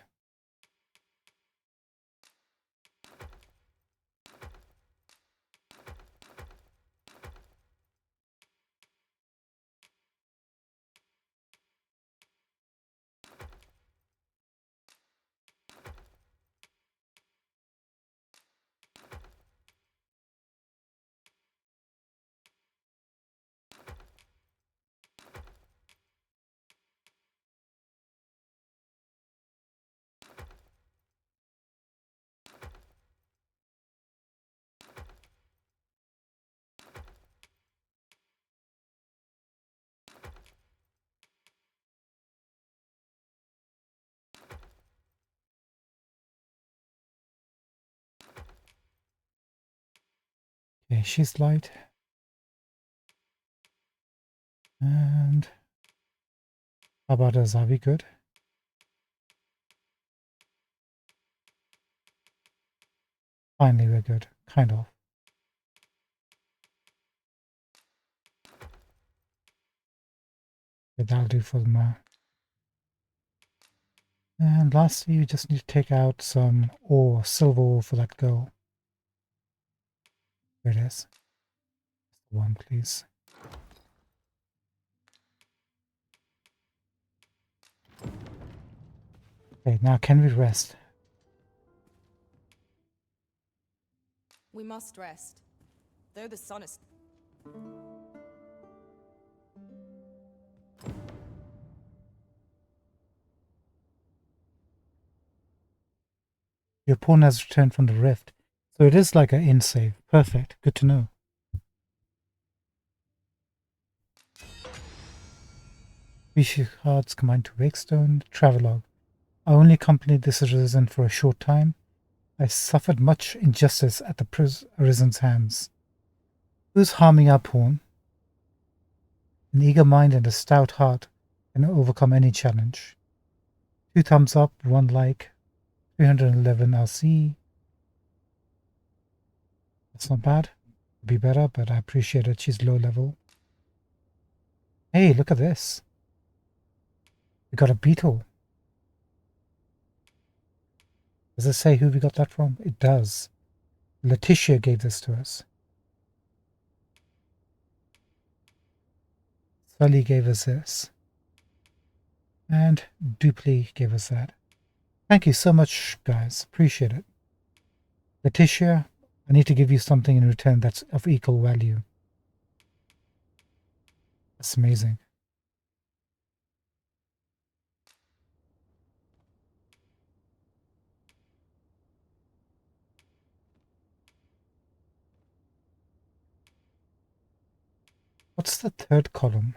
S1: Okay, she's light. And how about us? Are we good? Finally, we're good. Kind of. Okay, that'll do for them now. And lastly, you just need to take out some ore, silver ore for that girl. There it is. One, please. Okay, now can we rest?
S20: We must rest. Though the sun is...
S1: Your pawn has returned from the rift. So it is like an in save. Perfect. Good to know. Species cards combined to Wakestone. Travelogue. I only accompanied this arisen for a short time. I suffered much injustice at the arisen's hands. Who's harming our pawn? An eager mind and a stout heart can overcome any challenge. 2 thumbs up, 1 like, 311 LC. That's not bad. Could be better, but I appreciate it. She's low level. Hey, look at this. We got a beetle. Does it say who we got that from? It does. Letitia gave this to us. Sully gave us this. And Dupley gave us that. Thank you so much, guys. Appreciate it. Letitia, I need to give you something in return that's of equal value. That's amazing. What's the third column?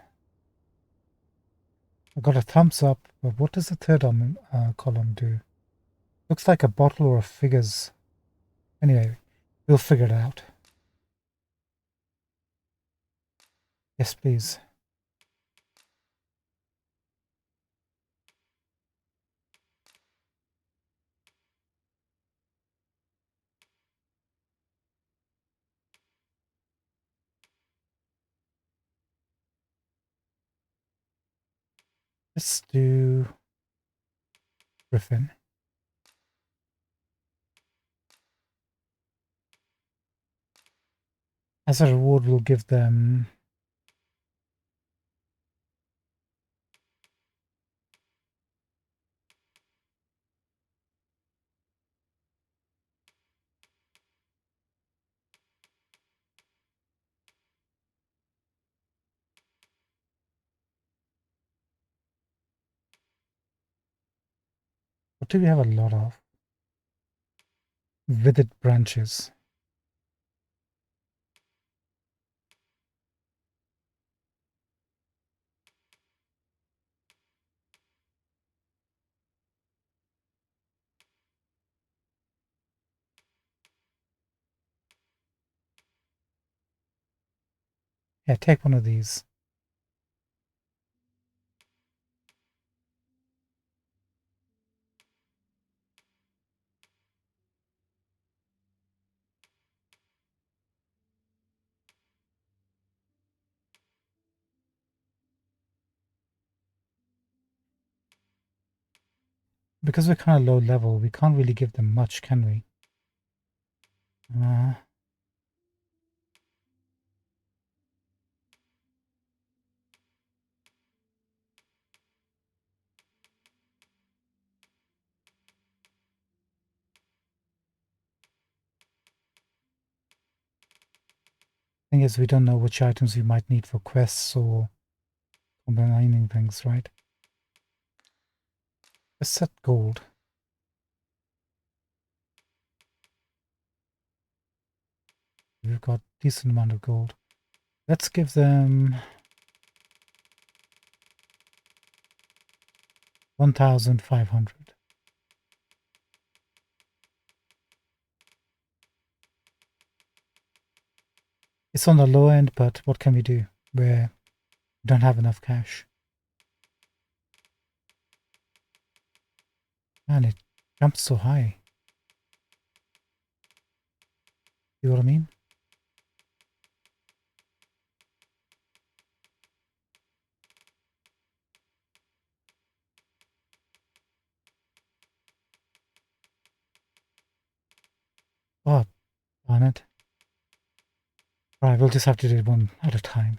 S1: I got a thumbs up, but what does the third column do? Looks like a bottle or a figures. Anyway, we'll figure it out. Yes, please. Let's do Griffin. As a reward, we'll give them what do we have a lot of? Withered branches. Yeah, take one of these. Because we're kind of low level, we can't really give them much, can we? Thing is, we don't know which items we might need for quests or combining things, right? Let's set gold. We've got decent amount of gold. Let's give them 1,500. It's on the low end, but what can we do where we don't have enough cash? Man, it jumps so high. See what I mean? Oh, darn it. Right, we'll just have to do it one at a time.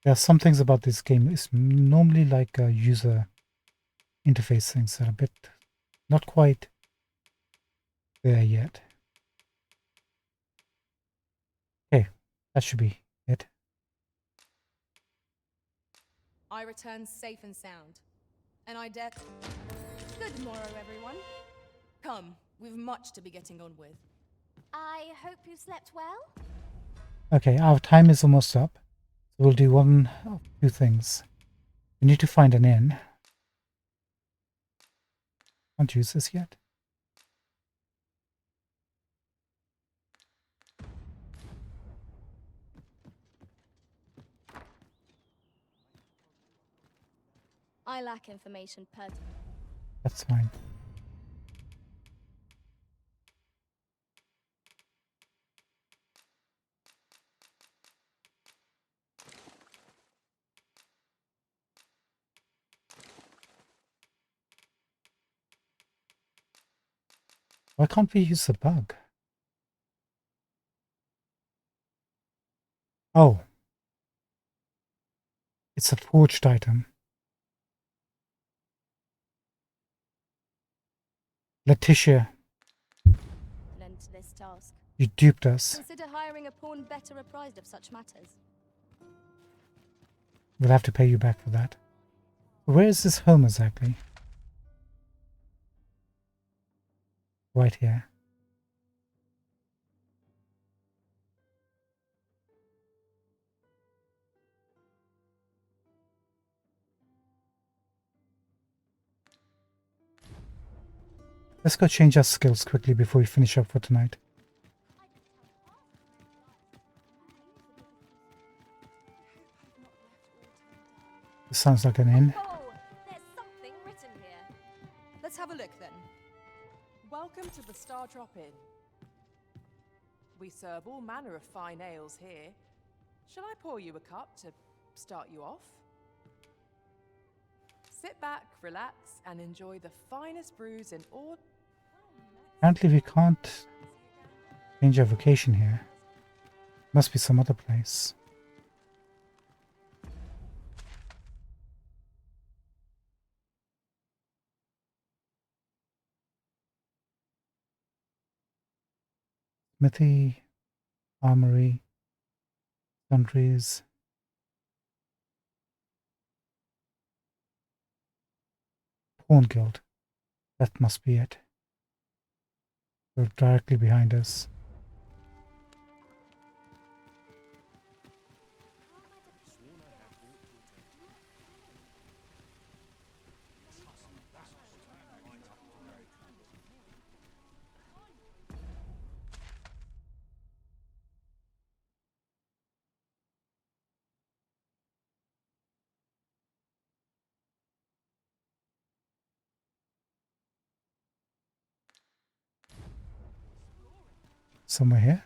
S1: There are some things about this game. It's normally like user interface things that are a bit not quite there yet. Okay, that should be it.
S3: I return safe and sound. And I dare... Good morrow, everyone. Come, we've much to be getting on with.
S5: I hope you slept well?
S1: Okay, our time is almost up. So we'll do one of two things. We need to find an inn. Can't use this yet.
S3: I lack information per...
S1: That's fine. Why can't we use the bug? Oh. It's a forged item. Letitia,
S3: lent to this task.
S1: you duped us.
S3: Consider hiring a pawn better apprised of such matters.
S1: We'll have to pay you back for that. Where is this home exactly? Right here. Let's go change our skills quickly before we finish up for tonight. This sounds like an inn.
S5: Oh, there's something written here.
S3: Let's have a look then.
S20: Welcome to the Star Drop Inn. We serve all manner of fine ales here. Shall I pour you a cup to start you off? Sit back, relax, and enjoy the finest brews in all...
S1: Apparently we can't change our vocation here. Must be some other place. Smithy, armory, sundries. Pawn guild. That must be it. They're directly behind us. Somewhere here.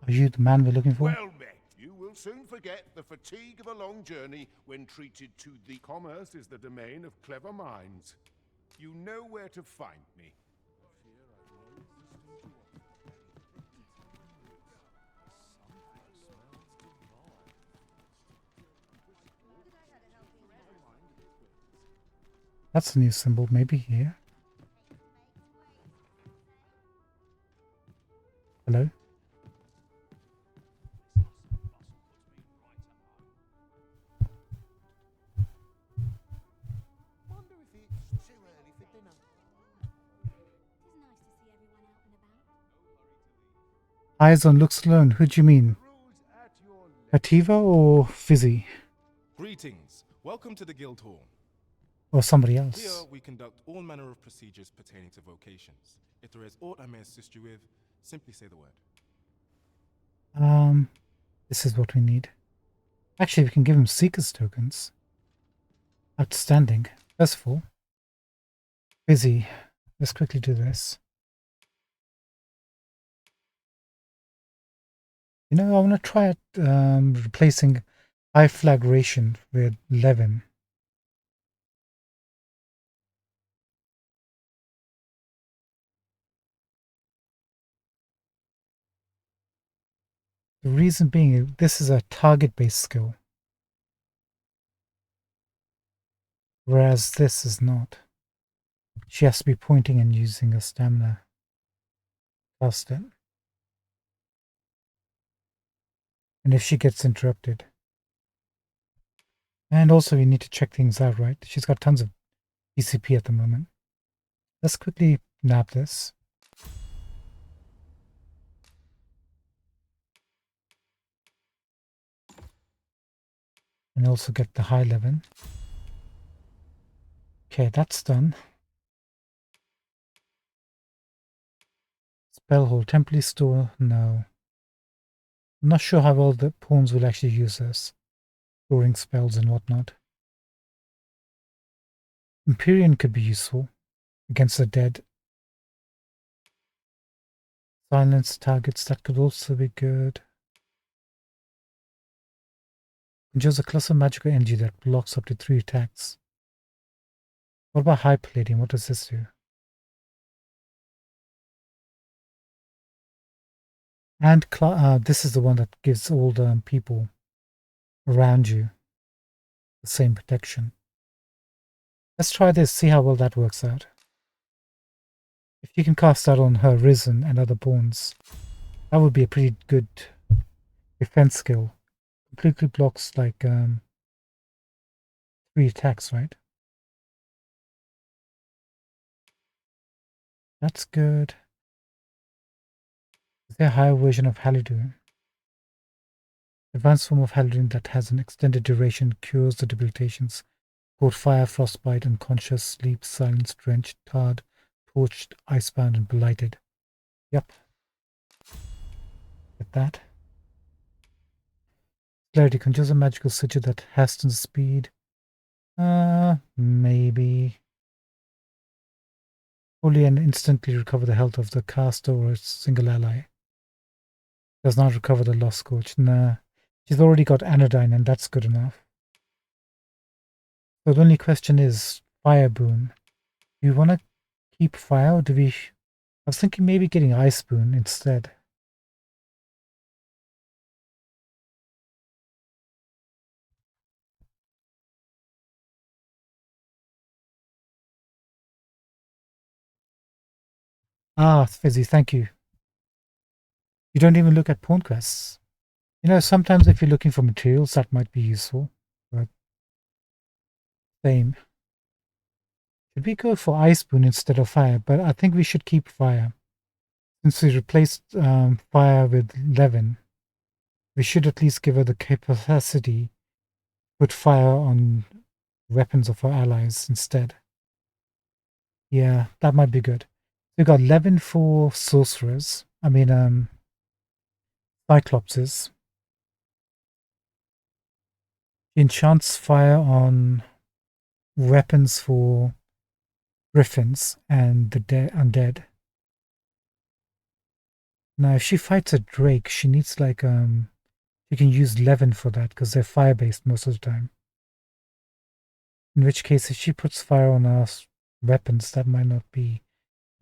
S1: Are you the man we're looking for?
S2: Well met. You will soon forget the fatigue of a long journey when treated to the... Commerce is the domain of clever minds. You know where to find me.
S1: That's a new symbol, maybe here. Hello?
S2: Wonder if it's too early for dinner.
S1: Eyes on looks alone. Who do you mean?
S2: Rules at your
S1: Hativa or Fizzy?
S10: Greetings. Welcome to the guild hall.
S1: Or somebody else?
S10: Here we conduct all manner of procedures pertaining to vocations. If there is aught I may assist you with, simply say the word.
S1: This is what we need. Actually, we can give him Seeker's tokens. Outstanding. First of all, Fizzy. Let's quickly do this. You know, I want to try it, replacing high flagration with Levin. The reason being, this is a target-based skill, whereas this is not. She has to be pointing and using a stamina. Cast it. And if she gets interrupted. And also you need to check things out, right? She's got tons of ECP at the moment. Let's quickly nab this. And also get the high level. Okay, that's done. Spellhole, temporary store, no. I'm not sure how well the pawns will actually use this. Storing spells and whatnot. Empyrean could be useful against the dead. Silence targets, that could also be good. Just a cluster of magical energy that blocks up to 3 attacks. What about High Palladium? What does this do? And this is the one that gives all the people around you the same protection. Let's try this, see how well that works out. If you can cast that on her Risen and other pawns, that would be a pretty good defense skill. Completely blocks like 3 attacks, right? That's good. Is there a higher version of Halidun? Advanced form of Halidun that has an extended duration, cures the debilitations. Called Fire, Frostbite, Unconscious, Sleep, Silence, Drenched, Tarred, Torched, Icebound, and Blighted. Yep. Get that. Clarity conjures a magical sigil that hastens speed. Maybe. Fully and instantly recover the health of the caster or a single ally. Does not recover the lost scorch. Nah. She's already got Anodyne and that's good enough. So the only question is Fire Boon. Do you want to keep fire or do we... I was thinking maybe getting Ice Boon instead. Ah, Fizzy, thank you. You don't even look at pawn quests. You know, sometimes if you're looking for materials, that might be useful. But same. Should we go for Ice Boon instead of fire? But I think we should keep fire. Since we replaced fire with Levin, we should at least give her the capacity to put fire on weapons of our allies instead. Yeah, that might be good. We got Levin for sorcerers. I mean, Cyclopses. Enchants fire on weapons for griffins and the undead. Now, if she fights a drake, she needs like she can use Levin for that because they're fire based most of the time. In which case, if she puts fire on our weapons, that might not be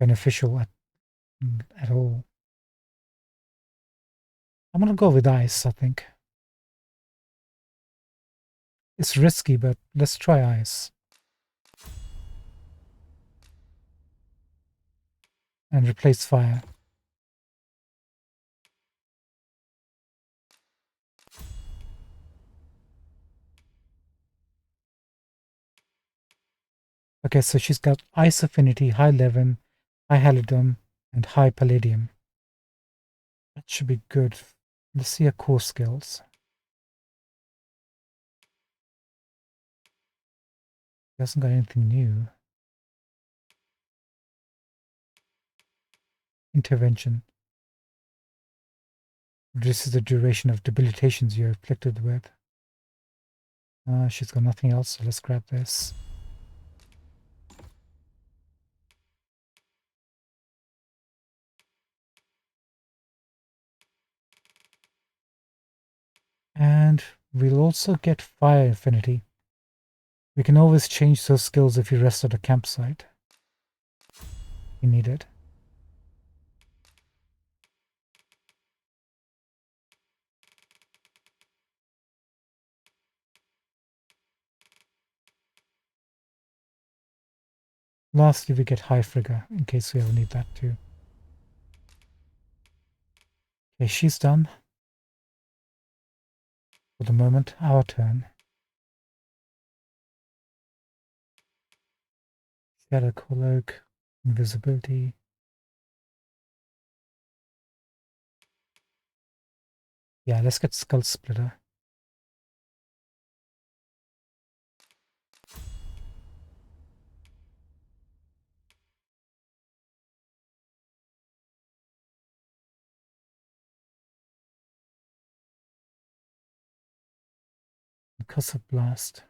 S1: beneficial at all. I'm gonna go with ice, I think. It's risky, but let's try ice. And replace fire. Okay, so she's got Ice Affinity, High Levin, High Halidum, and High Palladium. That should be good. Let's see her core skills. He hasn't got anything new. Intervention. Reduces the duration of debilitations you're afflicted with. She's got nothing else, so let's grab this. And we'll also get fire affinity. We can always change those skills if you rest at a campsite. You need it. Lastly, we get high frigger, in case we ever need that too. Okay, she's done. For the moment, our turn. Shadow cloak, invisibility. Yeah, let's get Skull Splitter. Concussive Blast.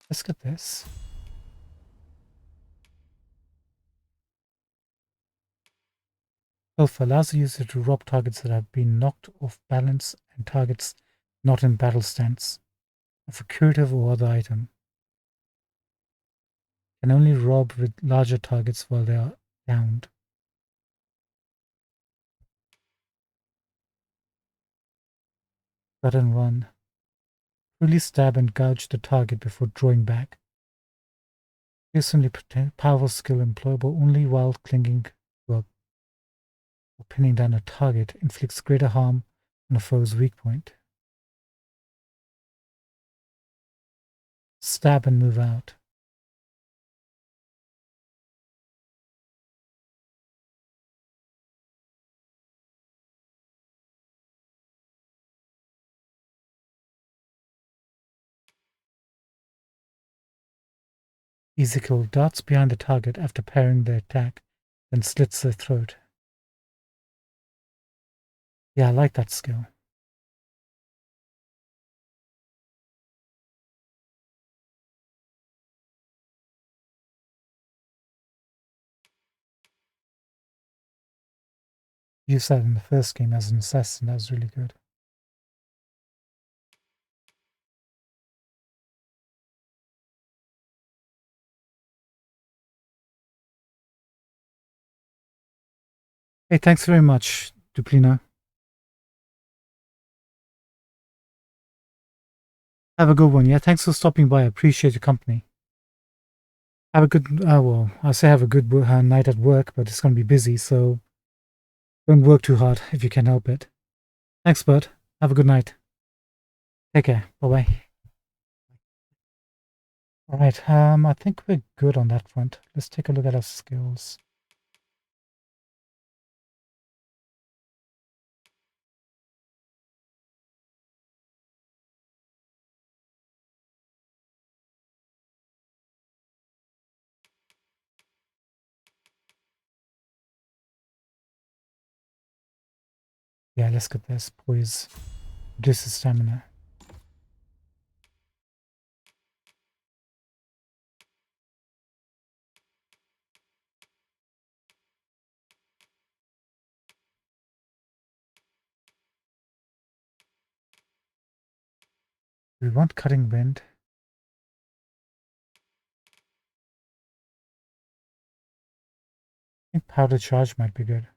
S1: Let's get this. Health allows the user to rob targets that have been knocked off balance and targets not in battle stance of a curative or other item. Can only rob with larger targets while they are downed. Cut and run. Really stab and gouge the target before drawing back. Fearsomely powerful skill employable only while clinging to a or pinning down a target inflicts greater harm on a foe's weak point. Stab and move out. Ezekiel darts behind the target after parrying the attack, then slits their throat. Yeah, I like that skill. Used that in the first game as an assassin, that was really good. Hey, thanks very much, Duplino. Have a good one. Yeah, thanks for stopping by. I appreciate your company. Have a good, well, I'll say have a good night at work, but it's going to be busy, so don't work too hard if you can help it. Thanks, bud. Have a good night. Take care. Bye-bye. All right, I think we're good on that front. Let's take a look at our skills. Yeah, let's get this. Poise. Reduces stamina. We want cutting wind. I think powder charge might be good.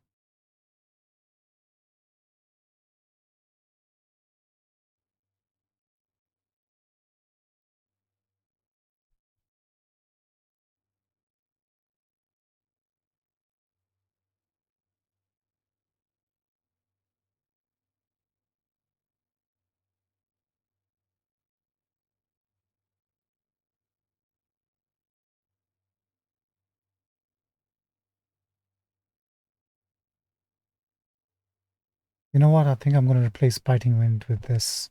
S1: You know what? I think I'm going to replace Biting Wind with this.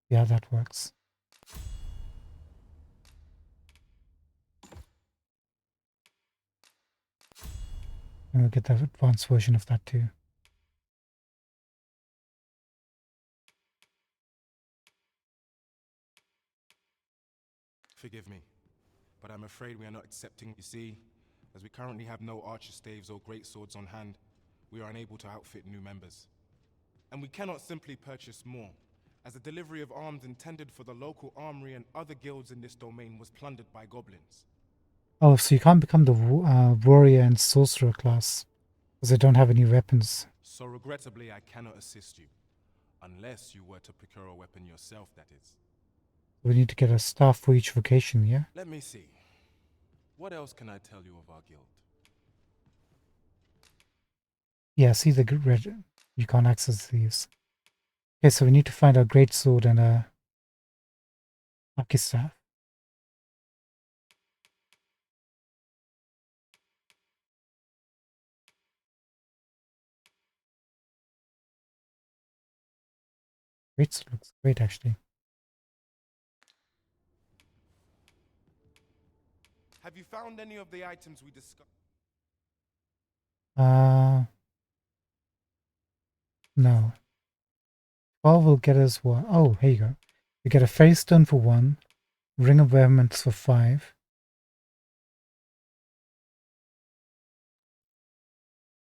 S1: Yeah, that works. And we'll get the advanced version of that too.
S17: Forgive me, but I'm afraid we are not accepting. You see, as we currently have no archer staves or great swords on hand, we are unable to outfit new members. And we cannot simply purchase more, as the delivery of arms intended for the local armory and other guilds in this domain was plundered by goblins.
S1: Oh, so you can't become the warrior and sorcerer class, because they don't have any weapons.
S17: So regrettably, I cannot assist you, unless you were to procure a weapon yourself, that is.
S1: We need to get a staff for each vocation, yeah?
S17: Let me see. What else can I tell you of our guild?
S1: Yeah, see the red. You can't access these. Okay, so we need to find a great sword and a Aki staff. Great sword looks great, actually.
S17: Have you found any of the items we discussed?
S1: No. 12 will get us what? Oh, here you go. We get a fairy stone for 1, ring of vehemence for 5.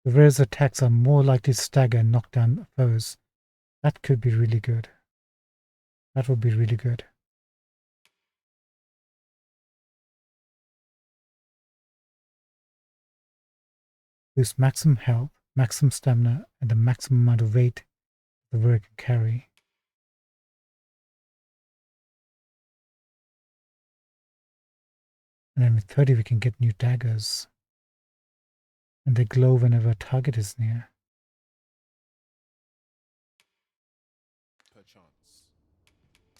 S1: The various attacks are more likely to stagger and knock down foes. That could be really good. That would be really good. Boost maximum health, maximum stamina, and the maximum amount of weight the warrior can carry. And then with 30 we can get new daggers. And they glow whenever a target is near.
S17: Perchance.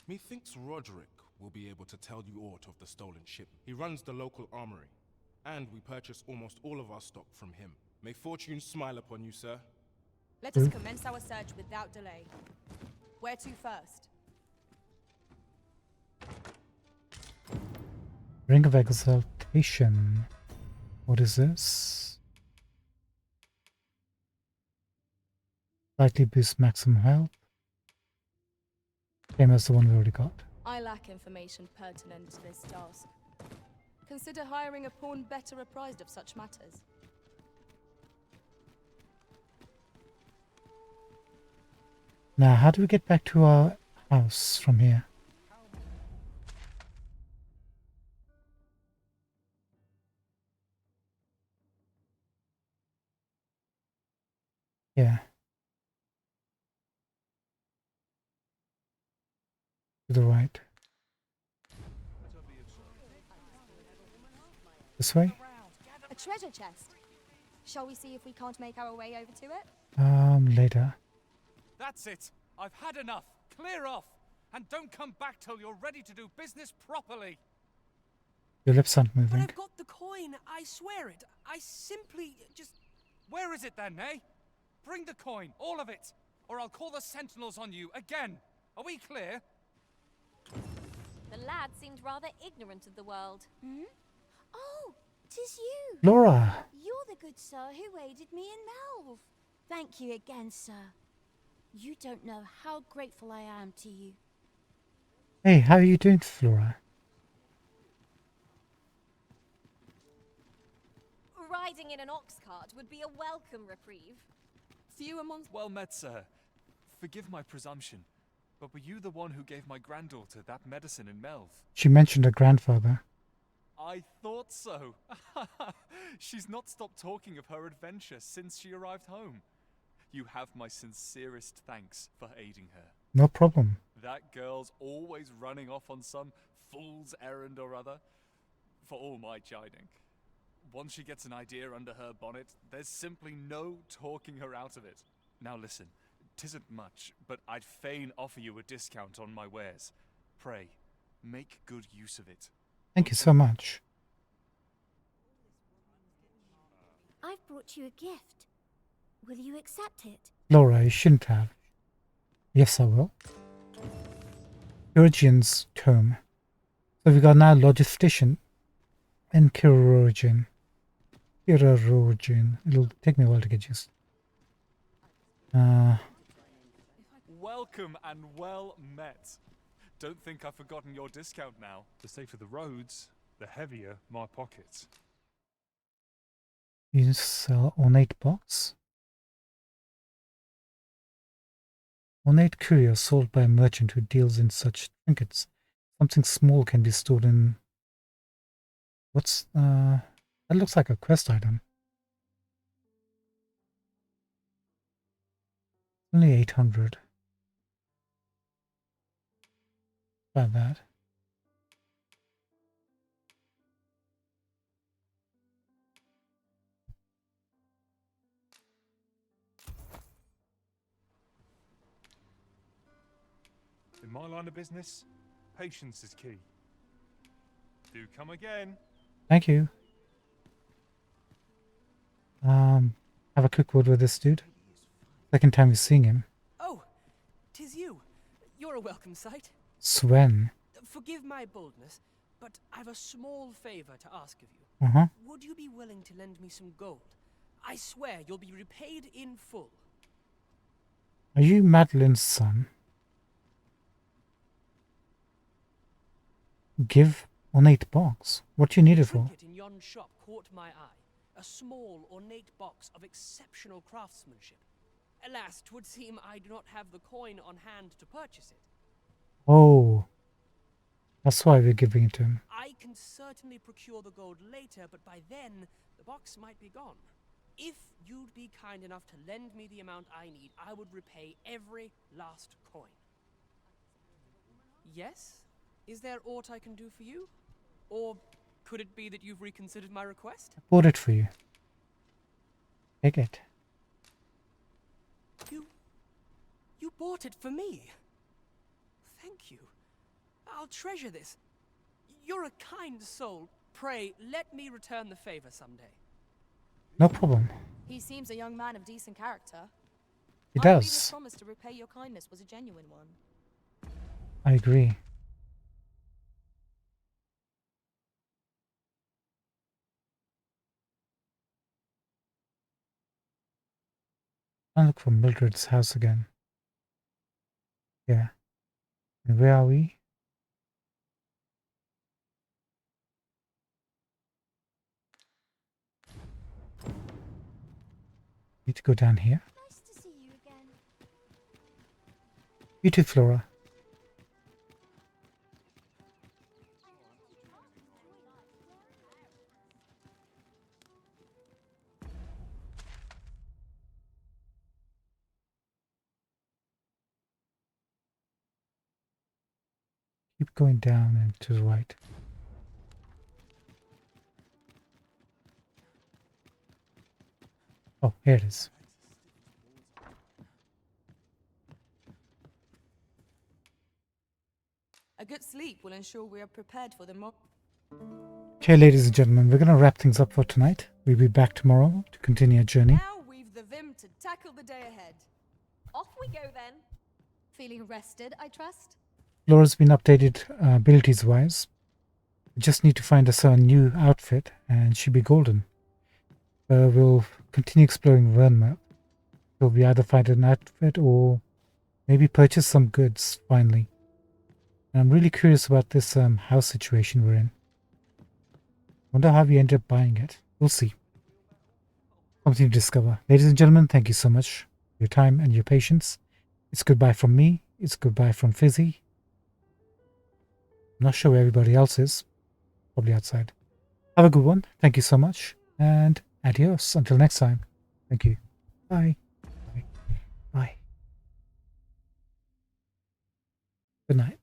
S17: Methinks Roderick will be able to tell you aught of the stolen ship. He runs the local armory, and we purchase almost all of our stock from him. May fortune smile upon you, sir.
S3: Let us commence our search without delay. Where to first?
S1: Ring of Exaltation. What is this? Slightly boost maximum health. Same as the one we already got.
S3: I lack information pertinent to this task. Consider hiring a pawn better apprised of such matters.
S1: Now, how do we get back to our house from here? Yeah. To the right. This way?
S3: A treasure chest. Shall we see if we can't make our way over to it?
S1: Later.
S8: That's it. I've had enough. Clear off. And don't come back till you're ready to do business properly.
S1: Your lips aren't
S18: But
S1: moving.
S18: I've got the coin, I swear it. I simply just...
S8: Where is it then, eh? Bring the coin, all of it, or I'll call the sentinels on you again. Are we clear?
S5: The lad seemed rather ignorant of the world.
S4: Hmm? Oh, 'tis you.
S1: Laura!
S4: You're the good sir who aided me in Melve. Thank you again, sir. You don't know how grateful I am to you.
S1: Hey, how are you doing, Flora?
S5: Riding in an ox cart would be a welcome reprieve.
S20: Few amongst...
S8: Well met, sir. Forgive my presumption, but were you the one who gave my granddaughter that medicine in Melve?
S1: She mentioned her grandfather.
S8: I thought so. She's not stopped talking of her adventure since she arrived home. You have my sincerest thanks for aiding her.
S1: No problem.
S8: That girl's always running off on some fool's errand or other, for all my chiding. Once she gets an idea under her bonnet, there's simply no talking her out of it. Now listen, 'tisn't much, but I'd fain offer you a discount on my wares. Pray, make good use of it.
S1: Thank you so much.
S4: I've brought you a gift. Will you accept it?
S1: Laura, you shouldn't have. Yes, I will. Chirurgeon's Tome. So we got now Logistician and Chirurgeon. Chirurgeon. It'll take me a while to get used.
S8: Welcome and well met. Don't think I've forgotten your discount now. The safer the roads, the heavier my pockets.
S1: You sell ornate box. Ornate curio sold by a merchant who deals in such trinkets. Something small can be stored in... What's... that looks like a quest item. Only 800. About that.
S8: In my line of business, patience is key. Do come again.
S1: Thank you. Have a quick word with this dude. Second time we're seeing him.
S14: Oh, 'tis you. You're a welcome sight.
S1: Sven.
S14: Forgive my boldness, but I've a small favor to ask of you.
S1: Uh-huh.
S14: Would you be willing to lend me some gold? I swear you'll be repaid in full.
S1: Are you Madeline's son? Give ornate box. What do you need it for?
S14: Trinket in yon shop caught my eye. A small, ornate box of exceptional craftsmanship. Alas, 'twould seem I do not have the coin on hand to purchase it.
S1: Oh. That's why we're giving it to him.
S14: I can certainly procure the gold later, but by then, the box might be gone. If you'd be kind enough to lend me the amount I need, I would repay every last coin. Yes? Is there aught I can do for you? Or could it be that you've reconsidered my request?
S1: I bought it for you. Take it.
S14: You bought it for me? Thank you. I'll treasure this. You're a kind soul. Pray, let me return the favor someday.
S1: No problem.
S3: He seems a young man of decent character.
S1: He
S3: I believe his
S1: does.
S3: promise to repay your kindness was a genuine one.
S1: I agree. I'll look for Mildred's house again. Yeah. And where are we? Need to go down here.
S4: Nice to see you again.
S1: You too, Flora. Keep going down and to the right. Oh, here it is.
S3: A good sleep will ensure we are prepared for the
S1: Okay, ladies and gentlemen, we're going to wrap things up for tonight. We'll be back tomorrow to continue our journey.
S3: Now we've the vim to tackle the day ahead.
S5: Off we go then.
S3: Feeling rested, I trust?
S1: Laura's been updated abilities-wise. We just need to find us a new outfit and she'll be golden. We'll continue exploring Vernmouth. So we either find an outfit or maybe purchase some goods finally. And I'm really curious about this house situation we're in. Wonder how we end up buying it. We'll see. Something to discover. Ladies and gentlemen, thank you so much for your time and your patience. It's goodbye from me. It's goodbye from Fizzy. I'm not sure where everybody else is. Probably outside. Have a good one. Thank you so much. And adios. Until next time. Thank you. Bye. Bye. Bye. Good night.